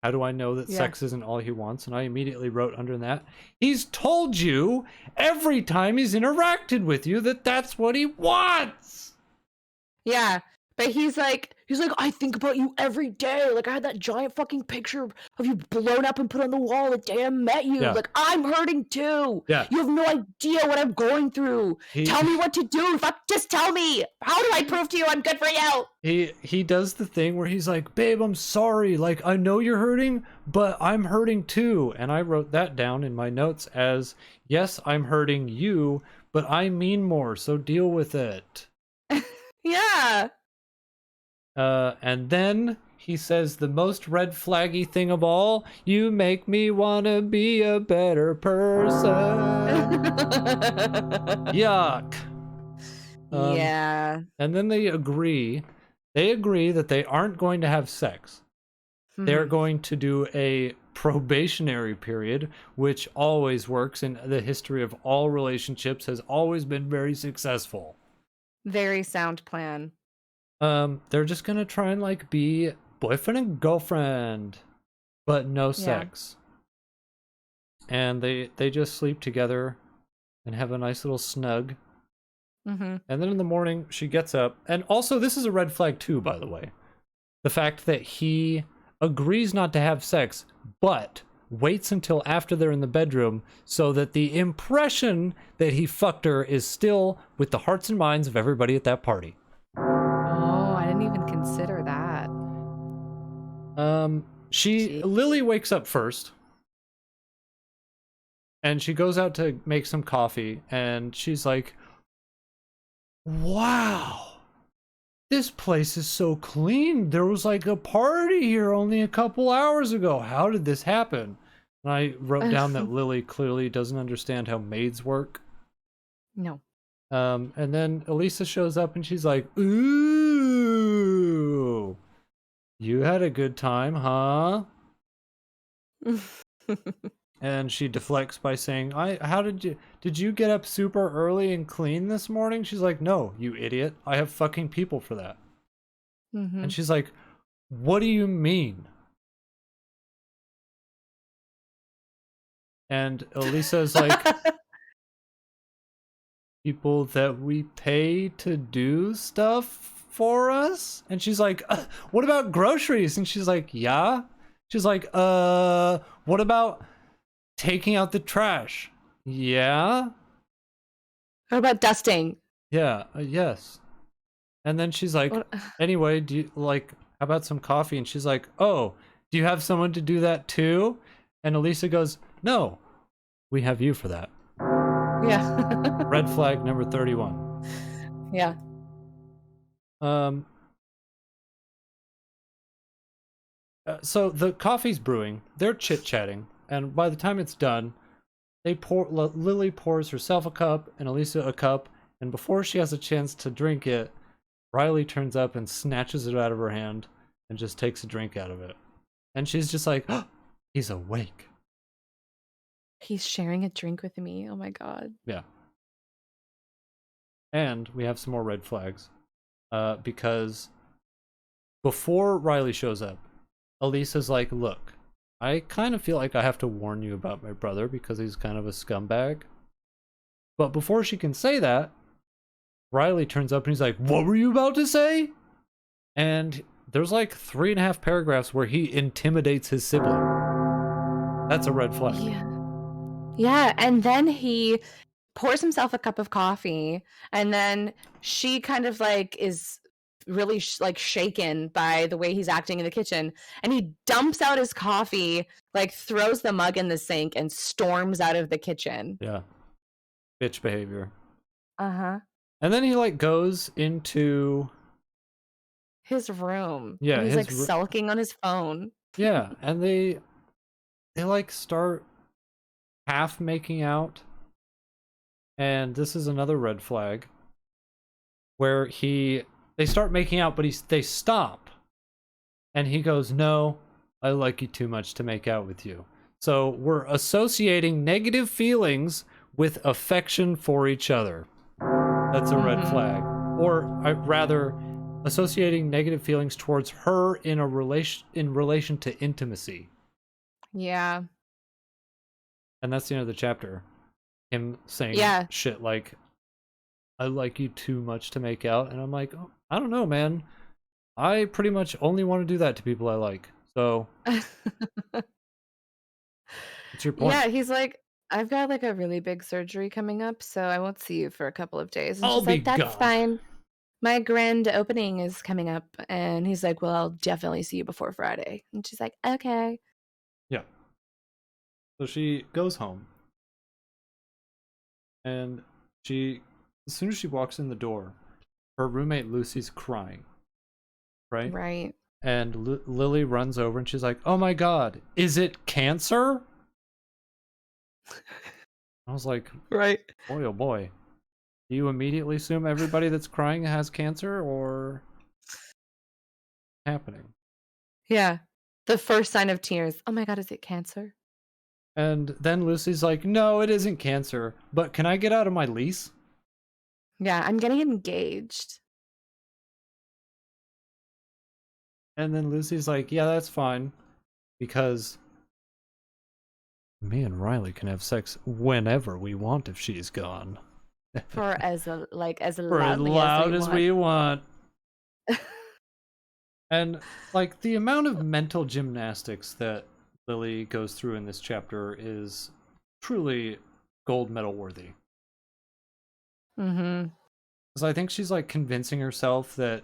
[SPEAKER 1] How do I know that sex isn't all he wants? And I immediately wrote under that, he's told you every time he's interacted with you that that's what he wants.
[SPEAKER 2] Yeah. But he's like, I think about you every day. Like, I had that giant fucking picture of you blown up and put on the wall the day I met you.
[SPEAKER 1] Yeah.
[SPEAKER 2] Like, I'm hurting too.
[SPEAKER 1] Yeah.
[SPEAKER 2] You have no idea what I'm going through. Tell me what to do. Just tell me. How do I prove to you I'm good for you?
[SPEAKER 1] He does the thing where he's like, babe, I'm sorry. Like, I know you're hurting, but I'm hurting too. And I wrote that down in my notes as, yes, I'm hurting you, but I mean more, so deal with it.
[SPEAKER 2] Yeah.
[SPEAKER 1] And then he says the most red flaggy thing of all, you make me want to be a better person. Yuck.
[SPEAKER 2] Yeah.
[SPEAKER 1] And then they agree that they aren't going to have sex. They're going to do a probationary period, which always works in the history of all relationships, has always been very successful.
[SPEAKER 2] Very sound plan.
[SPEAKER 1] They're just gonna try and like be boyfriend and girlfriend, but no sex. And they just sleep together and have a nice little snug. And then in the morning she gets up, and also this is a red flag too, by the way. The fact that he agrees not to have sex, but waits until after they're in the bedroom so that the impression that he fucked her is still with the hearts and minds of everybody at that party.
[SPEAKER 2] Oh, I didn't even consider that.
[SPEAKER 1] Lily wakes up first. And she goes out to make some coffee, and she's like, wow, this place is so clean. There was like a party here only a couple hours ago. How did this happen? And I wrote down that Lily clearly doesn't understand how maids work.
[SPEAKER 2] No.
[SPEAKER 1] And then Elisa shows up and she's like, ooh, you had a good time, huh? And she deflects by saying, did you get up super early and clean this morning? She's like, no, you idiot. I have fucking people for that. And she's like, what do you mean? And Elisa's like, people that we pay to do stuff for us? And she's like, what about groceries? And she's like, yeah. She's like, what about taking out the trash? Yeah.
[SPEAKER 2] What about dusting?
[SPEAKER 1] Yeah, yes. And then she's like, anyway, do you like, how about some coffee? And she's like, oh, do you have someone to do that too? And Elisa goes, no, we have you for that.
[SPEAKER 2] Yeah.
[SPEAKER 1] Red flag number 31.
[SPEAKER 2] Yeah.
[SPEAKER 1] So the coffee's brewing, they're chit-chatting, and by the time it's done, Lily pours herself a cup and Elisa a cup, and before she has a chance to drink it, Riley turns up and snatches it out of her hand and just takes a drink out of it. And she's just like, oh, he's awake.
[SPEAKER 2] He's sharing a drink with me. Oh my god.
[SPEAKER 1] Yeah. And we have some more red flags. Because before Riley shows up, Elisa's like, look, I kind of feel like I have to warn you about my brother because he's kind of a scumbag. But before she can say that, Riley turns up and he's like, what were you about to say? And there's like 3.5 paragraphs where he intimidates his sibling. That's a red flag.
[SPEAKER 2] Yeah, and then he pours himself a cup of coffee, and then she kind of like is really like shaken by the way he's acting in the kitchen, and he dumps out his coffee, like throws the mug in the sink and storms out of the kitchen.
[SPEAKER 1] Yeah. Bitch behavior. And then he like goes into
[SPEAKER 2] his room.
[SPEAKER 1] Yeah,
[SPEAKER 2] And he's
[SPEAKER 1] his
[SPEAKER 2] like sulking on his phone.
[SPEAKER 1] yeah, and they like start half making out, and this is another red flag where they start making out, but they stop, and he goes, "No, I like you too much to make out with you." So we're associating negative feelings with affection for each other. That's a red flag. Or rather, associating negative feelings towards her in relation to intimacy.
[SPEAKER 2] Yeah.
[SPEAKER 1] And that's the end of the chapter. Him saying shit like, "I like you too much to make out," and I'm like, oh, I don't know, man. I pretty much only want to do that to people I like. So, what's your point?
[SPEAKER 2] Yeah, he's like, I've got like a really big surgery coming up, so I won't see you for a couple of days. And
[SPEAKER 1] I'll
[SPEAKER 2] she's
[SPEAKER 1] be
[SPEAKER 2] like, that's
[SPEAKER 1] gone.
[SPEAKER 2] fine. My grand opening is coming up. And he's like, well, I'll definitely see you before Friday. And she's like, okay.
[SPEAKER 1] Yeah. So she goes home. And as soon as she walks in the door, her roommate Lucy's crying. Right?
[SPEAKER 2] Right.
[SPEAKER 1] And Lily runs over and she's like, "Oh my god, is it cancer?" I was like,
[SPEAKER 2] right.
[SPEAKER 1] Boy, oh boy. Do you immediately assume everybody that's crying has cancer, or happening?
[SPEAKER 2] Yeah. The first sign of tears. Oh my god, is it cancer?
[SPEAKER 1] And then Lucy's like, "No, it isn't cancer, but can I get out of my lease?"
[SPEAKER 2] Yeah, I'm getting engaged.
[SPEAKER 1] And then Lucy's like, "Yeah, that's fine, because me and Riley can have sex whenever we want if she's gone.
[SPEAKER 2] For as
[SPEAKER 1] loudly as we want." And like the amount of mental gymnastics that Lily goes through in this chapter is truly gold medal worthy.
[SPEAKER 2] Mm-hmm.
[SPEAKER 1] Because I think she's like convincing herself that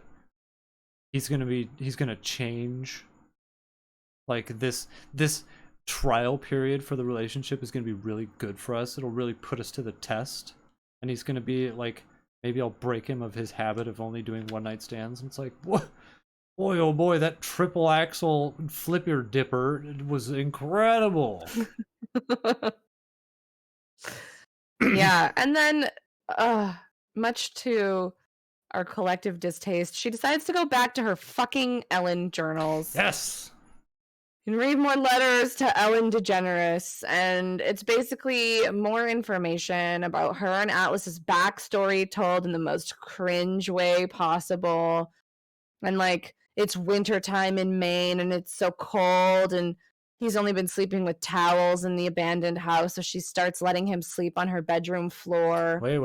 [SPEAKER 1] he's gonna change. Like this trial period for the relationship is gonna be really good for us. It'll really put us to the test. And he's gonna be like, maybe I'll break him of his habit of only doing one night stands. And it's like, what? Boy, oh boy, that triple axle flipper dipper was incredible.
[SPEAKER 2] Yeah, and then, much to our collective distaste, she decides to go back to her fucking Ellen journals.
[SPEAKER 1] Yes.
[SPEAKER 2] And read more letters to Ellen DeGeneres, and it's basically more information about her and Atlas's backstory told in the most cringe way possible. And like, it's wintertime in Maine and it's so cold, and he's only been sleeping with towels in the abandoned house, so she starts letting him sleep on her bedroom floor.
[SPEAKER 1] Wait.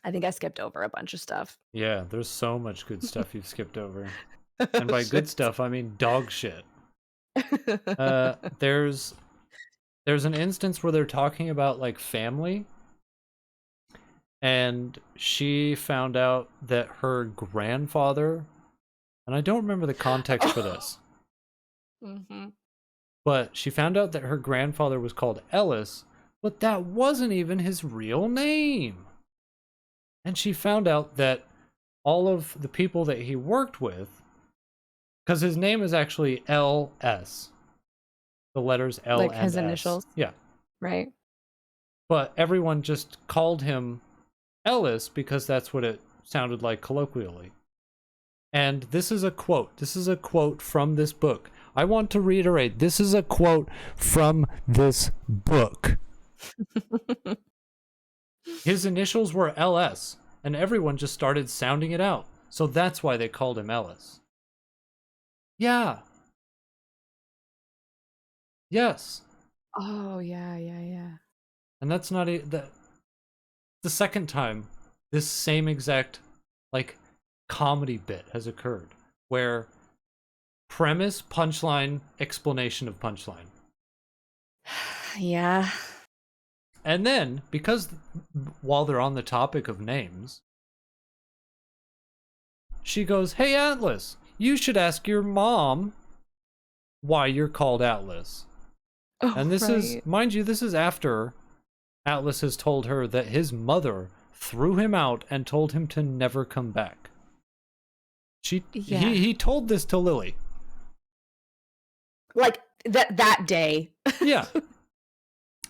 [SPEAKER 2] I think I skipped over a bunch of stuff.
[SPEAKER 1] Yeah, there's so much good stuff you've skipped over. And by good stuff, I mean dog shit. There's an instance where they're talking about like family, and she found out that her grandfather, and I don't remember the context for this, but she found out that her grandfather was called Ellis, but that wasn't even his real name. And she found out that all of the people that he worked with, because his name is actually L.S. The letters L
[SPEAKER 2] like
[SPEAKER 1] and
[SPEAKER 2] his
[SPEAKER 1] S.
[SPEAKER 2] initials.
[SPEAKER 1] Yeah.
[SPEAKER 2] Right.
[SPEAKER 1] But everyone just called him Ellis because that's what it sounded like colloquially. And this is a quote. This is a quote from this book. I want to reiterate, this is a quote from this book. His initials were LS, and everyone just started sounding it out. So that's why they called him Ellis. Yeah. Yes.
[SPEAKER 2] Oh, yeah.
[SPEAKER 1] And that's not the second time this same exact like comedy bit has occurred, where premise, punchline, explanation of punchline.
[SPEAKER 2] Yeah.
[SPEAKER 1] And then, because while they're on the topic of names, she goes, "Hey Atlas, you should ask your mom why you're called Atlas." And this is, mind you, this is after Atlas has told her that his mother threw him out and told him to never come back.
[SPEAKER 2] Yeah.
[SPEAKER 1] He told this to Lily.
[SPEAKER 2] Like that day.
[SPEAKER 1] Yeah.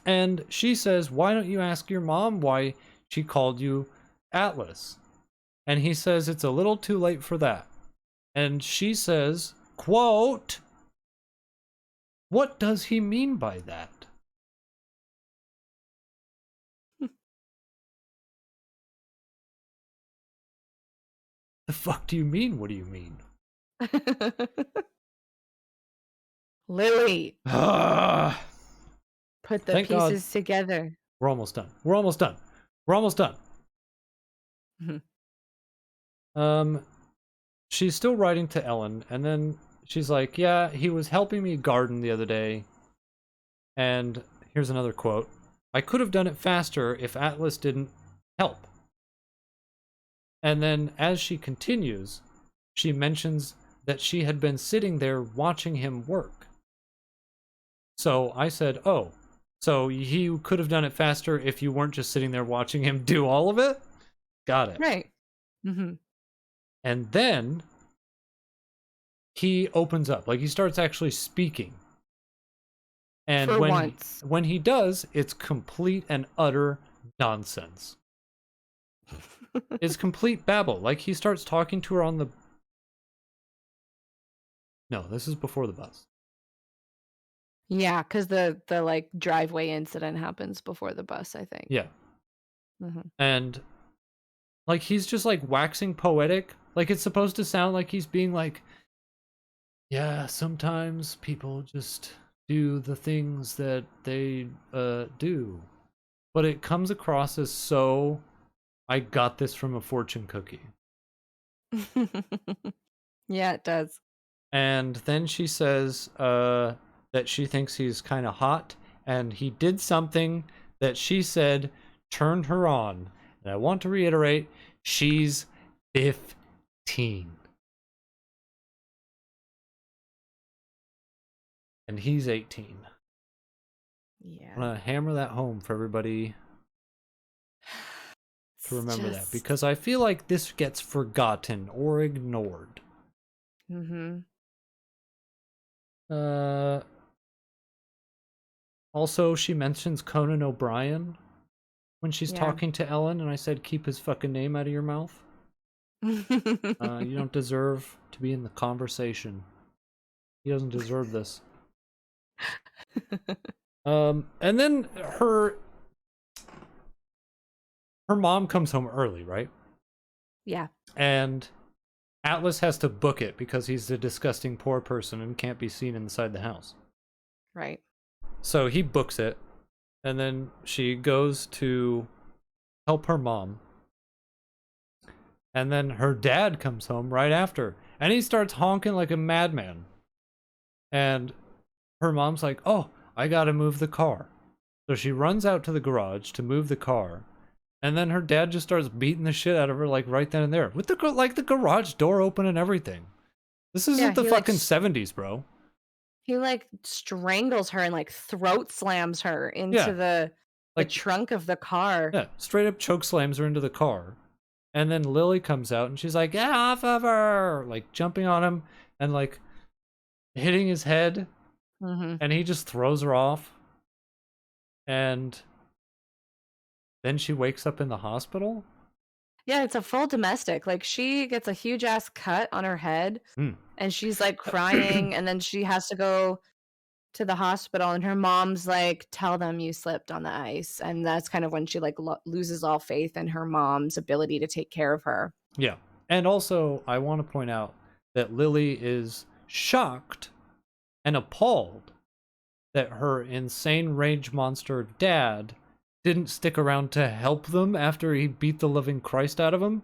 [SPEAKER 1] And she says, why don't you ask your mom why she called you Atlas? And he says, it's a little too late for that. And she says, quote, what does he mean by that? The fuck do you mean? What do you mean?
[SPEAKER 2] Lily.
[SPEAKER 1] Ah,
[SPEAKER 2] Put the
[SPEAKER 1] thank God.
[SPEAKER 2] pieces together.
[SPEAKER 1] We're almost done. We're almost done. We're almost done. She's still writing to Ellen, and then she's like, yeah, he was helping me garden the other day. And here's another quote. I could have done it faster if Atlas didn't help. And then as she continues, she mentions that she had been sitting there watching him work. So I said, oh, so he could have done it faster if you weren't just sitting there watching him do all of it? Got it.
[SPEAKER 2] Right. Mm-hmm.
[SPEAKER 1] And then he opens up, like he starts actually speaking. And
[SPEAKER 2] For once.
[SPEAKER 1] when he does, it's complete and utter nonsense. It's complete babble. Like he starts talking to her on the... No, this is before the bus.
[SPEAKER 2] Yeah, because the like driveway incident happens before the bus, I think.
[SPEAKER 1] Yeah.
[SPEAKER 2] Mm-hmm.
[SPEAKER 1] And like he's just like waxing poetic. Like it's supposed to sound like he's being like, yeah, sometimes people just do the things that they do. But it comes across as so, I got this from a fortune cookie.
[SPEAKER 2] Yeah, it does.
[SPEAKER 1] And then she says that she thinks he's kind of hot, and he did something that she said turned her on. And I want to reiterate, she's 15. And he's 18.
[SPEAKER 2] Yeah.
[SPEAKER 1] I'm going to hammer that home for everybody to remember that, because I feel like this gets forgotten or ignored.
[SPEAKER 2] Mm-hmm.
[SPEAKER 1] Also, she mentions Conan O'Brien when she's
[SPEAKER 2] Yeah.
[SPEAKER 1] talking to Ellen, and I said, keep his fucking name out of your mouth. You don't deserve to be in the conversation. He doesn't deserve this. And then her mom comes home early, right?
[SPEAKER 2] Yeah.
[SPEAKER 1] And Atlas has to book it because he's a disgusting poor person and can't be seen inside the house.
[SPEAKER 2] Right.
[SPEAKER 1] So he books it, and then she goes to help her mom. And then her dad comes home right after, and he starts honking like a madman. And her mom's like, oh, I gotta move the car. So she runs out to the garage to move the car. And then her dad just starts beating the shit out of her, like right then and there, with the garage door open and everything. This isn't the fucking 70s, bro.
[SPEAKER 2] He like strangles her and like throat slams her into the trunk of the car.
[SPEAKER 1] Yeah, straight up choke slams her into the car. And then Lily comes out and she's like, get off of her! Like jumping on him and like hitting his head.
[SPEAKER 2] Mm-hmm.
[SPEAKER 1] And he just throws her off. And then she wakes up in the hospital.
[SPEAKER 2] Yeah, it's a full domestic. Like she gets a huge ass cut on her head and she's like crying, and then she has to go to the hospital, and her mom's like, tell them you slipped on the ice. And that's kind of when she like loses all faith in her mom's ability to take care of her.
[SPEAKER 1] Yeah. And also, I want to point out that Lily is shocked and appalled that her insane rage monster dad didn't stick around to help them after he beat the living Christ out of him.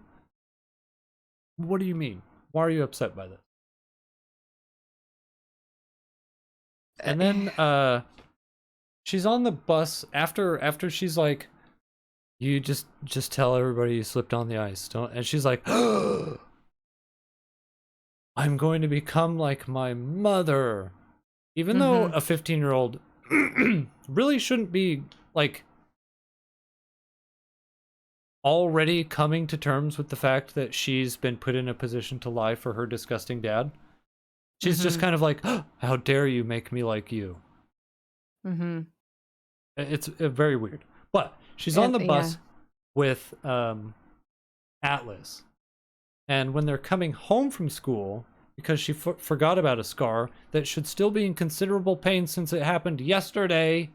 [SPEAKER 1] What do you mean? Why are you upset by this? And then she's on the bus after she's like, you just tell everybody you slipped on the ice, don't. And she's like, I'm going to become like my mother. Even though a 15-year-old really shouldn't be like already coming to terms with the fact that she's been put in a position to lie for her disgusting dad. She's just kind of like, oh, how dare you make me like you? It's very weird. But she's on the bus with Atlas. And when they're coming home from school, because she forgot about a scar that should still be in considerable pain since it happened yesterday.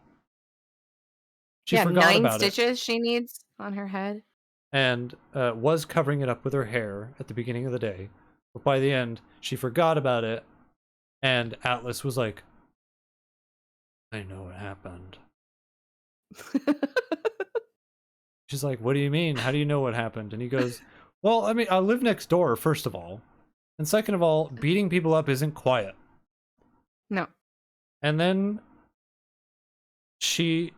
[SPEAKER 1] She forgot
[SPEAKER 2] 9
[SPEAKER 1] about
[SPEAKER 2] stitches she needs on her head.
[SPEAKER 1] And was covering it up with her hair at the beginning of the day. But by the end, she forgot about it. And Atlas was like, I know what happened. She's like, what do you mean? How do you know what happened? And he goes, well, I mean, I live next door, first of all. And second of all, beating people up isn't quiet.
[SPEAKER 2] No.
[SPEAKER 1] And then he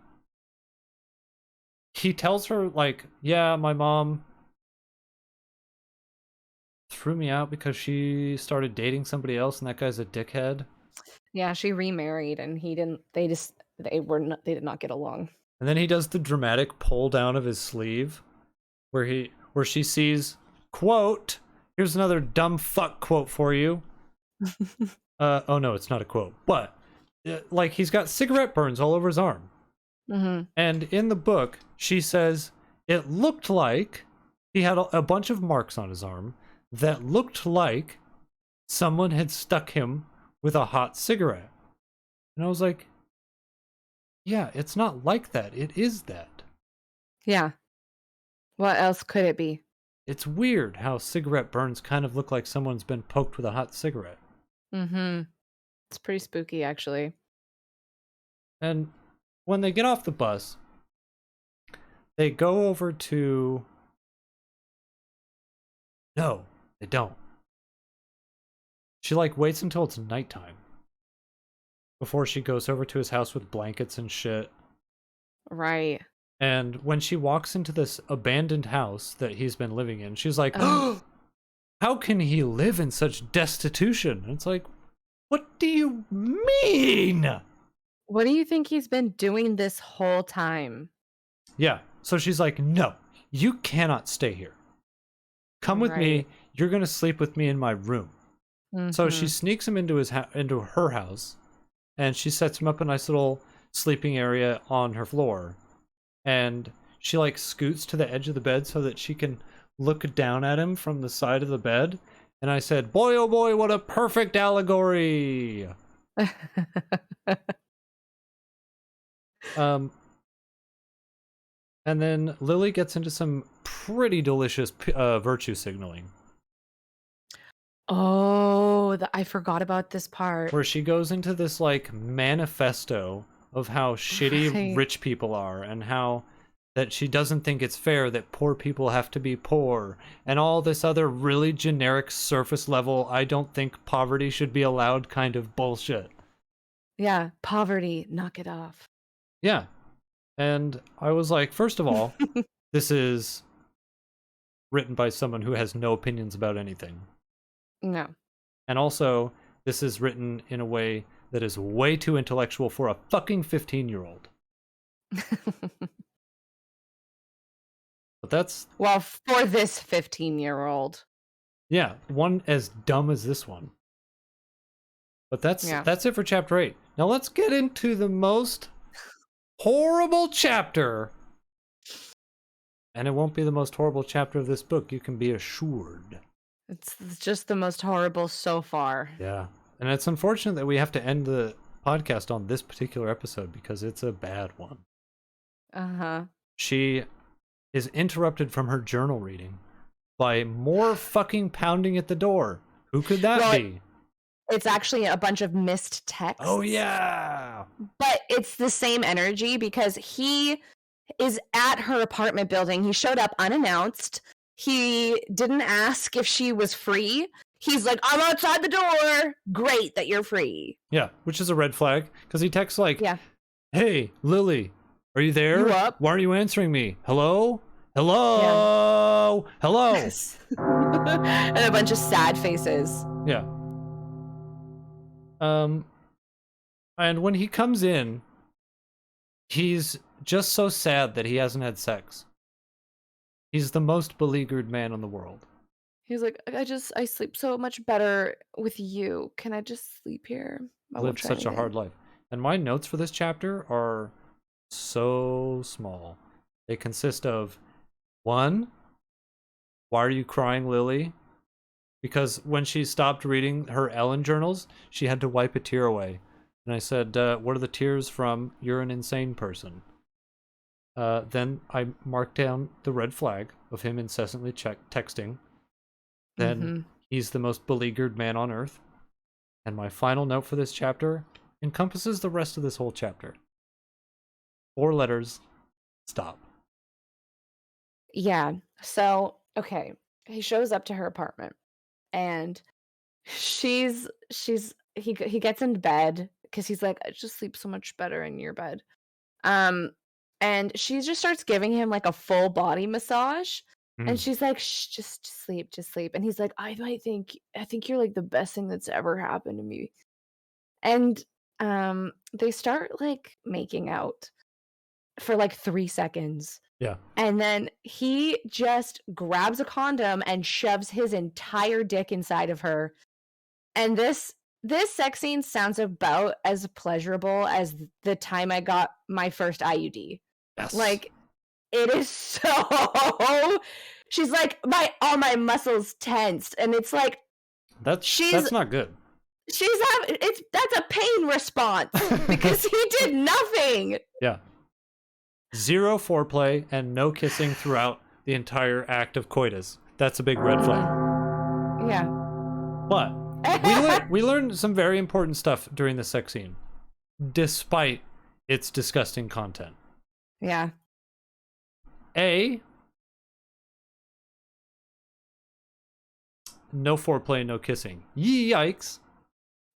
[SPEAKER 1] tells her, like, yeah, my mom threw me out because she started dating somebody else and that guy's a dickhead.
[SPEAKER 2] Yeah, she remarried and they did not get along.
[SPEAKER 1] And then he does the dramatic pull down of his sleeve where she sees, quote, here's another dumb fuck quote for you. Oh no, it's not a quote, but like he's got cigarette burns all over his arm. And in the book, she says it looked like he had a bunch of marks on his arm that looked like someone had stuck him with a hot cigarette. And I was like, yeah, it's not like that. It is that.
[SPEAKER 2] Yeah. What else could it be?
[SPEAKER 1] It's weird how cigarette burns kind of look like someone's been poked with a hot cigarette.
[SPEAKER 2] It's pretty spooky, actually.
[SPEAKER 1] And when they get off the bus, they go over to... No, they don't. She, like, waits until it's nighttime before she goes over to his house with blankets and shit.
[SPEAKER 2] Right.
[SPEAKER 1] And when she walks into this abandoned house that he's been living in, she's like, oh, how can he live in such destitution? And it's like, what do you mean?
[SPEAKER 2] What do you think he's been doing this whole time?
[SPEAKER 1] Yeah. So she's like, no, you cannot stay here. Come with me. You're going to sleep with me in my room. So she sneaks him into into her house, and she sets him up a nice little sleeping area on her floor. And she like scoots to the edge of the bed so that she can look down at him from the side of the bed. And I said, boy, oh boy, what a perfect allegory. And then Lily gets into some pretty delicious virtue signaling.
[SPEAKER 2] Oh, I forgot about this part.
[SPEAKER 1] Where she goes into this like manifesto of how shitty rich people are and how that she doesn't think it's fair that poor people have to be poor and all this other really generic surface level I don't think poverty should be allowed kind of bullshit.
[SPEAKER 2] Yeah, poverty, knock it off.
[SPEAKER 1] Yeah. And I was like, first of all, this is written by someone who has no opinions about anything.
[SPEAKER 2] No.
[SPEAKER 1] And also, this is written in a way that is way too intellectual for a fucking 15-year-old. But that's...
[SPEAKER 2] Well, for this 15-year-old.
[SPEAKER 1] Yeah, one as dumb as this one. But that's it for chapter 8. Now let's get into the most horrible chapter. And it won't be the most horrible chapter of this book, you can be assured.
[SPEAKER 2] It's just the most horrible so far.
[SPEAKER 1] Yeah. And it's unfortunate that we have to end the podcast on this particular episode because it's a bad one.
[SPEAKER 2] Uh-huh.
[SPEAKER 1] She is interrupted from her journal reading by more fucking pounding at the door. Who could that be?
[SPEAKER 2] It's actually a bunch of missed texts.
[SPEAKER 1] Oh, yeah.
[SPEAKER 2] But it's the same energy because he is at her apartment building. He showed up unannounced. He didn't ask if she was free. He's like, I'm outside the door. Great that you're free.
[SPEAKER 1] Yeah, which is a red flag because he texts like,
[SPEAKER 2] yeah.
[SPEAKER 1] Hey, Lily, are you there?
[SPEAKER 2] You up?
[SPEAKER 1] Why aren't you answering me? Hello? Hello? Yeah. Hello?
[SPEAKER 2] Yes. And a bunch of sad faces.
[SPEAKER 1] Yeah. And when he comes in, he's just so sad that he hasn't had sex. He's the most beleaguered man in the world.
[SPEAKER 2] He's like, I sleep so much better with you. Can I just sleep here? I won't
[SPEAKER 1] Lived
[SPEAKER 2] try
[SPEAKER 1] such a
[SPEAKER 2] anything.
[SPEAKER 1] hard life. And my notes for this chapter are so small. They consist of 1, why are you crying, Lily? Because when she stopped reading her Ellen journals, she had to wipe a tear away. And I said, what are the tears from? You're an insane person. Then I marked down the red flag of him incessantly texting. Then
[SPEAKER 2] Mm-hmm.
[SPEAKER 1] he's the most beleaguered man on earth. And my final note for this chapter encompasses the rest of this whole chapter. 4 letters. Stop.
[SPEAKER 2] Yeah. So, okay. He shows up to her apartment and he gets into bed because he's like, I just sleep so much better in your bed. Um, and she just starts giving him like a full body massage. And
[SPEAKER 1] Mm.
[SPEAKER 2] she's like, Shh, just sleep, just sleep. And he's like, I think you're like the best thing that's ever happened to me. And they start like making out for like 3 seconds.
[SPEAKER 1] Yeah.
[SPEAKER 2] And then he just grabs a condom and shoves his entire dick inside of her. And this sex scene sounds about as pleasurable as the time I got my first IUD.
[SPEAKER 1] Yes.
[SPEAKER 2] Like, it is so she's like, all my muscles tensed. And it's like
[SPEAKER 1] That's not good.
[SPEAKER 2] that's a pain response because he did nothing.
[SPEAKER 1] Yeah. 0 foreplay and no kissing throughout the entire act of coitus. That's a big red flag.
[SPEAKER 2] Yeah.
[SPEAKER 1] But we learned some very important stuff during the sex scene, despite its disgusting content.
[SPEAKER 2] Yeah.
[SPEAKER 1] No foreplay, no kissing. Yikes.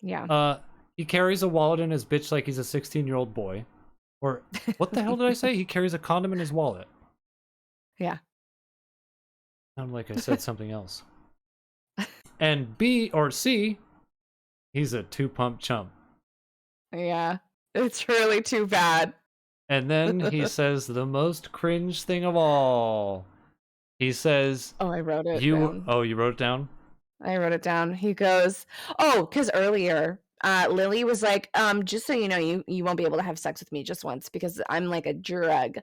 [SPEAKER 2] Yeah.
[SPEAKER 1] He carries a wallet in his bitch like he's a 16-year-old boy. Or what the hell did I say? He carries a condom in his wallet.
[SPEAKER 2] Yeah.
[SPEAKER 1] I'm like I said something else. And B or C, he's a 2-pump chump.
[SPEAKER 2] Yeah. It's really too bad.
[SPEAKER 1] And then he says the most cringe thing of all. He says,
[SPEAKER 2] Oh, I wrote it down.
[SPEAKER 1] Oh, you wrote it down?
[SPEAKER 2] I wrote it down. He goes, oh, because earlier, Lily was like, just so you know, you won't be able to have sex with me just once because I'm like a drug.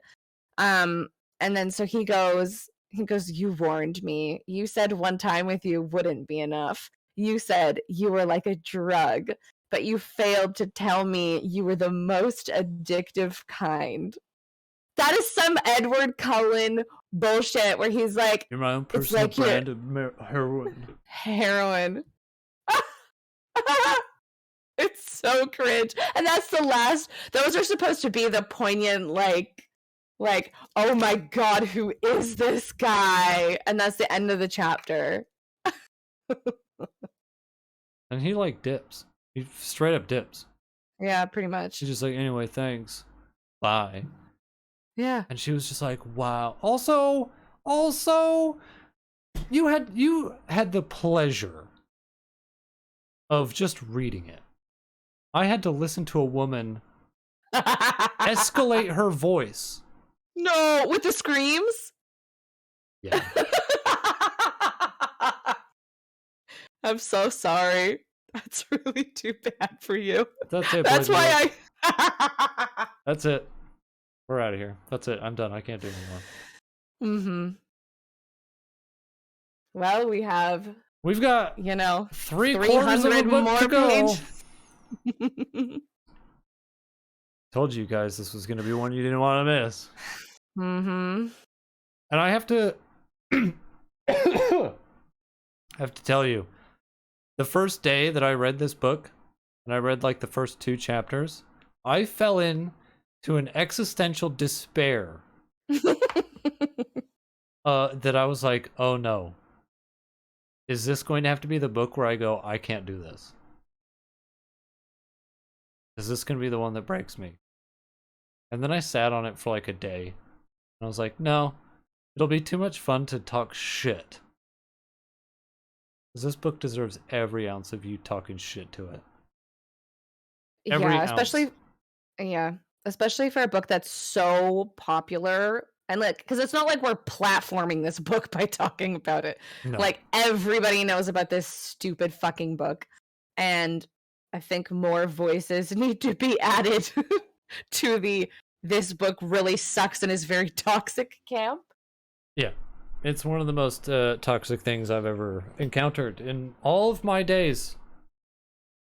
[SPEAKER 2] And then so he goes, you warned me. You said one time with you wouldn't be enough. You said you were like a drug, but you failed to tell me you were the most addictive kind. That is some Edward Cullen bullshit where he's like,
[SPEAKER 1] You're my own
[SPEAKER 2] it's
[SPEAKER 1] personal
[SPEAKER 2] like you're
[SPEAKER 1] brand of heroin.
[SPEAKER 2] heroin. It's so cringe. And that's the last, those are supposed to be the poignant, like, oh my god, who is this guy? And that's the end of the chapter.
[SPEAKER 1] And he like dips. He straight up dips.
[SPEAKER 2] Yeah, pretty much.
[SPEAKER 1] She's just like, anyway, thanks. Bye.
[SPEAKER 2] Yeah.
[SPEAKER 1] And she was just like, wow. Also, you had the pleasure of just reading it. I had to listen to a woman escalate her voice.
[SPEAKER 2] No, with the screams?
[SPEAKER 1] Yeah.
[SPEAKER 2] I'm so sorry. That's really too bad for you.
[SPEAKER 1] That's it.
[SPEAKER 2] That's why
[SPEAKER 1] That's it. We're out of here. That's it. I'm done. I can't do anymore.
[SPEAKER 2] Mm-hmm. Well,
[SPEAKER 1] We've got 3/4 of a book to go. Told you guys this was going to be one you didn't want to miss.
[SPEAKER 2] Mm-hmm.
[SPEAKER 1] And I have to tell you, the first day that I read this book, and I read like the first 2 chapters, I fell into an existential despair. That I was like, oh no. Is this going to have to be the book where I go, I can't do this? Is this going to be the one that breaks me? And then I sat on it for like a day. And I was like, no, it'll be too much fun to talk shit. Because this book deserves every ounce of you talking shit to it. Every
[SPEAKER 2] yeah,
[SPEAKER 1] ounce.
[SPEAKER 2] especially for a book that's so popular And look, because it's not like we're platforming this book by talking about it.
[SPEAKER 1] No.
[SPEAKER 2] Like, everybody knows about this stupid fucking book. And I think more voices need to be added to the this book really sucks and is very toxic camp.
[SPEAKER 1] Yeah. It's one of the most toxic things I've ever encountered in all of my days.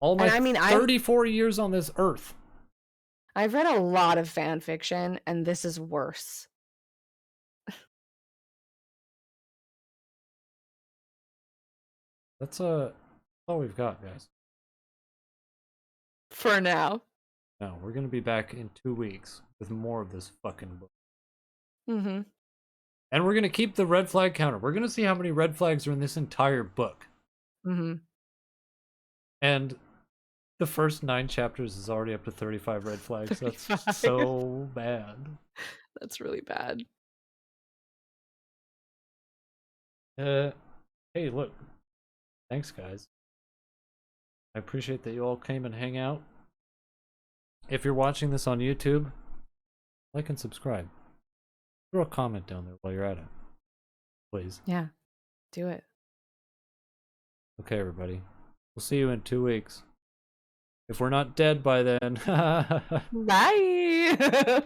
[SPEAKER 1] All my 34 years on this earth.
[SPEAKER 2] I've read a lot of fan fiction, and this is worse.
[SPEAKER 1] That's all we've got, guys.
[SPEAKER 2] For now.
[SPEAKER 1] No, we're gonna be back in 2 weeks with more of this fucking book.
[SPEAKER 2] Mm-hmm.
[SPEAKER 1] And we're gonna keep the red flag counter. We're gonna see how many red flags are in this entire book.
[SPEAKER 2] Mm-hmm.
[SPEAKER 1] And the first 9 chapters is already up to 35 red flags. 35. That's so bad.
[SPEAKER 2] That's really bad.
[SPEAKER 1] Hey, look. Thanks, guys. I appreciate that you all came and hang out. If you're watching this on YouTube, like and subscribe. Throw a comment down there while you're at it. Please.
[SPEAKER 2] Yeah. Do it.
[SPEAKER 1] Okay, everybody. We'll see you in 2 weeks. If we're not dead by then.
[SPEAKER 2] Bye.